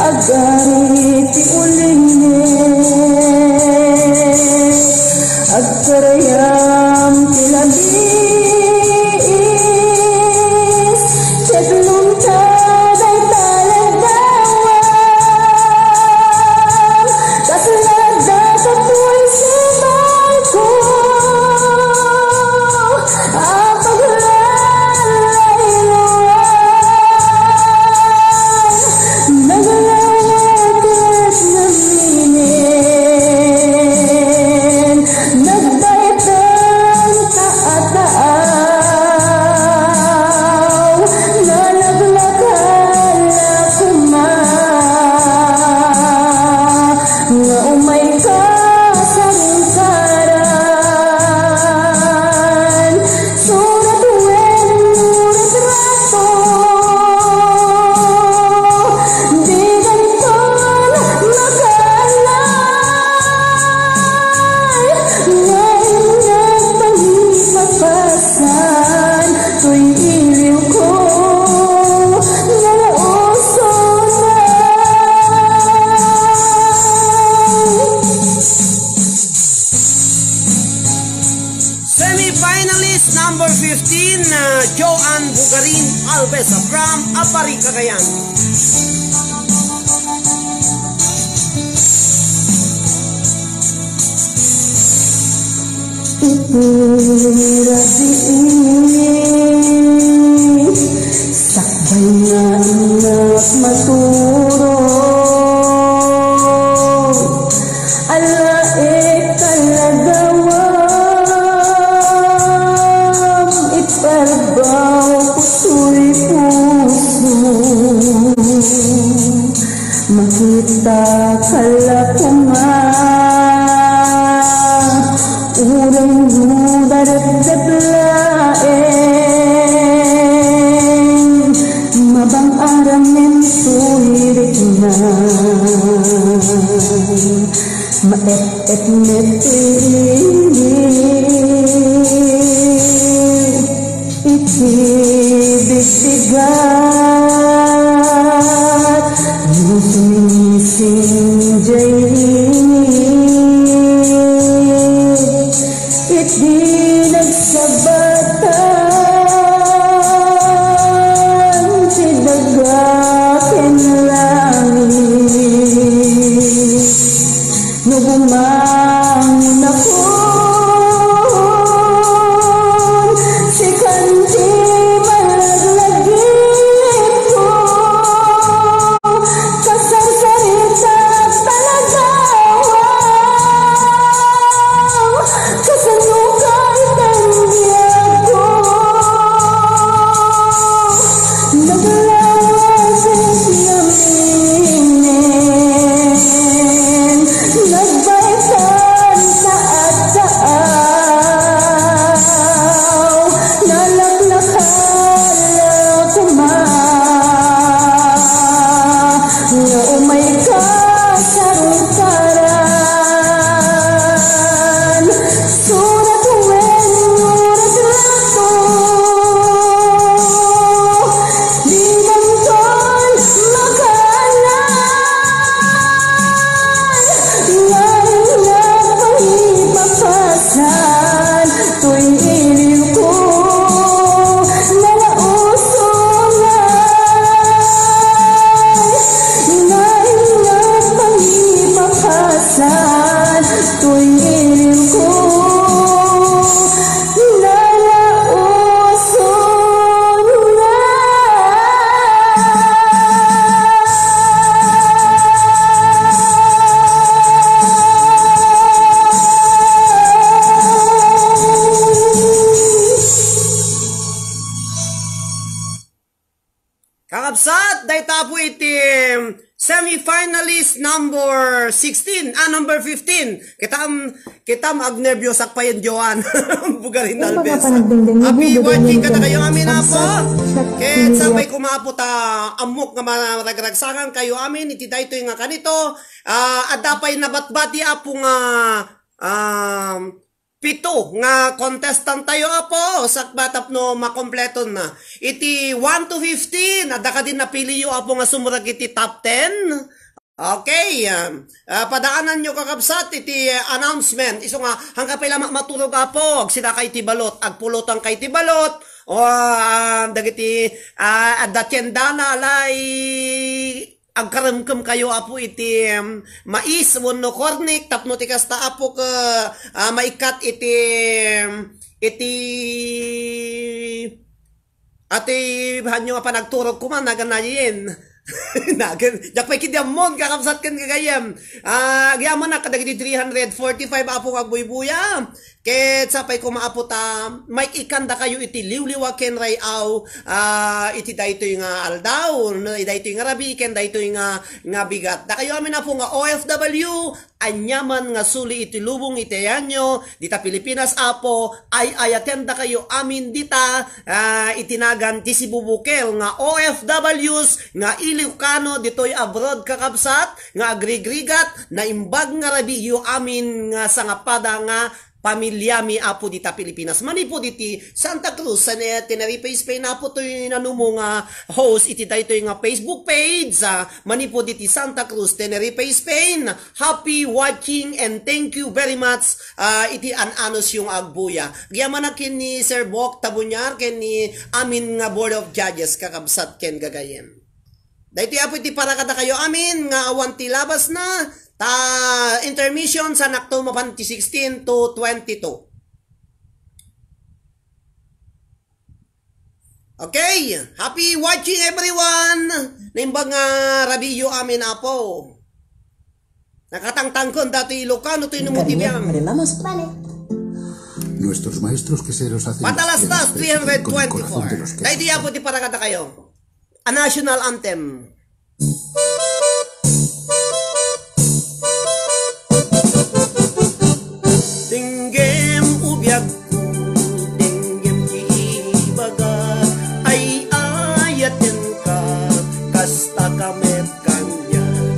agari ti ulinge agkarayam tilabis tetlum taday talagdawan kasalada sa tuway simay ko apaglalay luwan nagalawag at naminin nagbaytan taataaw nalaglagan na kuma nga umay ka sa ringkaran surat wen murat rato di ganton magalay ngayon nagpangipapasan tuy iliw ko nalauso na Semi-finalist number 15, Joan Bugarin Albesa from Apari Cagayan. sakbay nga anak maturo alae kalagawam iparbaw puso'y puso makita kalakungan urang maet-et metiri itibig-bigat sumising jayinit iti nagsabatan tidagakin langit no bumangon ako si kanti malaglagip ko kasarsarita talagaw kasanukay tanggiyag ko naglawasin naminin nagbaitan sa ataaw nalaklakala kumaw nga umay ka sa rutaran surat uwen urat rato di bangkol makanan ngayon nagpahipapasan tuwing iliw ko nalausungan ngayon nagpahipapasan tuwing iliw ko Kakabsat, dahita po iti semi-finalist number 16, number 15. Kitam agnervyosak pa yun, Joan. Bugarin Alves. Happy watching ka na kayo amin na po. Kahit sabay kumapot amok nga maragragsakan kayo amin, iti dahito yung nga kanito. At dapay nabatbati apo nga pito nga contestant tayo apo sakbatap no makompleto na iti 1 to 15 adda ka din napili yo apo nga sumurag iti top 10. Okay, padaanan nyo kakabsat iti announcement iso nga hangga pala maturog apo sila kay tibalot agpulotang kay tibalot o dagiti adda tienda na alay agkaramkam kayo apo iti mais wano kornik tapno ti kasta apo ka maikat iti hanyo nga panagturog kuman naganayin Jakpay kidamon kakabsat kan kagayam. Agyaman na kadagiti 345 apo agbuy-buya. Ket sapay kumaapot may ikanda kayo iti liwliwa ken rayaw iti daytoy nga aldaw, daytoy nga rabi ken daytoy nga bigat. Da kayo amin na po nga OFW anyaman nga suli iti lubong iti yanyo dita Pilipinas apo ay ayatenda kayo amin dita itinagan ti sibubukel nga OFWs nga Ilocano ditoy abroad kakabsat nga agrigrigat na imbag nga rabiyo amin nga sangapada nga pamilyami apo dita Pilipinas. Mani po diti Santa Cruz sa Tenerife, Spain na po to'y nanumo nga host iti tayo nga Facebook page. Mani po diti Santa Cruz, Tenerife, Spain. Happy watching and thank you very much iti ananos yung agbuya. Giyaman na kin ni Sir Bok Tabunyar ken ni amin nga Board of Judges kakabsat ken gagayem. Dahiti apo iti para kada kayo amin nga awan ti labas na intermission sa nakto mapanti 16 to 22. Okay, happy watching everyone. Naimbag nga rabiyo amin apo. Nakatangtangkon dati Ilocano to inumutibiyang. Nuestros maestros queseros hacen Patalastas 324. Dahil di apo di para kada kayo. A national anthem. Tinggem ubyak ko, tinggem ibaga, ay ayatin ka, kasta kamet kanya.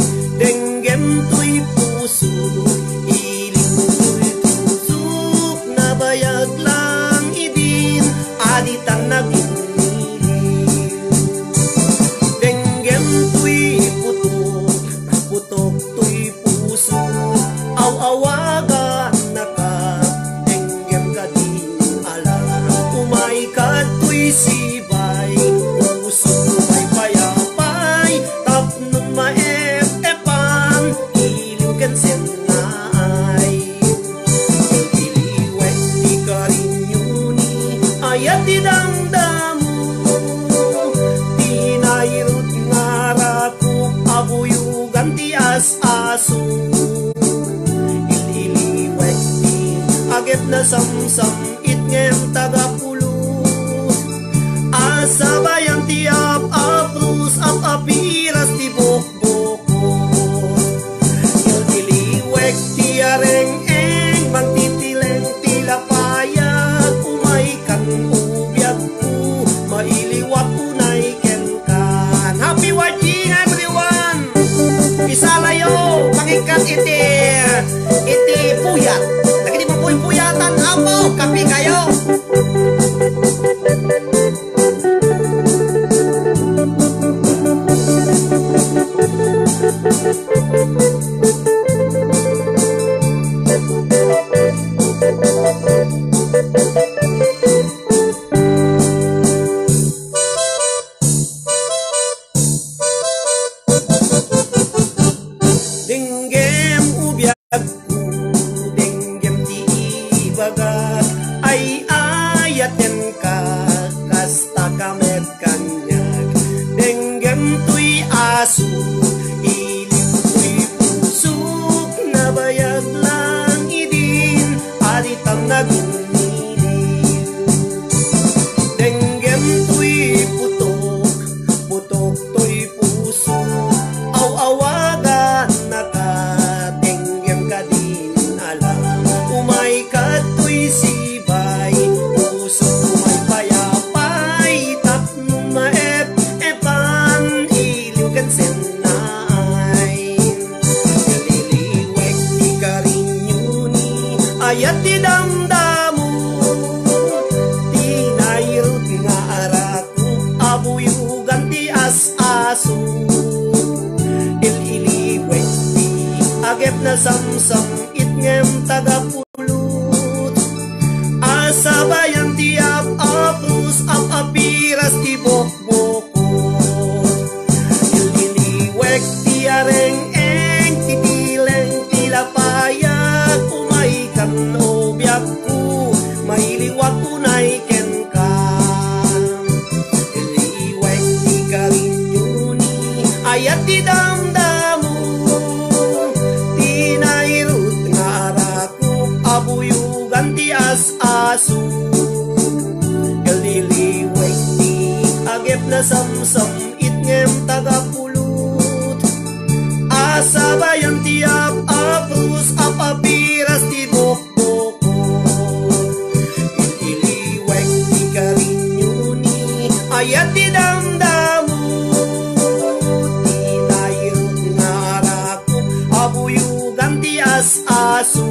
as-aso ililiwek ti agep na samsam itngem tagapulot asabayang ti ap-aprus ap-apiras ti bok-boko ililiwek ti areng-eng magtitileng ti lapayag umay kan ubiyag ko mailiwak unay kenkan. Happy watching everyone! Isalayo pangikat iti puyat. Lagi di mo puyatan apo kapi kayo. Dinggem ubiyag ko, dinggem ti ibagat, ay ayat yan ka, kasta kamet kanyag. Dinggem tuy aso, iliw tuy pusok, nabayag lang idin, aritang nagunilin. Dinggem tuy putok, putok tuy pusok, aw-awagan nakatenggem ka din alam umay kato'y sibay puso umay payapay tapno maep-epan iliw kan senay kaliliwek ti karinyuni ayat ti damdamu tinayrut nga araku abuyugan ti as-aso ililiwek ti agep na samsam itngem tagapulot asabayan ti ap-aprus ap-apiras ti bok-boko ililiwek ti areng-eng titileng ti lapayag umay kan obyak ko mailiwak unay kenkan ililiwek ti karinyuni ayat ti damdamu tinayrut nga araku abuyugan ti as-aso ililiwek ti agep na samsam itngem tagapulot asabayan ti ap-aprus ap-apiras ti bok-boko ililiwek ti karinyuni ayat ti damdamu tinayrut nga araku abuyugan ti as-aso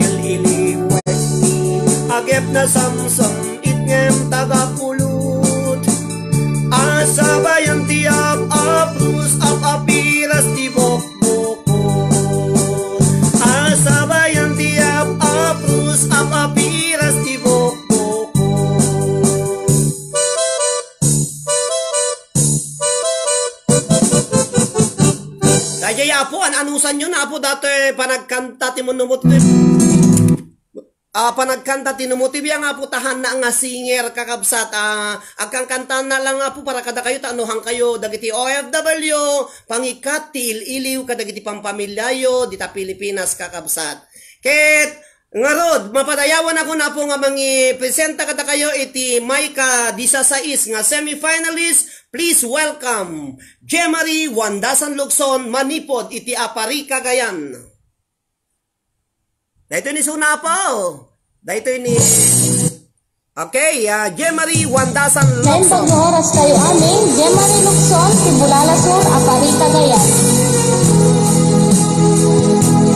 ililiwek ti agep na samsam itngem tagapulot asabayan ti ap-aprus ap-apiras ti bok-boko asabayan ti ap-aprus ap-apiras ti bok-boko. Kaya po, anusan nyo na po dati panagkanta ti monumot panagkanta tinumuti biya nga po tahan na nga singer kakabsat agkang kanta na lang nga po para kada kayo tanuhang kayo dagiti OFW pangikatil iliw kadagiti pampamilyayo dita Pilipinas kakabsat ket nga rod mapadayawan ako na po nga mangi presenta kada kayo iti Maika 16 nga semifinalist. Please welcome Jemary Wandasan Lugson manipod iti Apari Cagayan. Dahito ni Suna po. Dahito ni okay, Jemary Wandasan Lugson. Ngayon pag oras kayo aming Jemary Lugson, Bulala Sur, Apari Cagayan.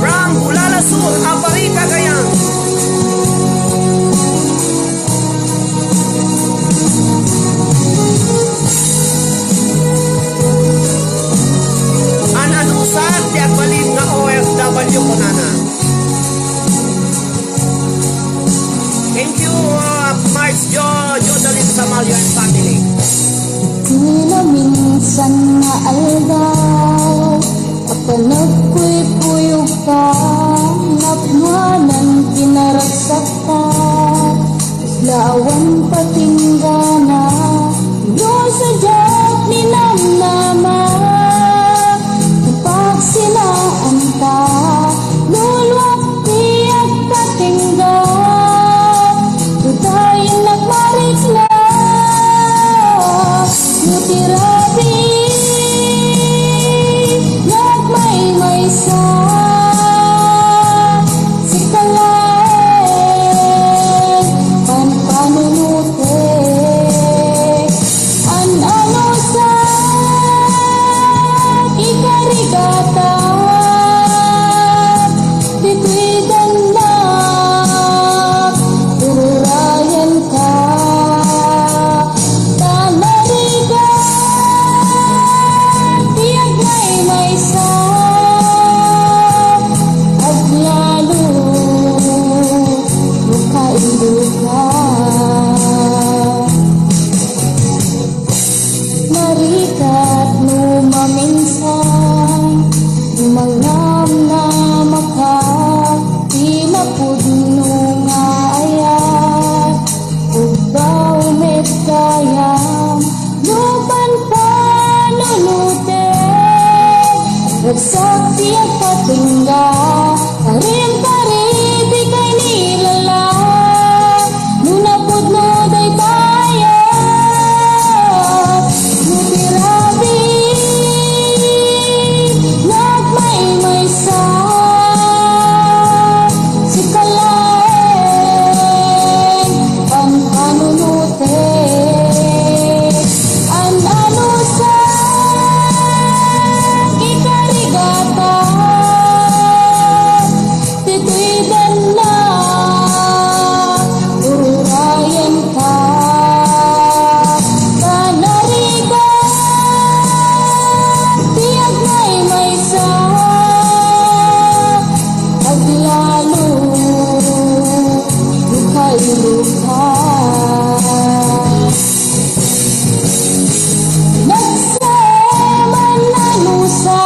From Bulala Sur, Apari Cagayan. Ananusan ti agbalin nga OFW ko nana. Thank you, March Jodalin Samalyo and family. Di na minsan nga aldaw, kapalag ko'y puyog ka, napwanan kinarasak ka, lawan patinggana, yo sa jat minamnama, Ragsak tiyak katingga Karim-kari di kay nilala Nunapod mo day tayo Nutirabi Nagmay-may sa Si kalaeng Pangpanunute Ang ano sa Ikarigata Tituidan na Ururayan ka Kanariga Tiyag may sa Paglalo Lukay lukha Nagsaman na lusa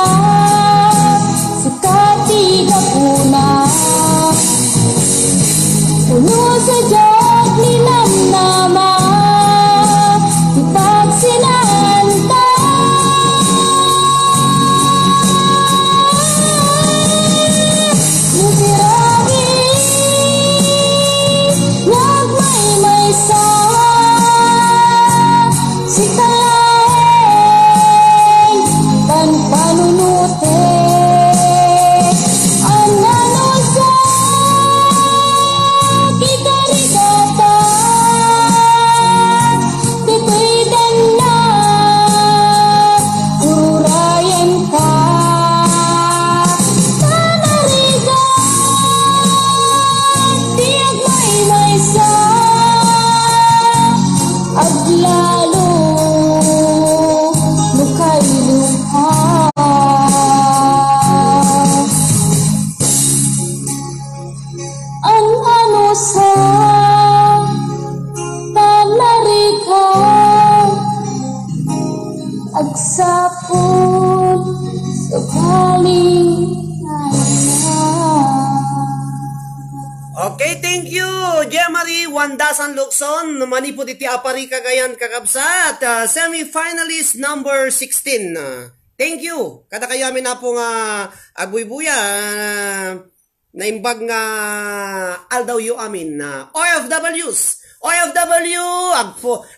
Sa katiga puna Puno sa jog ni namnama Tipag sinanta Nutirabi Nagmay-may sa Si kalaeng Panpanunute Ang ano sa Kikarigata Tituidan na Ururayan ka Kanariga Tiyag may sa Aglalo Lukay lukha Ang ano sa Tanarika Agsapon Sa Okay, thank you, Jemary Wandasan Lukson. Manipod iti apari kagayan kakabsat. Semi-finalist number 16. Thank you. Kada kayo amin na po nga agbuy-buya. Naimbag nga aldaw yu amin na OFWs. OFW,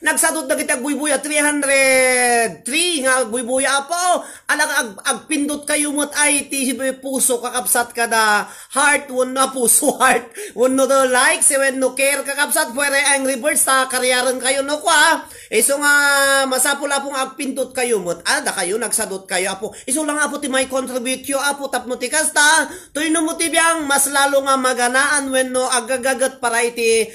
nagsadot na kita agbuy-buya 303 nga agbuy-buya po. Alang agpindot kayo mo't ay ti puso kakabsat kada heart, wano puso heart, wano do like, sewen no care kakabsat, pwere Angry Birds ta karyaran kayo no kwa. Iso nga masapula pong agpindot kayo mo't, da kayo nagsadot kayo apo. Iso lang apo ti may contribute yo apo tapno ti kasta, tuy no mo ti biyang mas lalo nga maganaan when no agagagat para iti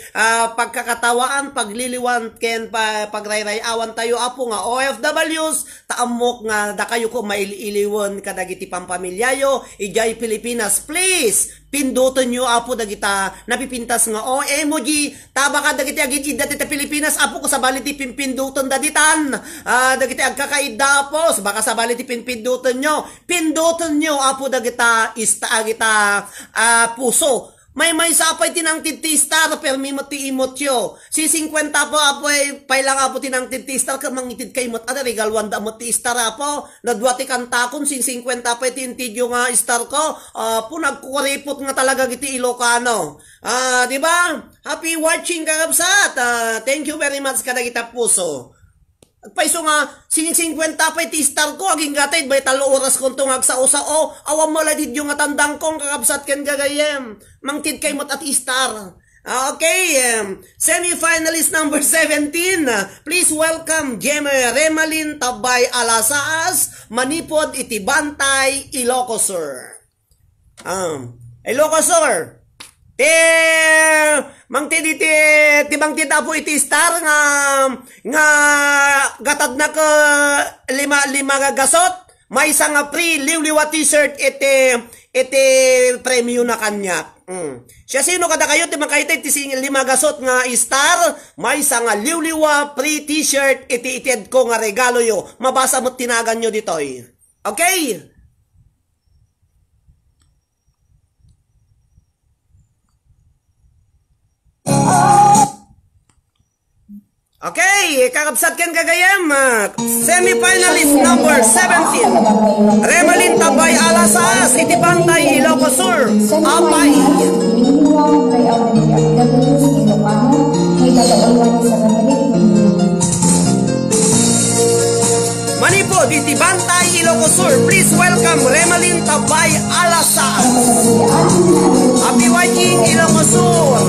pagkakatawaan, pagliliwan ken pagrayrayawan tayo apo nga OFWs taamok nga da kayo ko mailiwan kadagiti pampamilyayo ijay Pilipinas. Please pindutan nyo apo dagita napipintas nga o emoji taba ka dagiti agit dati ta Pilipinas apo ko sabali ti pindutan daditan dagiti agkakaida po baka sabali ti pindutan nyo apo dagita ista agita puso. May sapay tinangtid ti star pero mimot ti imot yo. Si 50 po apo ay pailang apo tinangtid ti star ka mangitid kay imot ada regal wanda mo ti star apo. Nadwa ti kantakon sin 50 pa ti intidyo nga star ko. Po nagkuripot nga talaga giti Ilocano. Di ba? Happy watching kakabsat. Thank you very much kadagita puso. Paiso nga, 50 pa iti star ko, aging gatay, bay talo oras kong tungag sa usao, awam maladid yung atandang kong kakabsat ken gagayem, mangtid kay mot at star. Okay, semi-finalist number 17, please welcome Remalin Tabay Alasaas, Manipod iti Bantay, Ilocos Sur. Ilocos Sur. Mangtid iti tibangtid apo iti star nga gatad na ka lima gasot may isang free liwliwa t-shirt iti premium na kanyak. Siya sino kada kayo ti makaita iti 5 gasot nga star may isang liwliwa free t-shirt iti ited ko nga regalo yo mabasa mo tinagan nyo ditoy. Okay? Okay, kakabsat ken kagayam, semi-finalist number 17, Remalin Tabay Ilocosur, Apay. Iniiwang Rayaw ng FW sa Ilocano, may dadaulan sa Ramalik. Manipo, diti Bantay, Ilocosur. Please welcome Remalin Tabay Alasas. Happy watching, Ilocosur.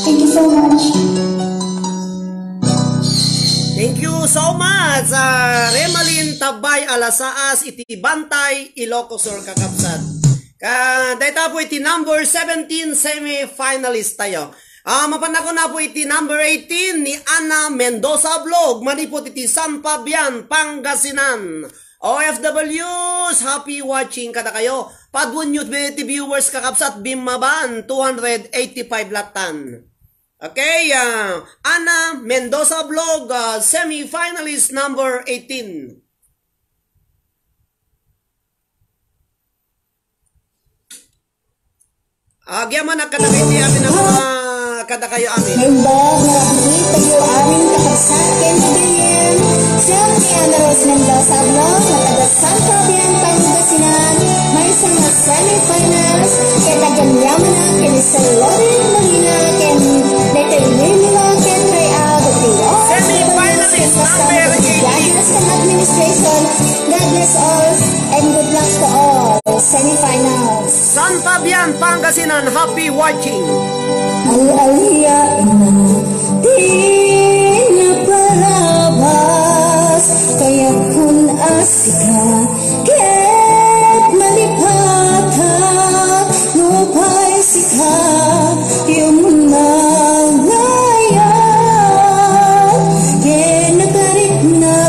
Thank you so much. Thank you so much, Remalin Tabay Alasaas, iti Bantay, Ilocosur kakabsat. Dahita po iti number 17 semi-finalist tayo. Mapanako na po iti number 18 ni Ana Mendoza Vlog, manipot iti San Fabian, Pangasinan. OFWs, happy watching kada kayo. Padwan youth viewers kakabsat, Bimaban, 285 latan. Okay, Ana Mendoza Vlog, semi-finalist number 18. Agyaman na kadakiti amin ang mga kadakayo amin. Hembog na rapit tayo amin kakabsat Kendiyan. Selfie Ana Rose Mendoza Vlog na taga San Fabian, Pangasinan. May isang na semi-finals. Kaya tagang yaman na kini sa Loren Molina ken Letter William Al-alya na di na palabas, kaya kung asika ket malipata lupay sika yung nangaya ken nagarit na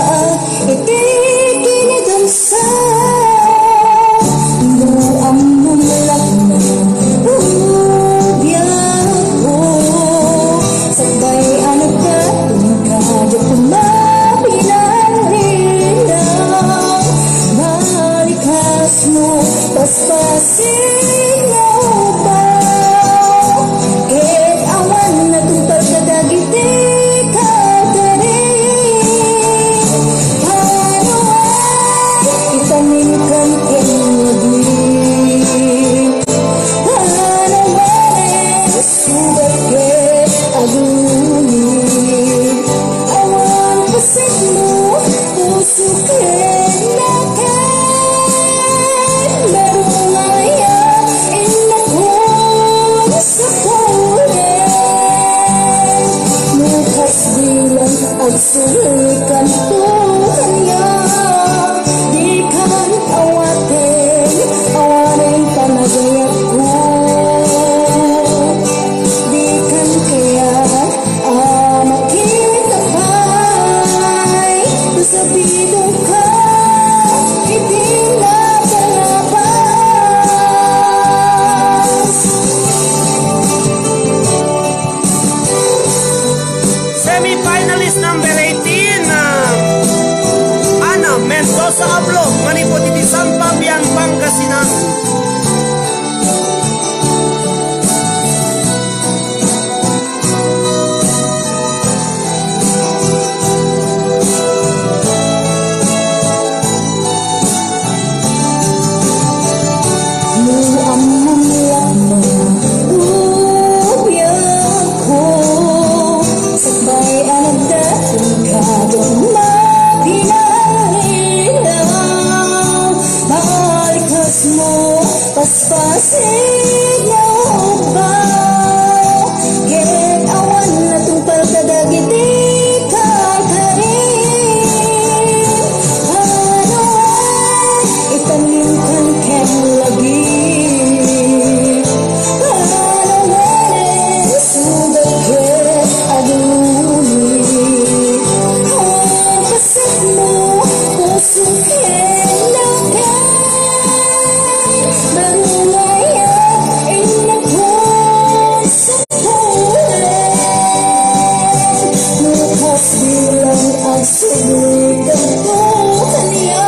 iti kinidamsa mo ang mulak na sabay anak ka tumikado kumapinanlilang balikas mo paspasin na upaw ket awan na tupag na dagiti katarin paano ay itanim kang kinagli paano ay sugat ket agunin awan pasig mo puso ket naken darungaya inakon sa kulen mukas bilang agsulikan Tuhan niya di kan awaten awanen panagayat ko di kan kaya makita pa'y nasabidong ka hindi na palabas. Semi-finalist number 18, Ana Mendoza Ablog, manipot iti San Fabian, Pangasinan. Paspasin na upaw ket awan na tupal kadagiti katarin paano ay itanim kan ken lagi paano ay sugat ket agunin awan pasig mo puso ket naken darungaya inakon sa kulen mukas bilang agsulikan Tuhan niya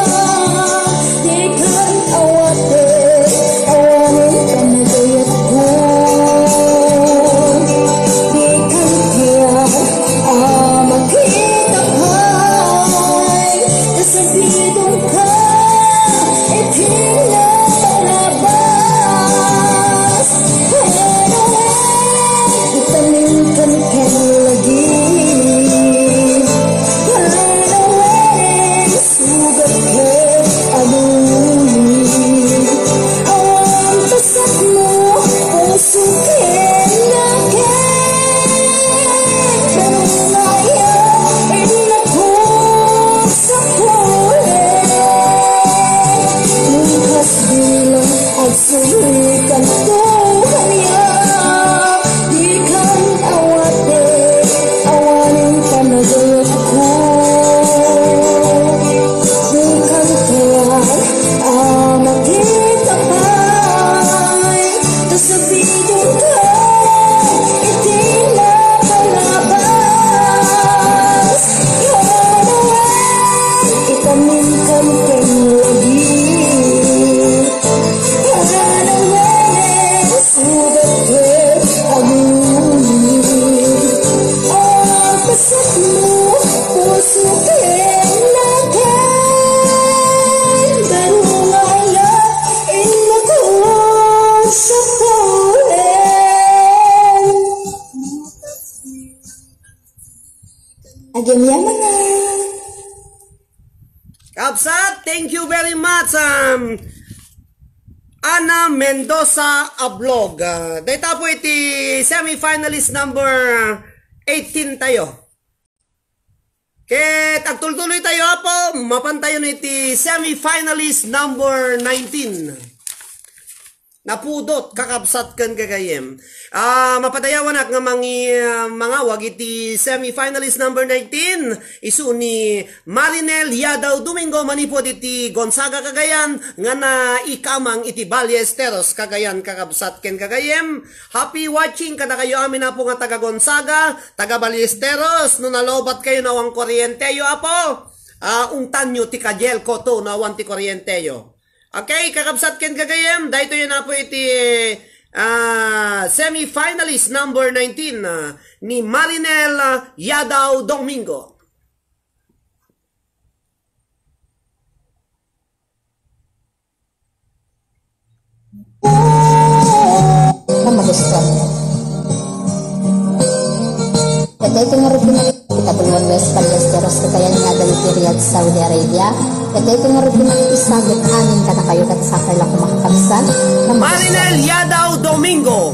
di kan awaten awanen panagayat ko di kan kaya makita pa'y kasabidong ka iting na palabas paano ay itanim kan ken lagi paano ay sugat ket agunin awan pasag mo puso ket naken darungaya inakon sa kulen mukas bilang agsulikan Tuhan niya di kan awaten awanen panagayat ko di kan kaya makita pa'y kasabidong ka iti na palabas paano ay itanim kan ken lagi paano ay sugat ket agunin awan pasag mo puso ket naken darungaya inakon sa kulen agam yaman na Kapsat, thank you very much. Ana Mendoza Ablog. Dahita po iti semi-finalist number 18 tayo. Kaya tagtultuloy tayo po, mapantayo na iti semi-finalist number 19. Napudot, kakabsat kan kagayem. Mapadayawan ak nga mga wag iti semi-finalist number 19. Isu ni Marinel Yadaw Domingo manipod iti Gonzaga Cagayan nga na ikamang iti Ballesteros Cagayan kakabsat ken kagayem. Happy watching kada kayo amin na po nga taga Gonzaga, taga Ballesteros. No nalobat kayo nawang kuryenteyo apo. Ungtan nyo ti kajel ko to nawan ti kuryenteyo. Okay, kakabsat ken kagayem, dahito yun na po iti semi-finalist number 19 ni Marinel Yadaw Domingo. Magustuhan mo. Kaya ito nga rin pinag-itabuluan West Ballesteros kaya nga dali Riyadh, Saudi Arabia. Kaya ito nga rin pinag-isagot amin ka na kayo katasakay lang kumakakabsan. Marinel Yadaw Domingo.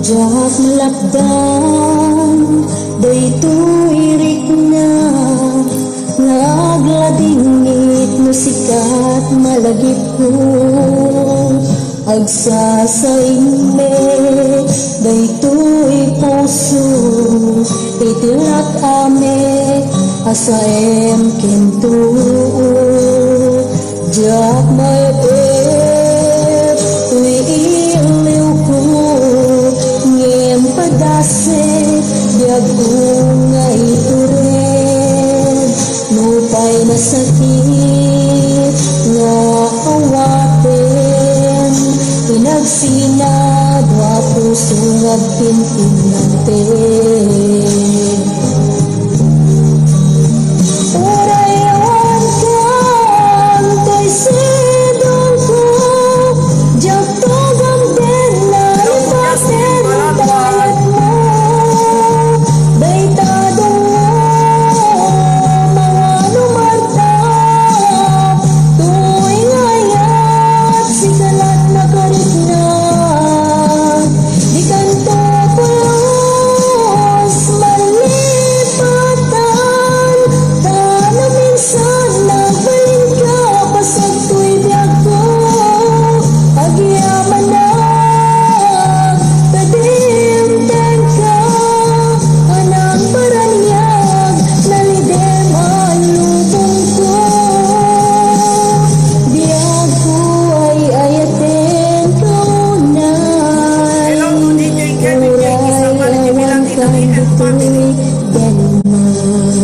Jahat malakdan, dayto irik na, nagladingit no sikat malagip ko. Agsasaime, dayto'y puso, itilak ame, asaem kinto. Jak may pep, uiliw ko, ngem padase, biag nga itured, nupay na sakit, nga awaten, pinagsinad, wapuso nagpintinante. Urayan kan, to'y sidong ko, jak togam din na ipasin ang dayat mo. Daytadong mo, mga lumarta, tuwing ayat, sikalat na karit na. Di kanto pulos, malipatan, tana minsan nagbalin ka, pasag tu'y biyag ko, agyaman na, kadimten ka, anak paranyag, nalidem ang lubong ko, biyag ko ay ayaten kaunay, uray ewan kang dito'y ganman.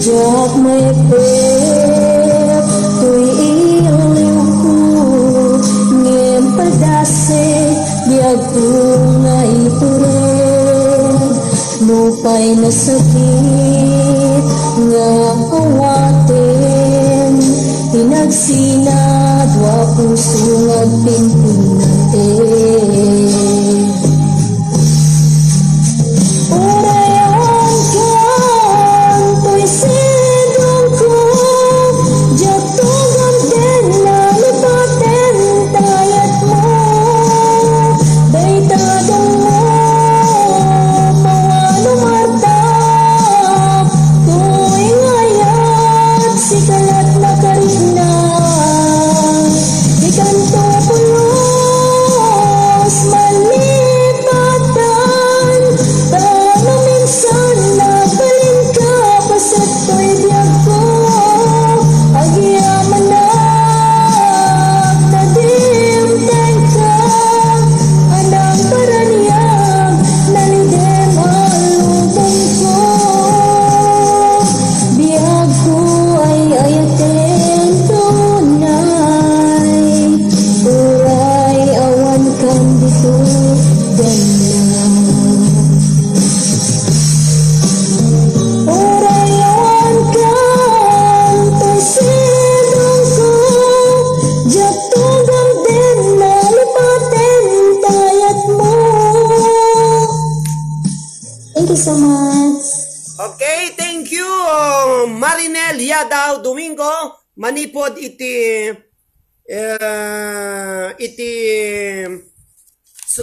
Jak may pep, tu'y iliw ko, ngem padase, biyag ko nga itured, nupay na sakit, nga awaten, pinagsinad, wapuso nagpintinante. Urayan kan, to'y sidong ko, jak togam din na lipaten dayat mo. Daytadong mo, mga lumarta, tuwing ayat, sikalat na karit na. Di kanto pulos, you so much. Okay, thank you Marinel Yadaw Domingo manipod iti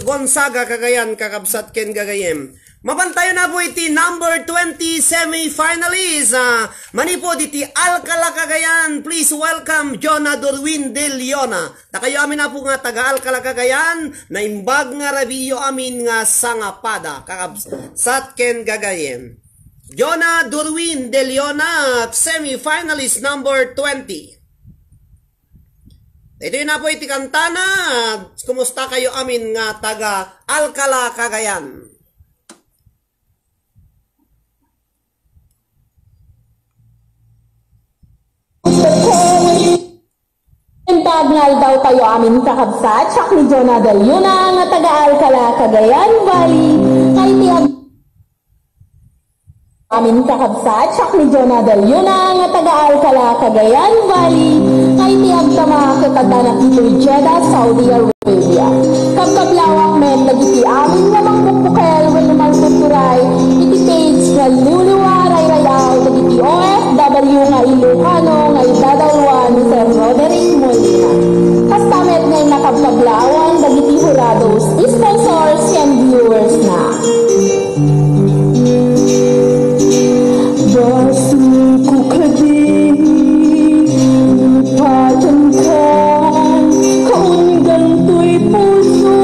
Gonzaga Cagayan kakabsat ken gagayem. Mabantayan na po iti number 20 semi-finalist. Manipod iti Alcala Cagayan. Please welcome Jonah Dorwin De Leona. Takayo amin na po nga taga Alcala Cagayan na imbag nga rabiyo amin nga sangapada kakabsat ken gagayem. Jonah Dorwin De Leona, semi-finalist number 20. Ito na po iti kantana. Kumusta kayo amin nga taga Alcala Cagayan? Tagnal daw kayo amin kakabsat, siyak ni Jonah De Leona nga taga Alcala Cagayan Valley. Kay tiyag amin kakabsat, siyak ni Jonah De Leona nga taga Alcala Cagayan Valley. Kay tiyag tama katadanak ito Jeddah, Saudi Arabia. Kabkablawang men nagiti amin nga mangpupukel when naman tuturay iti page nga luluwaray rayaw nagiti OFW nga Ilocano nga idadalwan ni Sir Roderick Molina. Kastamet ngay nakabkablawang nagiti hurados, sponsors and viewers na. Basi ko kading ipatan ka kaun ganto'y puso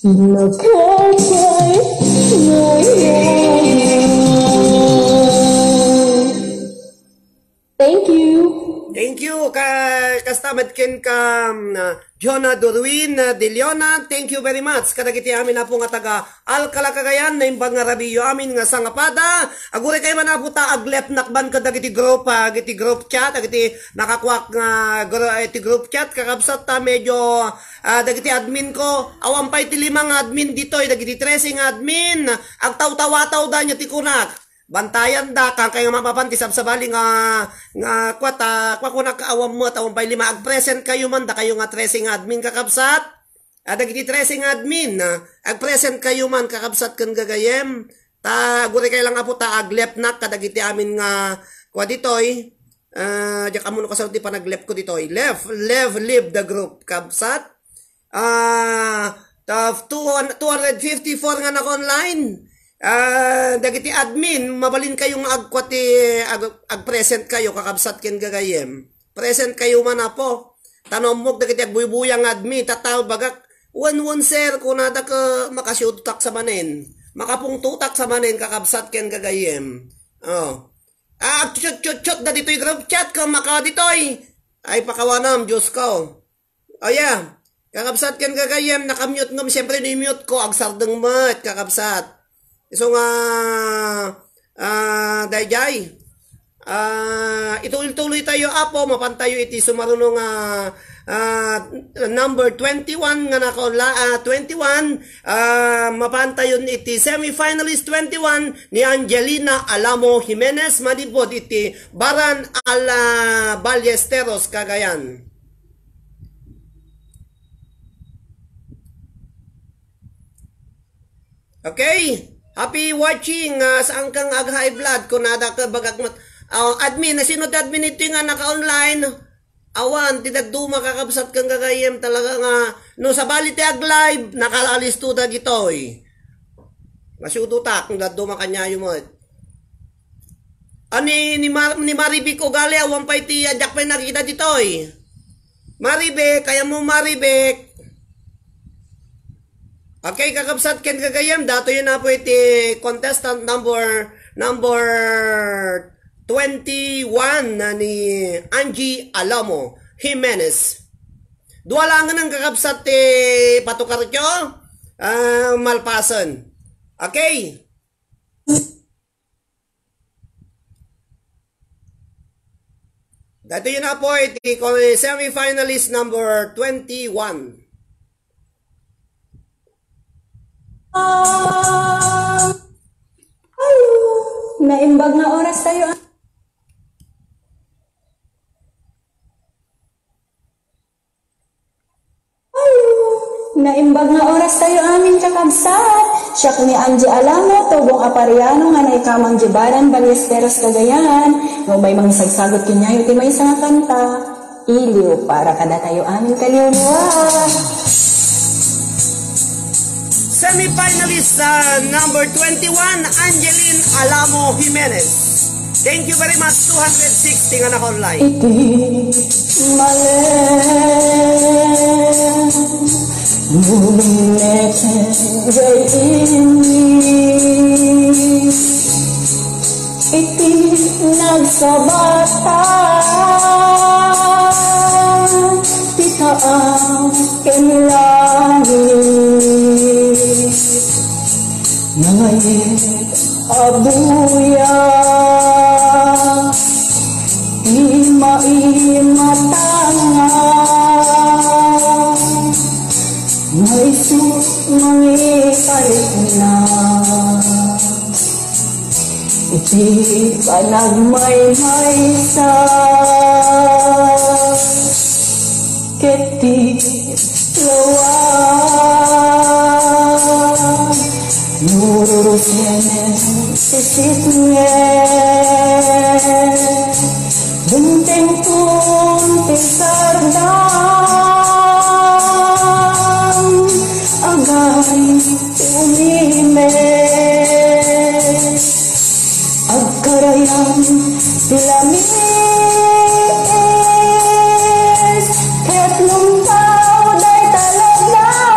Nakakay Thank you. Thank you kastamad ken ka Jonah Dorwin de Leona. Thank you very much. Kadagiti amin na po nga taga Alcala Cagayan na imbang nga rabiyo amin nga sangapada. Agure kay man po ta aglep nakban kadagiti group chat, agiti nakakwak nga iti group chat kakabsat ta medyo dagiti admin ko awampay ti 5 nga admin ditoy dagiti 13 nga admin agtaw-tawataw da nya ti kunak. Bantayan da kang kay nga mapapanti sabsabali nga kwata kuna kaawam mo tawon pay 5 ag-present kayo man da kayo nga tracing admin kakabsat dagiti tracing admin ag-present kayo man kakabsat ken gagayem ta guri kay lang apo ta aglep nak kadagiti amin nga kwa ditoy diya kamo no kasawti pa naglep ko ditoy leave the group kabsat 254 nga naka-online. Dagiti admin mabalin kayong ag-present kayo kakabsat ken gagayem. Present kayo man apo. Tanomok dagiti agbuybuya nga admin tataw bagak one sir kunada ka makasutak sa manen. Makapungtutak sa manen kakabsat ken gagayem. Chut da ditoy group chat ka maka ditoy. Ay pakawanam Diyos ko. Yeah. Kakabsat ken gagayem nakamute ngom siyempre ni-mute ko agsardeng mat kakabsat. So nga dayjay ituloy tayo apo mapantayo iti sumarunong number 21 nga nakaula 21 mapantayon iti semi-finalist 21 ni Angelina Alamo Jimenez madipod iti Baran Ballesteros Cagayan. Okay. Happy watching saan kang ag-high blood kung nada ka bagak admin na sino admin ito nga naka-online awan tinagduma kakabsat kang gagayem talaga nga no sa balit ag-live nakalalis to da gitoy masututak kung daduma kanya yung mo ani ni Maribek o gali awan pa iti adyak pa nakita ditoy Maribek kaya mo Maribek. Okay, kakabsat ken gagayam dato yun na po iti contestant number 21 na ni Angie Alamo Jimenez. Dua lang ng kakabsat patukar kyo malpasan. Okay. Dato yun na po iti semi-finalist number 21. Naimbag na oras tayo. Naimbag na oras tayo amin kakabsat. Siya ni Angie Alamo, tubong aparyano nga naikamang Baran Ballesteros Cagayan. Nung may mga sagsagot kinyayo, ti may isang kanta. Iliw para kada tayo amin kaliwa. Semi-finalist number 21, Angeline Alamo Jimenez. Thank you very much. 260 nga naka-online. Iti malen ngunit gayin iti nagsabatan titaang kenilangit ngayit abuya ima-imatanga may sus mangikalit na iti panagmay-may sa keti lawan nurusin sisitnya bunting punting sardang agay umimes agkarayang tilamis ket lumtaw day talaglawan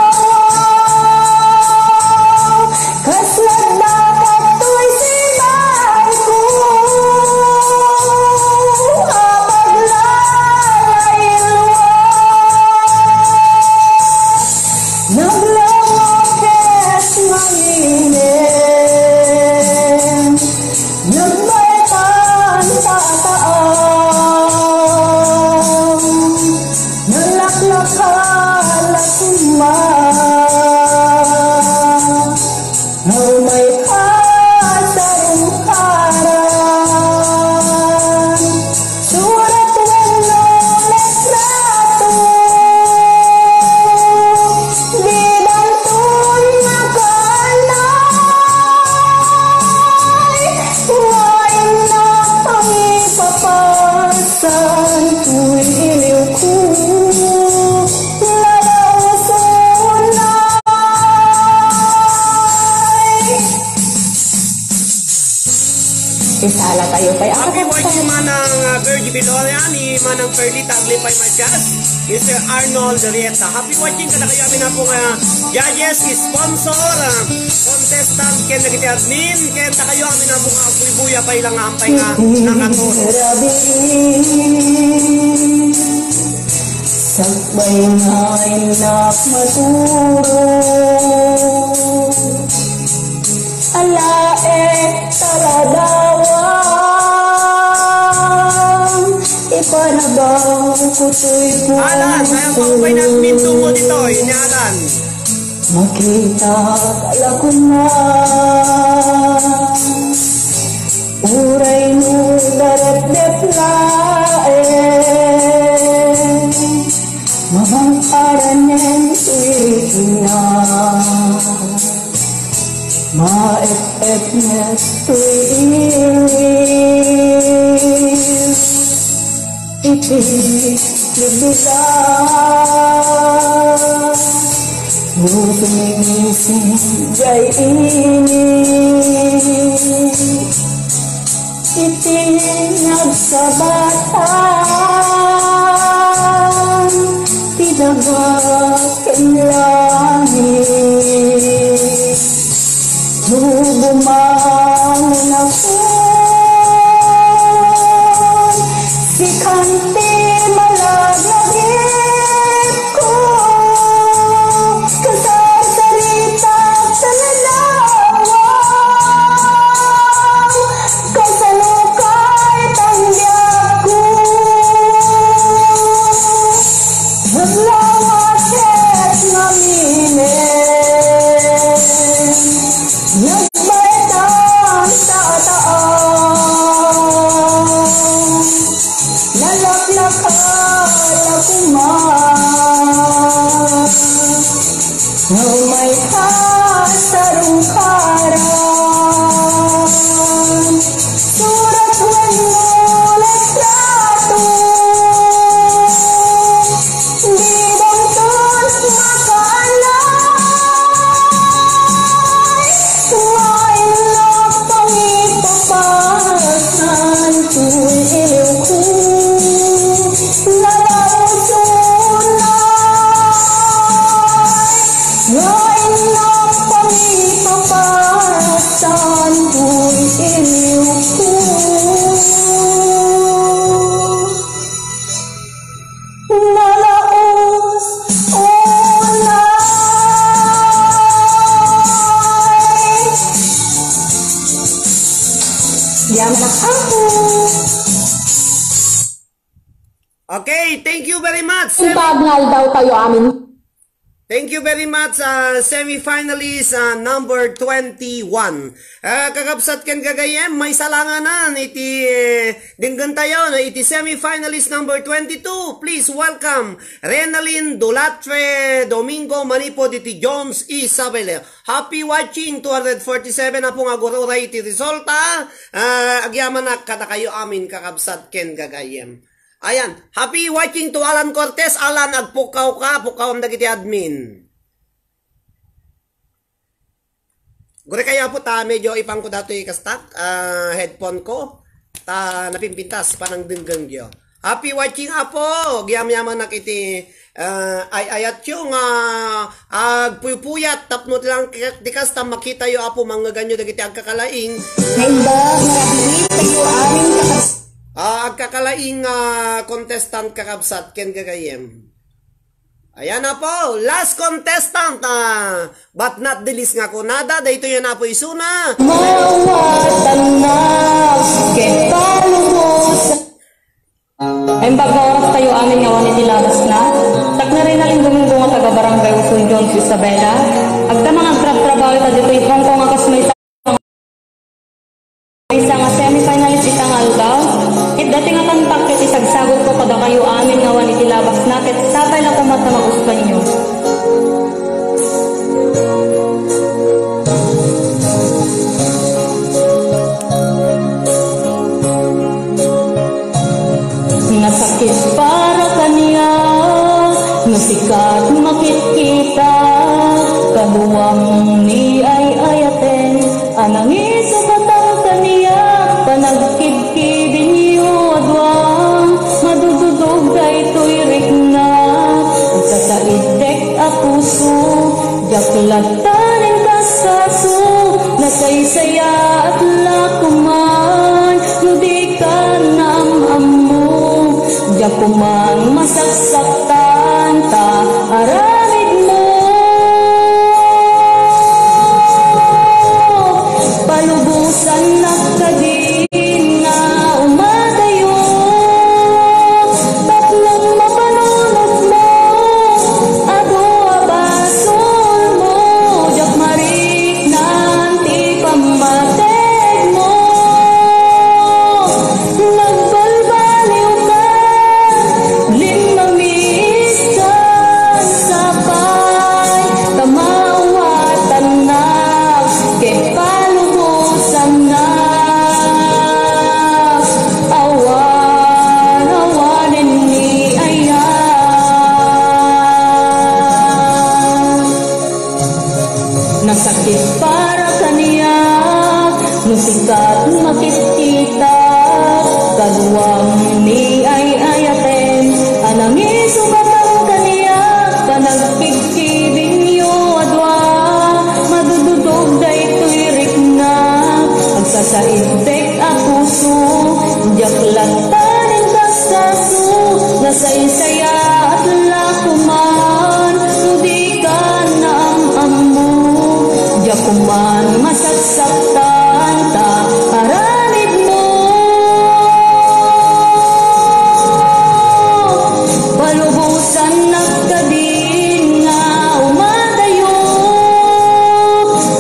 Ayo pa'y Happy watching manang Virgie Biloria ni manang Perlita Aglipay Matias, Mr. Arnold Rieta. Happy watching kada kayo amin na po judges, sponsor, contestant, ken nagiti admin, ken ta kayo amin na po buya pa ilang ampay nga nakaturo. Sakbay nga inak maturo alae taladawang ipanabaw kuto'y puso. Alan, kaya paupay na minto mo dito, inyalan. Makita kala ko na uray mo darat-dep na Mamang-aran ng na maep-ep na tuwing ipilibila ngutumising jay itinag sa batang tinabakin langit Tubumangon ako si kanti malagagit ko kasasarita sa nalawang kasalukay tangyak ko naglawakit ngaminin nagbaitang sa taong nalaklakal ako man na may kasarungkaran surat wanulat rato di bangtos makalay wailap pangipapasan tu'y iliw ko nalausunay wailap pangipapasan tu'y iliw ko nalaos ulay yaman ako. Okay, thank you very much. Ipagnal daw kayo amin. Thank you very much, semi-finalist number 21. Kakabsat ken gagayem, may salanganan iti dinggan tayo na iti semi-finalist number 22. Please welcome Renalyn Dulatre Domingo Manipod iti Jones Isabel. Happy watching 247 na pong agurura iti resulta. Agyaman na kada kayo amin kakabsat ken gagayem. Ayan, happy watching to Alan Cortez. Alan, agpukaw ka, pukaw ang dagiti admin. Gure kaya po ta, medyo ipang ko dato ikastak, headphone ko, ta napimpintas, panang dinggang diyo. Happy watching apo, giyam-yaman nakiti, ayat yung, agpuypuyat, tapno lang dikas ta makita yo apo, mga ganyo dagiti agkakalaing. Naimba, marabili tayo aming kakas. Agkakalaing contestant kakabsat ken gagayem. Ayan na po, last contestant, but not the least nga ko nada, dahito yan na po isuna. Mawatan na, kepalubos. Ay baga oras tayo amin nga wani tilabas na. Tak na rin naling Domingo nga taga-barangay Usul Jones Isabela. Agda mga trab-trabaho ita dito itong kong akas may isa nga semi-finalist itang aldaw. Dati nga tantak ket isagsagot ko kada kayo amin nga wani tilabas na ket tatay lang kumat na mag-uspan nyo. Nasakit para kaniya nasikat makikita kaluwang ni ay ayaten anang isa batang kaniya panagkid puso, yaklatan ka sa su, nasaysaya at lakuman, hindi ka namamu, yakuman masaksaktan ta, aramid mo. Palubusan na kadin na umadayo, tatlong mapanunod mo, ado abasol mo, jak marik nanti pamateg mo, nagbalbaliw ka, limangis ka, sapay, kamawatan na, kay palubusan na, awan-awanin ni ayan. Nasakit para kaniya, nusikat makikita, kaluwang ni ayaten, anangi subatang kaniya, panagkikibing yo adwa, madududog da ito'y rikna, agsasaibek a puso, yaklatan ka sa su, nasaysaya at lakuman, hindi ka naamamu, yakuman masaksaktan ta, aramid mo. Palubusan na kadin nga umadayo,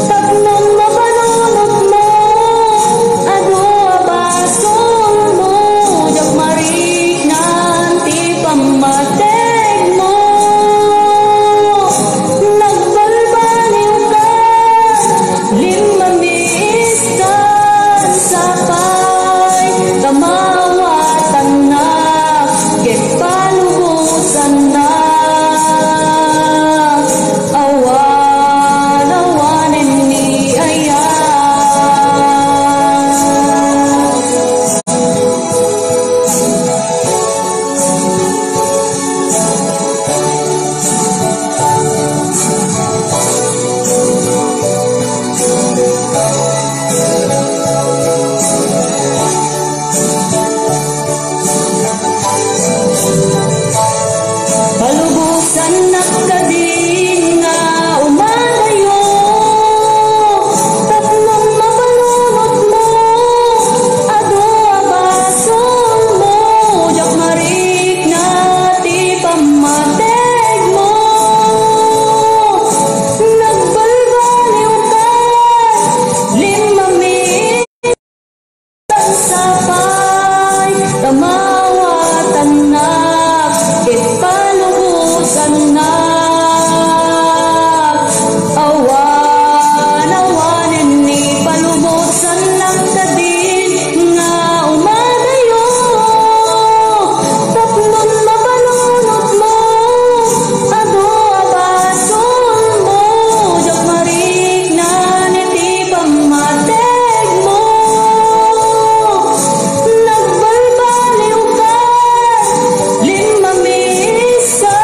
tatlong mapanunod mo, ado abasol mo, jak marik nanti pamateg mo, nagbalbaliw ka, limangis ka, sapay, kamawatan na, kay palubusan na, awan-awanin ni ayan. Palubusan na kadin nga umadayo, tatlong mapanunod mo, ado abasol mo, jak marik nati pamateg mo, nagbalbaliw ka, limangis sapay, kamawatan na, kay palubusan na, awan-awanin ni palubusan ng kadin nga umadayo, tatlong mapanunod mo, ado abasol mo, jak marik na niti pamateg mo, nagbalbaliw ka, limangis ka,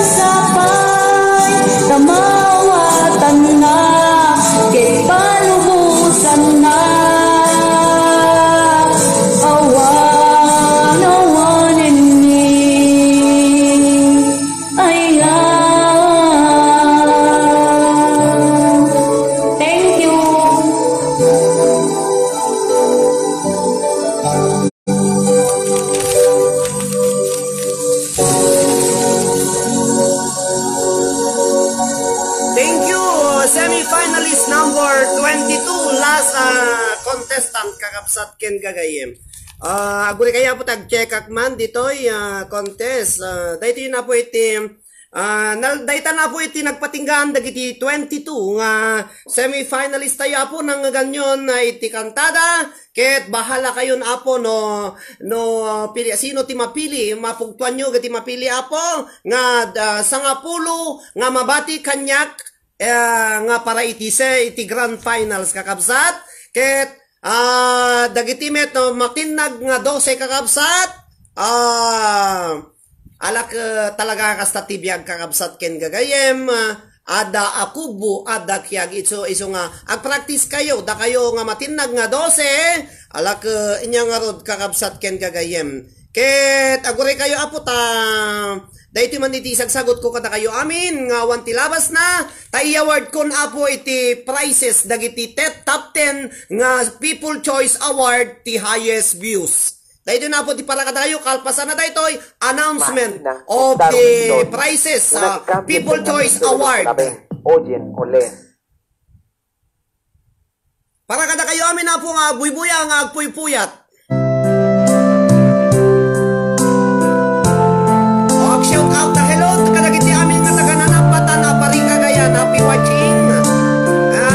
sapay, kamawatan na, kay palubusan na, awan-awanin ni ayan. Thank you. Thank you, semi-finalist number 22, last contestant kakapsat ken gagayem. Aguri kaya po tag-check man dito'y contest. Dahito yun na po iti dayta na po iti nagpatinggaan dagiti 22 nga semi-finalist tayo po nang ganyon na iti kantada ket bahala kayo na po no pili sino ti mapili mapugtuan nyo gati mapili apo nga sangapulo nga mabati kanyak nga para iti grand finals kakabsat ket dagiti met makinag nga 12 kakabsat alak talaga kasta tibiyag kakabsat ken gagayem, ada akubo, ada kiyag iso nga, ag-practice kayo, da kayo nga matinag nga 12, alak inya nga rod kakabsat ken gagayem. Ket agure kayo apo ta, dahito man iti sagot ko kada kayo amin, nga wanti labas na, tayo award kon apo iti prizes, dagiti top 10 nga People Choice Award ti highest views. Dahito na po ti para kada kayo, kalpasan na dahito announcement of the prizes sa People Choice Award. Para kada kayo amin na po nga buybuya nga agpuy-puyat. Shout out na hello to kadagiti amin nga taga-nanapatan na paring Cagayan. Happy watching.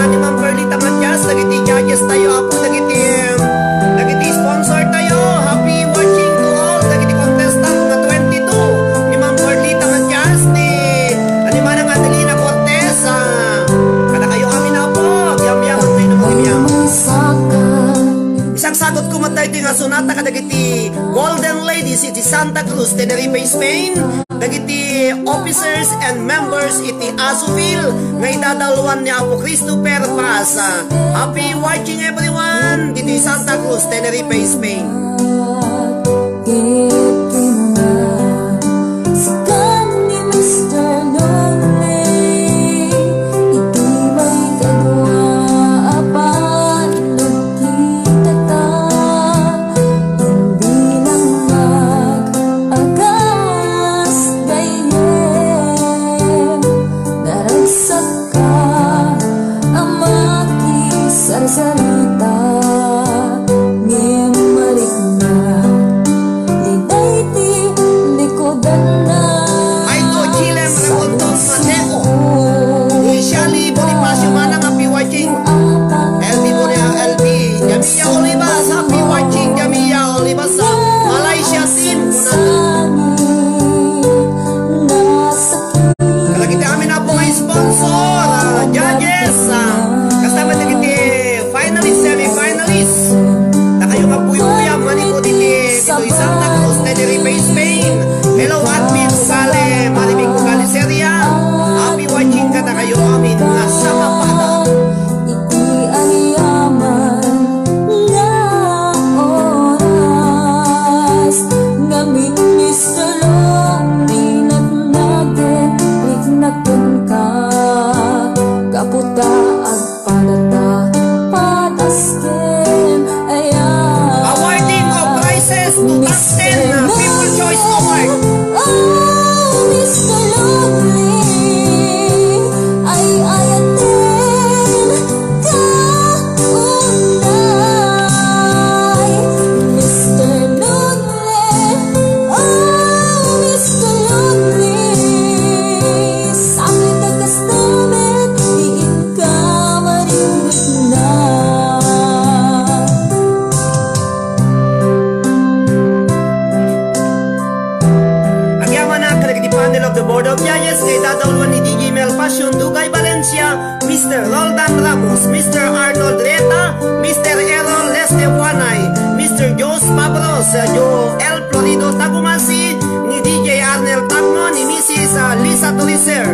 Ni Ma'am Perlita Matias, dagiti judges tayo apo, dagiti sponsor tayo. Happy watching to all. Dagiti contestant na 22. Ni Ma'am Perlita Matias, ni Manang Adelina Cortez. Kada kayo amin na po. Yam-yam ang tayo naman yam. Isang sagot ko matay ito nga sunata kadagiti Golden Ladies iti Santa Cruz, Tenerife, Spain. Dagiti officers and members iti Asufil nga idadaluan ni Apo Christopher Paz. Happy watching everyone dito Santa Cruz, Tenerife, Spain. Sarita ngimalik na liday ti likodan na ay ko Chile Revolton Mateo Ishali Bonifacio Manang happy watching LB Bonia LB Jamia Olivas happy watching Jamia Olivas sa Malaysia team kalau kita amin na po nga sponsor judges kasama na kita finalist, semi-finalist. Na kayo kapuyo-puya, manipod iti Santa Cruz, Tenerife, Spain. Hello, Admin Sale, Maribig Ugali Seria. Happy watching ka na kayo amin nga sa mapada. iti ayaman nga oras ngamin misalong minat natin lignatun ka kaputa agpadata awarding of prizes to top 10 People Choice Award. Oh, Mr. Lonely, ay ayatin ka unay. Mr. Lonely, oh, Mr. Lonely, sa akin nagkastamit, diin ka marimit na. Panel of the Board of Judges kay dadalwan ni DJ Mel Passion Dugay Valencia, Mr. Roldan Ramos, Mr. Arnold Reta, Mr. Errol Leste Juanay, Mr. Jos Pabros, Joel Florido Tagumasi, ni DJ Arnel Tagmo, ni Mrs. Lisa Turiser,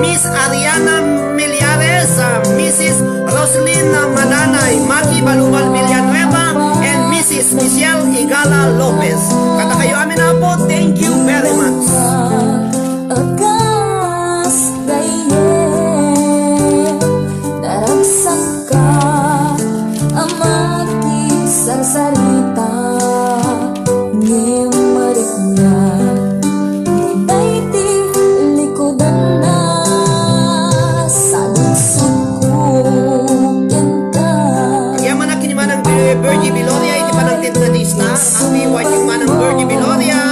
Miss Ariana Miliares, Mrs. Roslyn Madanay, Maki Balubal Villanueva, and Mrs. Michelle Igala Lopez. Kata kayo amin na po, thank you very much. Agas daye daragsak ka amakit sarsarita ngemarik na liday ti likodan na sadusok ka kaya manak kini manang Virgie Biloria iti panang titnadista happy watching manang Virgie Biloria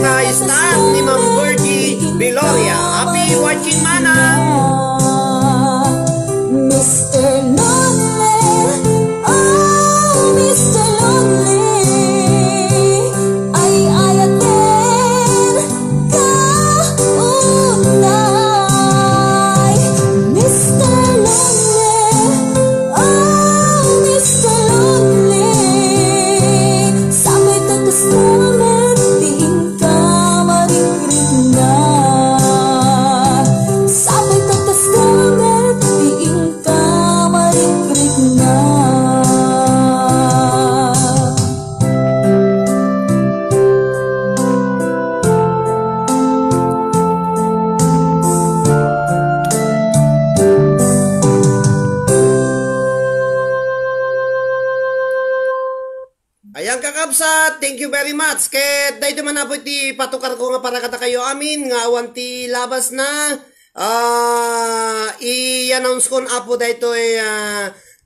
nga staff ni Ma'am Virgie Viloria. Happy watching, Manang! Mr. Lonely, oh Mr. Lonely, ay ayatin kaunay. Mr. Lonely, oh Mr. Lonely, sabay tatastamet, diin ka marikrit na. Sabay tatastamet, diin ka marikrit na. Ayan kakabsat, thank you very much. Ket dahito man na po iti patukar ko nga para kata kayo amin nga awan ti labas na. I-announce ko na po dahito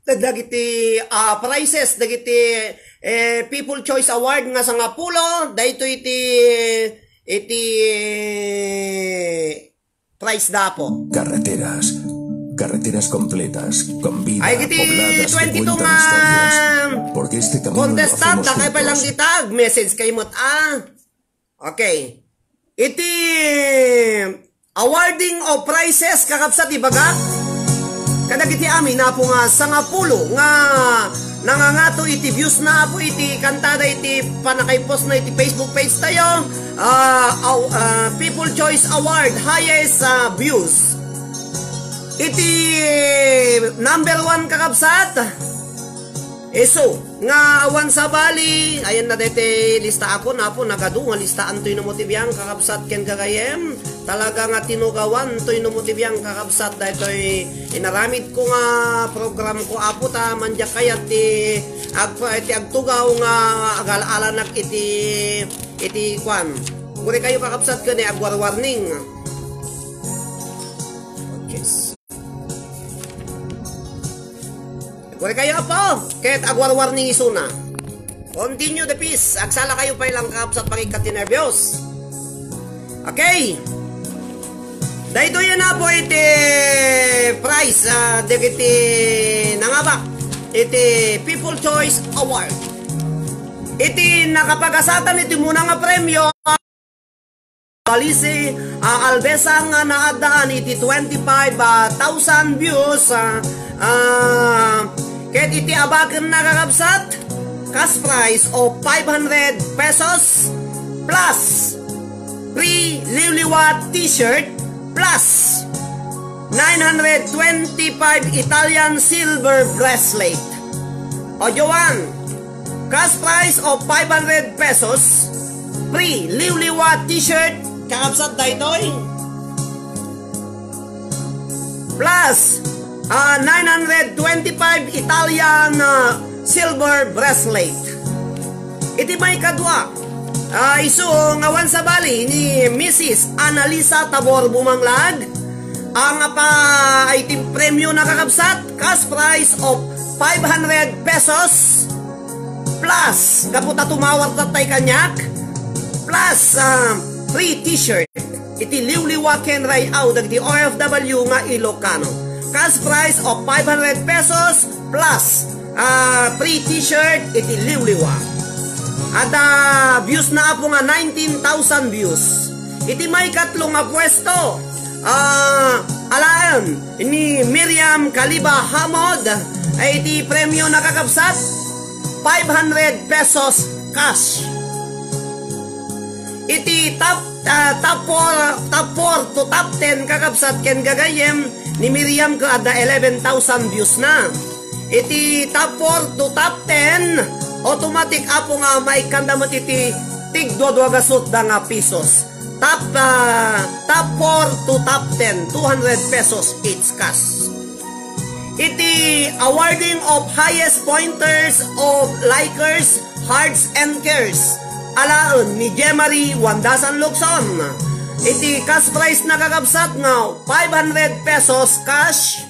dagiti prizes, dagiti People Choice Award nga sa nga pulo. Dahito iti prize da po. Carreteras completas, con vida, Ay, kiti pobladas, que 22 cuentan nga historias. Porque este camino lo contestant, hacemos takay pa lang juntos. kitag, message kay mo't Okay. Iti awarding of prizes kakabsat ibaga. Kadag iti amin na po nga sa nga pulo nga nangangato iti views na po iti kantada iti panakay-post na iti Facebook page tayo. People Choice Award, highest views. Iti number 1 kakabsat. So, nga awan sa bali, ayan na dete lista ako na po, nagadu nga listaan to'y namotibiyang kakabsat ken kagayem. Talaga nga tinugawan to'y namotibiyang kakabsat dahil to'y inaramid ko nga program ko apo ta manjak kayat ti agtugaw nga agal-alanak iti kwan. Kuri kayo kakabsat ko ni agwar-warning. Kuri kayo po, kahit agwar-warning isuna. Continue the peace. Aksala kayo pa ilang kakabsat pakikati nervyos. Okay. Dahito yan na po iti prize. Dagiti nangabak. Iti People Choice Award. Iti nakapagasatan iti muna nga premyo. Balisi albesa nga naadaan iti 25,000 views. Ket iti abaken na kakabsat, cash prize of 500 pesos plus free Liliwat t-shirt plus 925 Italian silver bracelet. O Joan, cash prize of 500 pesos free Liliwat t-shirt kakabsat daytoy plus 925 Italian silver bracelet. Iti may kadwa. Isu ngawan sa bali ni Mrs. Analisa Tabor Bumanglag. Ang iti premyo na kakabsat, cash prize of 500 pesos plus kaputa tumawar tatay kanyak plus free t-shirt. Iti liwliwaken rayaw dagiti OFW nga Ilocano. Cash prize of 500 pesos plus free t-shirt iti liwliwa. At views na po nga 19,000 views. Iti may katlong pwesto. Alaan ni Miriam Kaliba Hamod ay iti premyo na kakabsat 500 pesos cash. Iti top 4 to top 10 kakabsat ken gagayem ni Miriam ko ada 11,000 views na. Iti top 4 to top 10 automatic apo nga may kandamot iti tig 2 da nga pesos. Top 4 to top 10 200 pesos each cash. Iti awarding of highest pointers of likers, hearts and cares. Alaan ni Jemary Wandasan Lukson. Iti cash prize na kakabsat nga 500 pesos cash.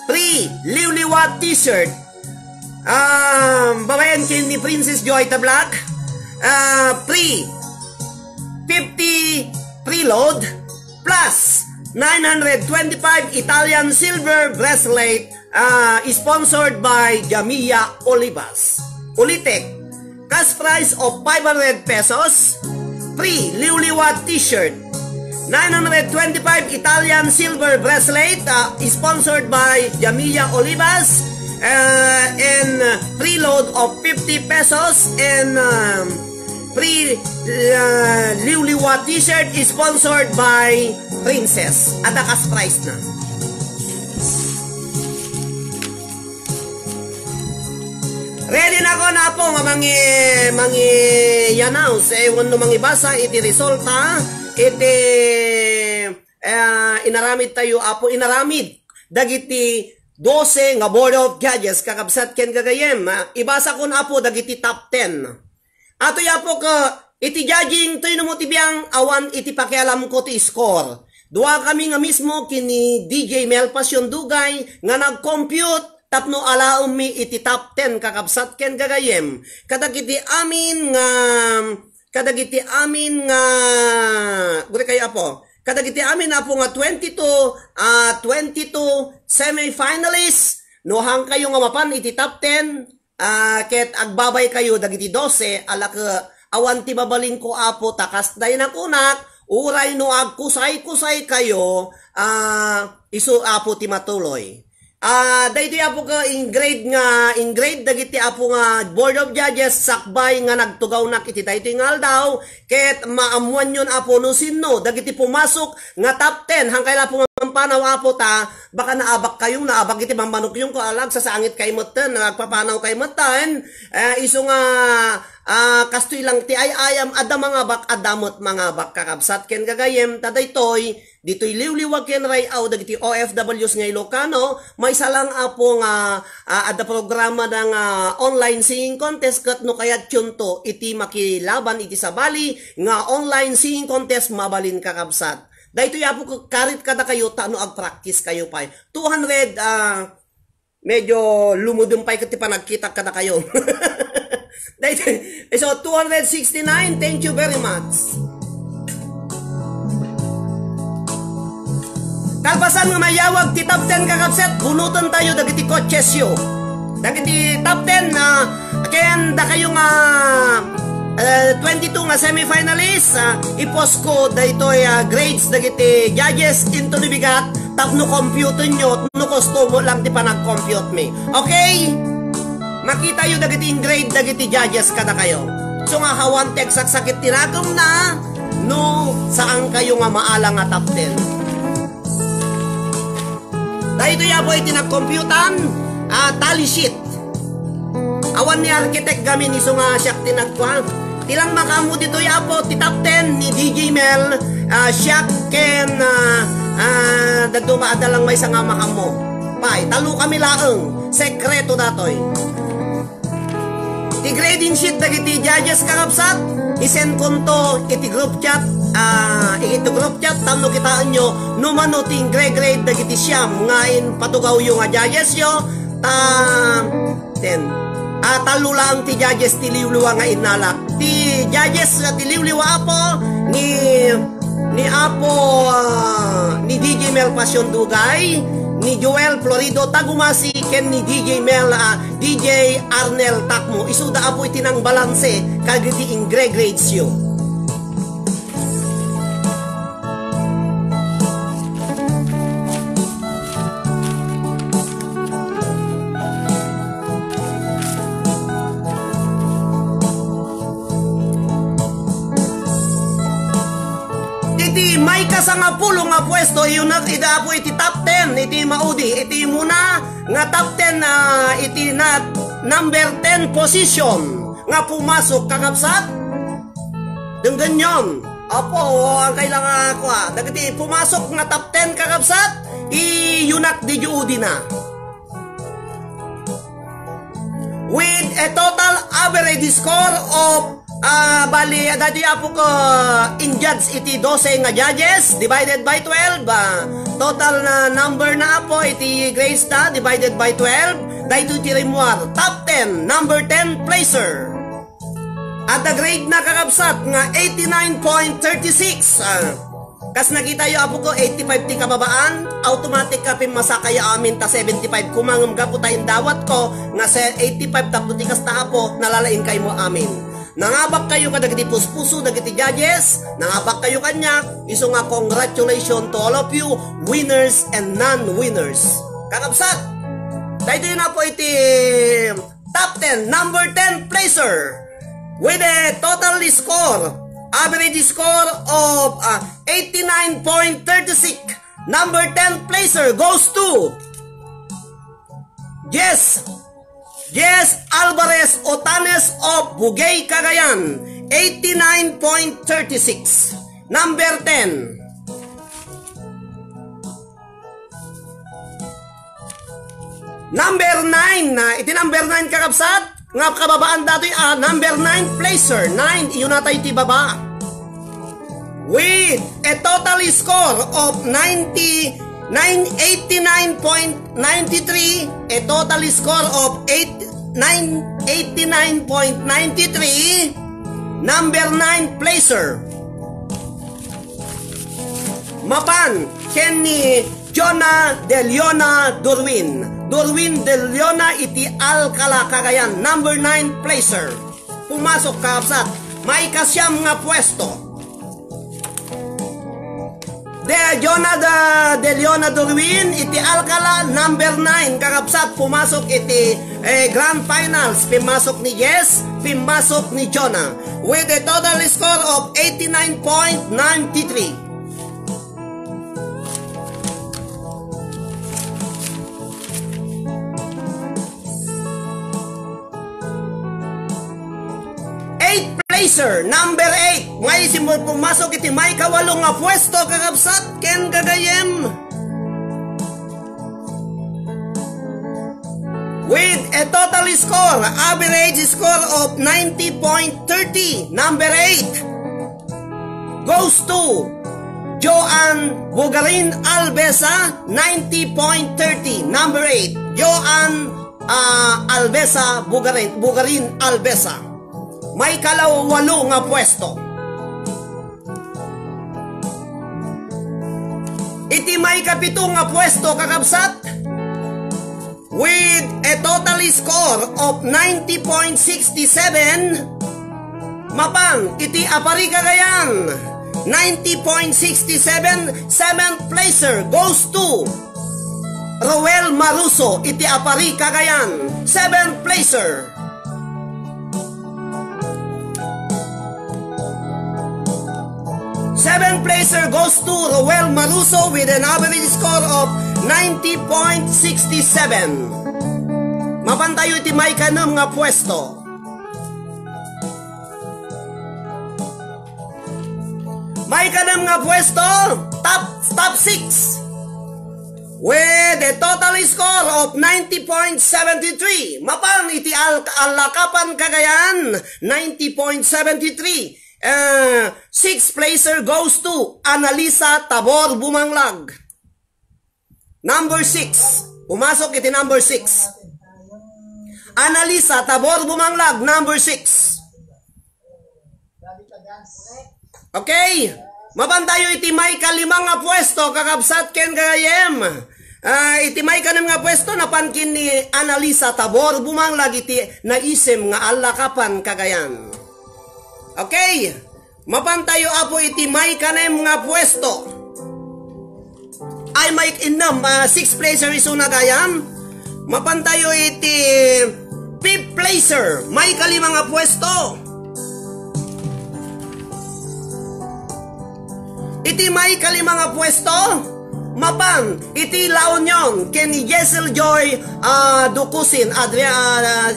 Free Liwliwat t-shirt. Babayan kin ni Princess Joy Tablak. Free preload plus 925 Italian silver bracelet sponsored by Jamia Olivas. Ulitek, cash price of 500 pesos, free liwliwa t-shirt, 925 Italian silver bracelet sponsored by Jamia Olivas, and preload of 50 pesos, and free liwliwa t-shirt sponsored by Princess. Ada cash price na. Ready na ko na po nga mangi-announce ewan no mangibasa iti resulta iti inaramid tayo apo inaramid dagiti 12 nga Board of Judges kakabsat ken gagayem. Ibasa ko na po dagiti top 10. Ato ya po ka iti judging toy no mo tibiyang awan iti pakialam ko ti score. Dua kami nga mismo kini DJ Mel Pasyon Dugay nga nag-compute tapno alaom mi iti top 10 kakabsat ken gagayem. Kadagiti amin nga guri kaya po. Kadagiti amin na po nga 22 semi-finalists. Nohang kayo nga mapan iti top 10 ket agbabay kayo dagiti 12 alak awan ti babalin ko apo takas day na kunak uray no agkusay-kusay kayo isu apo ti matuloy. Daytoy apo ka in grade dagiti apo nga Board of Judges sakbay nga nagtugaw na iti daytoy nga aldaw ket maamuan yon apo no sinno dagiti pumasok nga top 10 hangkay la po panaw apo ta baka naabak kayong naabak iti mambanok yung ko alag sa sangit kay moten nagpapanaw kay moten iso nga kastoy lang ti ay ayam ada mga bak adamot mga bak kakabsat ken gagayem tadaytoy ditoy liwliwag ken rayaw dagiti OFWs nga Ilocano may salang apo nga ada programa ng online singing contest ket no kayat yunto iti makilaban iti sabali nga online singing contest mabalin kakabsat. Dahito yapo karit kada kayo tano ag-practice kayo pa. 200 medyo lumudum pa iti panagkita kada kayo. So 269, thank you very much. Kalpasan nga mayawag ti top 10 kakabset, bunuton tayo dagiti kotsesyo. Dagiti top 10 ken da kayo nga 22 nga semi-finalists ipost ko daytoy grades dagiti judges into the bigat tapno compute nyo no customo lang ti panag-compute me. Okay? Makita yu dagiti grade dagiti judges kada kayo. So nga hawan tek saksakit tinagom na no saan kayo nga maala nga top 10. Daytoy apo iti nag-computan tally sheet. Awan ni architect gamin iso nga siyak tinagkuhan. Tilang makamu dito yapo ti top 10 ni DJ Mel siyak ken dagdumaada lang may nga makamu. Pay talo kami laeng sekreto datoy. Ti grading sheet dagiti judges kakabsat isend konto iti group chat iti group chat tamno kitaan nyo numano ting grade dagiti siyam ngain patugaw yung judges yo ta 10 talo lang ti judges ti liwliwa nga inalak. Ti judges ti liwliwa apo ni apo ni DJ Mel Pasyon Dugay, ni Joel Florido Tagumasi ken ni DJ Mel DJ Arnel Takmo. Isuda apo iti nang balanse kagiti in grades yo. May kasangapulo nga pwesto yun ida po iti top 10 iti maudi iti muna nga top 10 iti na number 10 position nga pumasok kakabsat ng ganyan apo ang kailangan ako dagiti pumasok nga top 10 kakabsat iyunak di juudi na with a total average score of bali dati apo ko in judge iti 12 nga judges divided by 12 total na number na apo iti grades ta divided by 12 dahito iti remuar top 10 number 10 placer at the grade na kakabsat nga 89.36 Kas nakita yo apo ko 85 ti kababaan, automatic ka masakaya amin ta 75. Kumangam ka po tayong dawat ko nga sa 85 tapos ti kas ta apo nalalain kayo mo amin. Nangabak kayo ka dagiti puspuso dagiti judges, nangabak kayo kanya. Iso nga congratulations to all of you winners and non-winners. Kakabsat, tayo yun na po iti top 10, number 10 placer with a total score, average score of 89.36. Number 10 placer goes to Jess Alvarez Otanes of Bugay, Cagayan, 89.36. Number 10. Number 9, iti number 9 kakabsat, nga kababaan dato'y number 9 placer, 9, iyon na tayo iti baba. With a total score of 89.93, a total score of 89.93, number 9 placer. Mapan, Kenny Jonah De Leona Durwin De Leona iti Alcala, Cagayan, number 9 placer. Pumasok kakabsat, may kasyam nga pwesto. Jonah De Leona Durwin iti Alcala, number 9 kakabsat. Pumasok iti grand finals. Pimasok ni Jess, pimasok ni Jonah with a total score of 89.93. Placer, number 8. May simul pumasok iti may kawalong nga pwesto kakabsat ken gagayem. With a total score, average score of 90.30. Number 8 goes to Joanne Bugarin Albesa, 90.30. Number 8, Joanne Albesa Bugarin Albesa. May kalawalo nga pwesto. Iti may kapito nga pwesto kakabsat with a total score of 90.67. Mapang iti Apari, Cagayan, 90.67. 7th placer goes to Roel Maruso iti Apari, Cagayan, 7th placer. 7th placer goes to Roel Maruso with an average score of 90.67. Mapantayo iti may kanam nga pwesto. May kanam nga pwesto, top 6 with a total score of 90.73. Mapan iti Alakapan, Cagayan, 90.73. 6th placer goes to Analisa Tabor Bumanglag, number 6. Pumasok iti number 6. Analisa Tabor Bumanglag, number 6. Okay, mabantayo iti may kalimang nga pwesto kakabsat ken gayem. Iti may kanam nga pwesto napankin ni Analisa Tabor Bumanglag iti naisim nga Alakapan, Cagayan. Okay, mapantayo apo iti may kanem nga pwesto. Ay may inam 6th placer iso na gayam. Mapantayo iti 5th placer, may kalima nga pwesto. Iti may kalima nga pwesto, mapan iti La Union ken Jessel Joy Dukusin,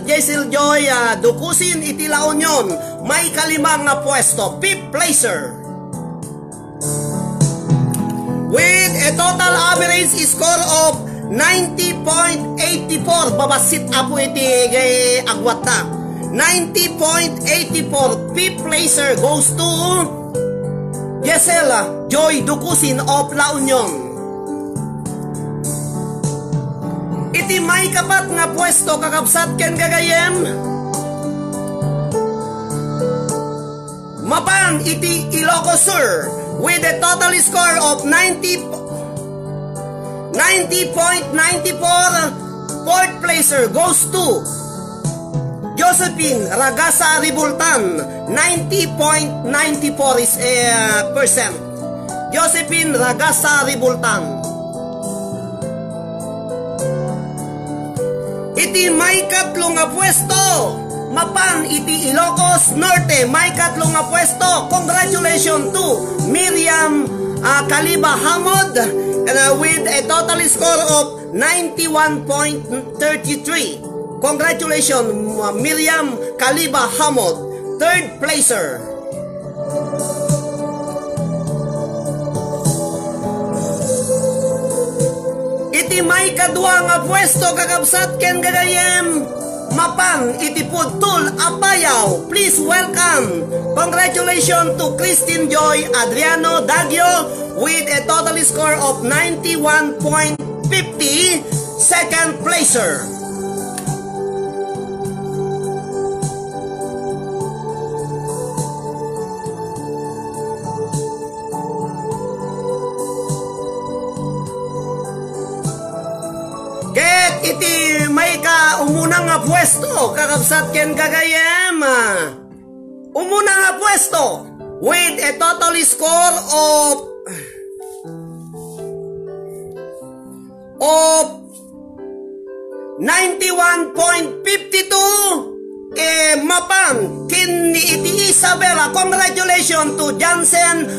Jessel Joy Dukusin iti La Union, may kalimang nga pwesto, 5th placer. With a total average score of 90.84. Babasit apo iti agwat na. 90.84. 5th placer goes to Jessel Joy Dukusin of La Union. Iti may kapat nga pwesto kakabsat ken gagayem. Mapan iti Ilocos Sur with a total score of 90.94. Fourth placer goes to Josephine Ragasa Ribultan. 90.94%. Josephine Ragasa Ribultan. Iti may katlong nga pwesto. Mapan iti Ilocos Norte, may katlong nga pwesto. Congratulations to Miriam Kaliba Hamod with a total score of 91.33. Congratulations Miriam Kaliba Hamod, third placer. Iti may kadwa nga pwesto kakabsat ken gagayem. Mapan iti Pudtul Apayaw. Please welcome. Congratulations to Christine Joy Adriano Dagio with a total score of 91.50, second placer. Ket iti may ka umuna nga pwesto kakabsat ken gagayem. Umuna nga pwesto with a total score of 91.52. Mapan kin iti Isabela. Congratulations to Jansen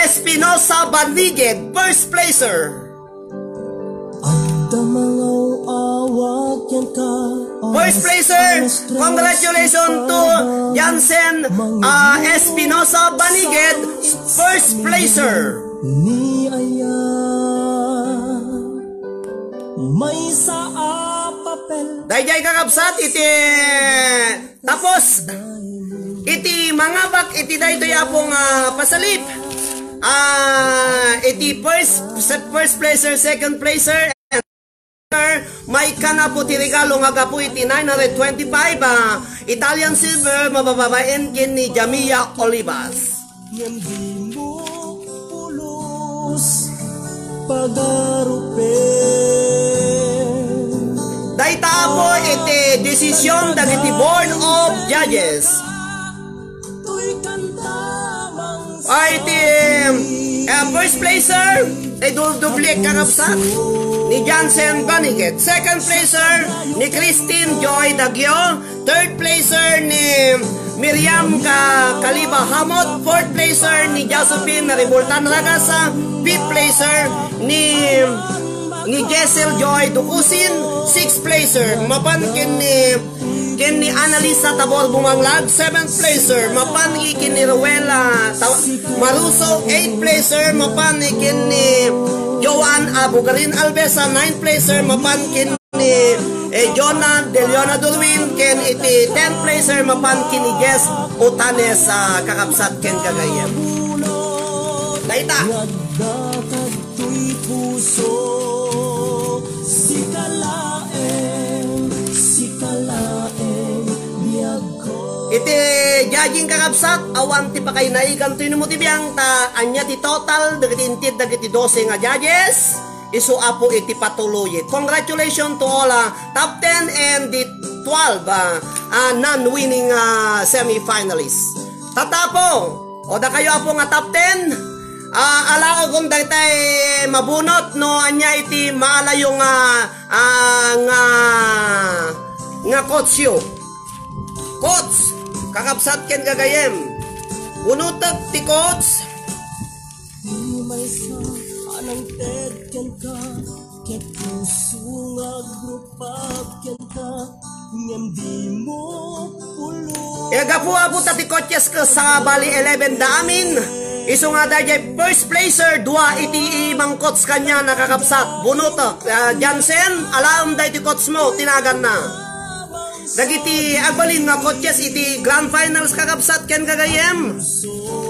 Espinosa Banligid, first placer. First placer, congratulations to Jansen Espinosa Baniged, first placer. Dayjay kakabsat iti tapos iti mga bak iti daytoy apong pasalip. Iti first placer, second placer, may kana po ti regalo nga gapo iti 925 Italian silver mabababaen kin ni Jamia Olivas. Dayta po iti desisyon dagiti Board of Judges. Iti first placer ay dublik kakabsat ni Jansen Baniged. Second placer ni Christine Joy Dagio. Third placer ni Miriam Kaliba Hamod. Fourth placer ni Josephine Ribultan Ragasa. Fifth placer ni Jessel Joy Dukusin. Sixth placer mapankin ni Annalisa Tabor Bumanglag. Seventh placer mapankin ni Ruela Maruso. Eighth placer mapankin ni Joan Abugarin Albesa. Ninth placer mapankin ni Jonah De Leona Durwin. Ken iti 10th placer mapankin ni Jess Utanes kakabsat ken kagayem. Daita iti judging kakabsat awan ti pakay naikan to mo ti biyang ta anya ti total dagiti intid dagiti 12 nga judges isu apo iti patuloy. Congratulations to all top 10 and the 12 non-winning semi-finalists. Tatapo o da kayo apo nga top 10 ala kung daytay mabunot no anya iti maalayo nga coach kakabsat ken gagayem unutak ti coach gapu-apu ti coaches ka sa bali 11 daamin iso nga dayjay first placer dua iti imang coach kanya nakakabsat bunutak Jansen alam day ti coach mo tinagan na dagiti agbalin nga coaches iti grand finals kakabsat ken gagayem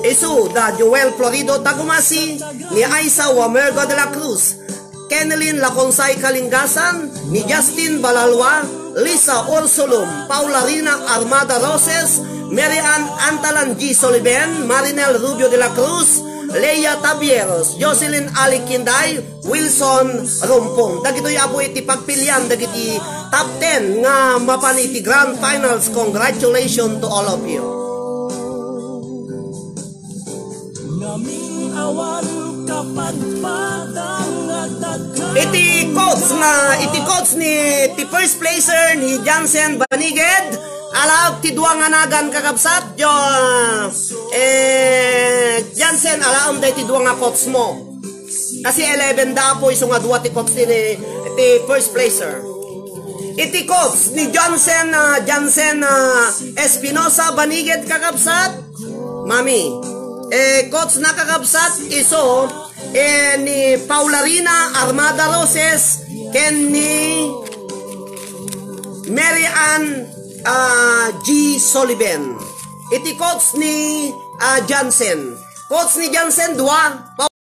isu da Joel Florido Tagumasi ni Aiza Wamergo de la Cruz, Kenelyn Laconsay Kalingasan ni Justin Balalwa Lisa Orsolum, Paula Rina Armada Roses, Mary Ann Antalan G. Soliven, Marinel Rubio de la Cruz, Leia Tabieros, Jocelyn Ali Kinday, Wilson Rumpong. Dagito'y apo iti pagpilian, dagiti top 10 nga mapan iti Grand Finals. Congratulations to all of you. Iti coach ni ti first placer ni Jansen Baniged, alaw ti duwang anagan kakabsat jo Jansen alaw day ti duwang nga coach mo kasi 11 da po iso nga duwa ti coach ni ti first placer. Iti coach ni Jansen Espinosa Baniged kakabsat mami coach na kakabsat iso ni Paula Rina Armada Roses ken ni Mary Ann G. Sullivan. Iti coach ni Jansen. Coach ni Jansen, dua.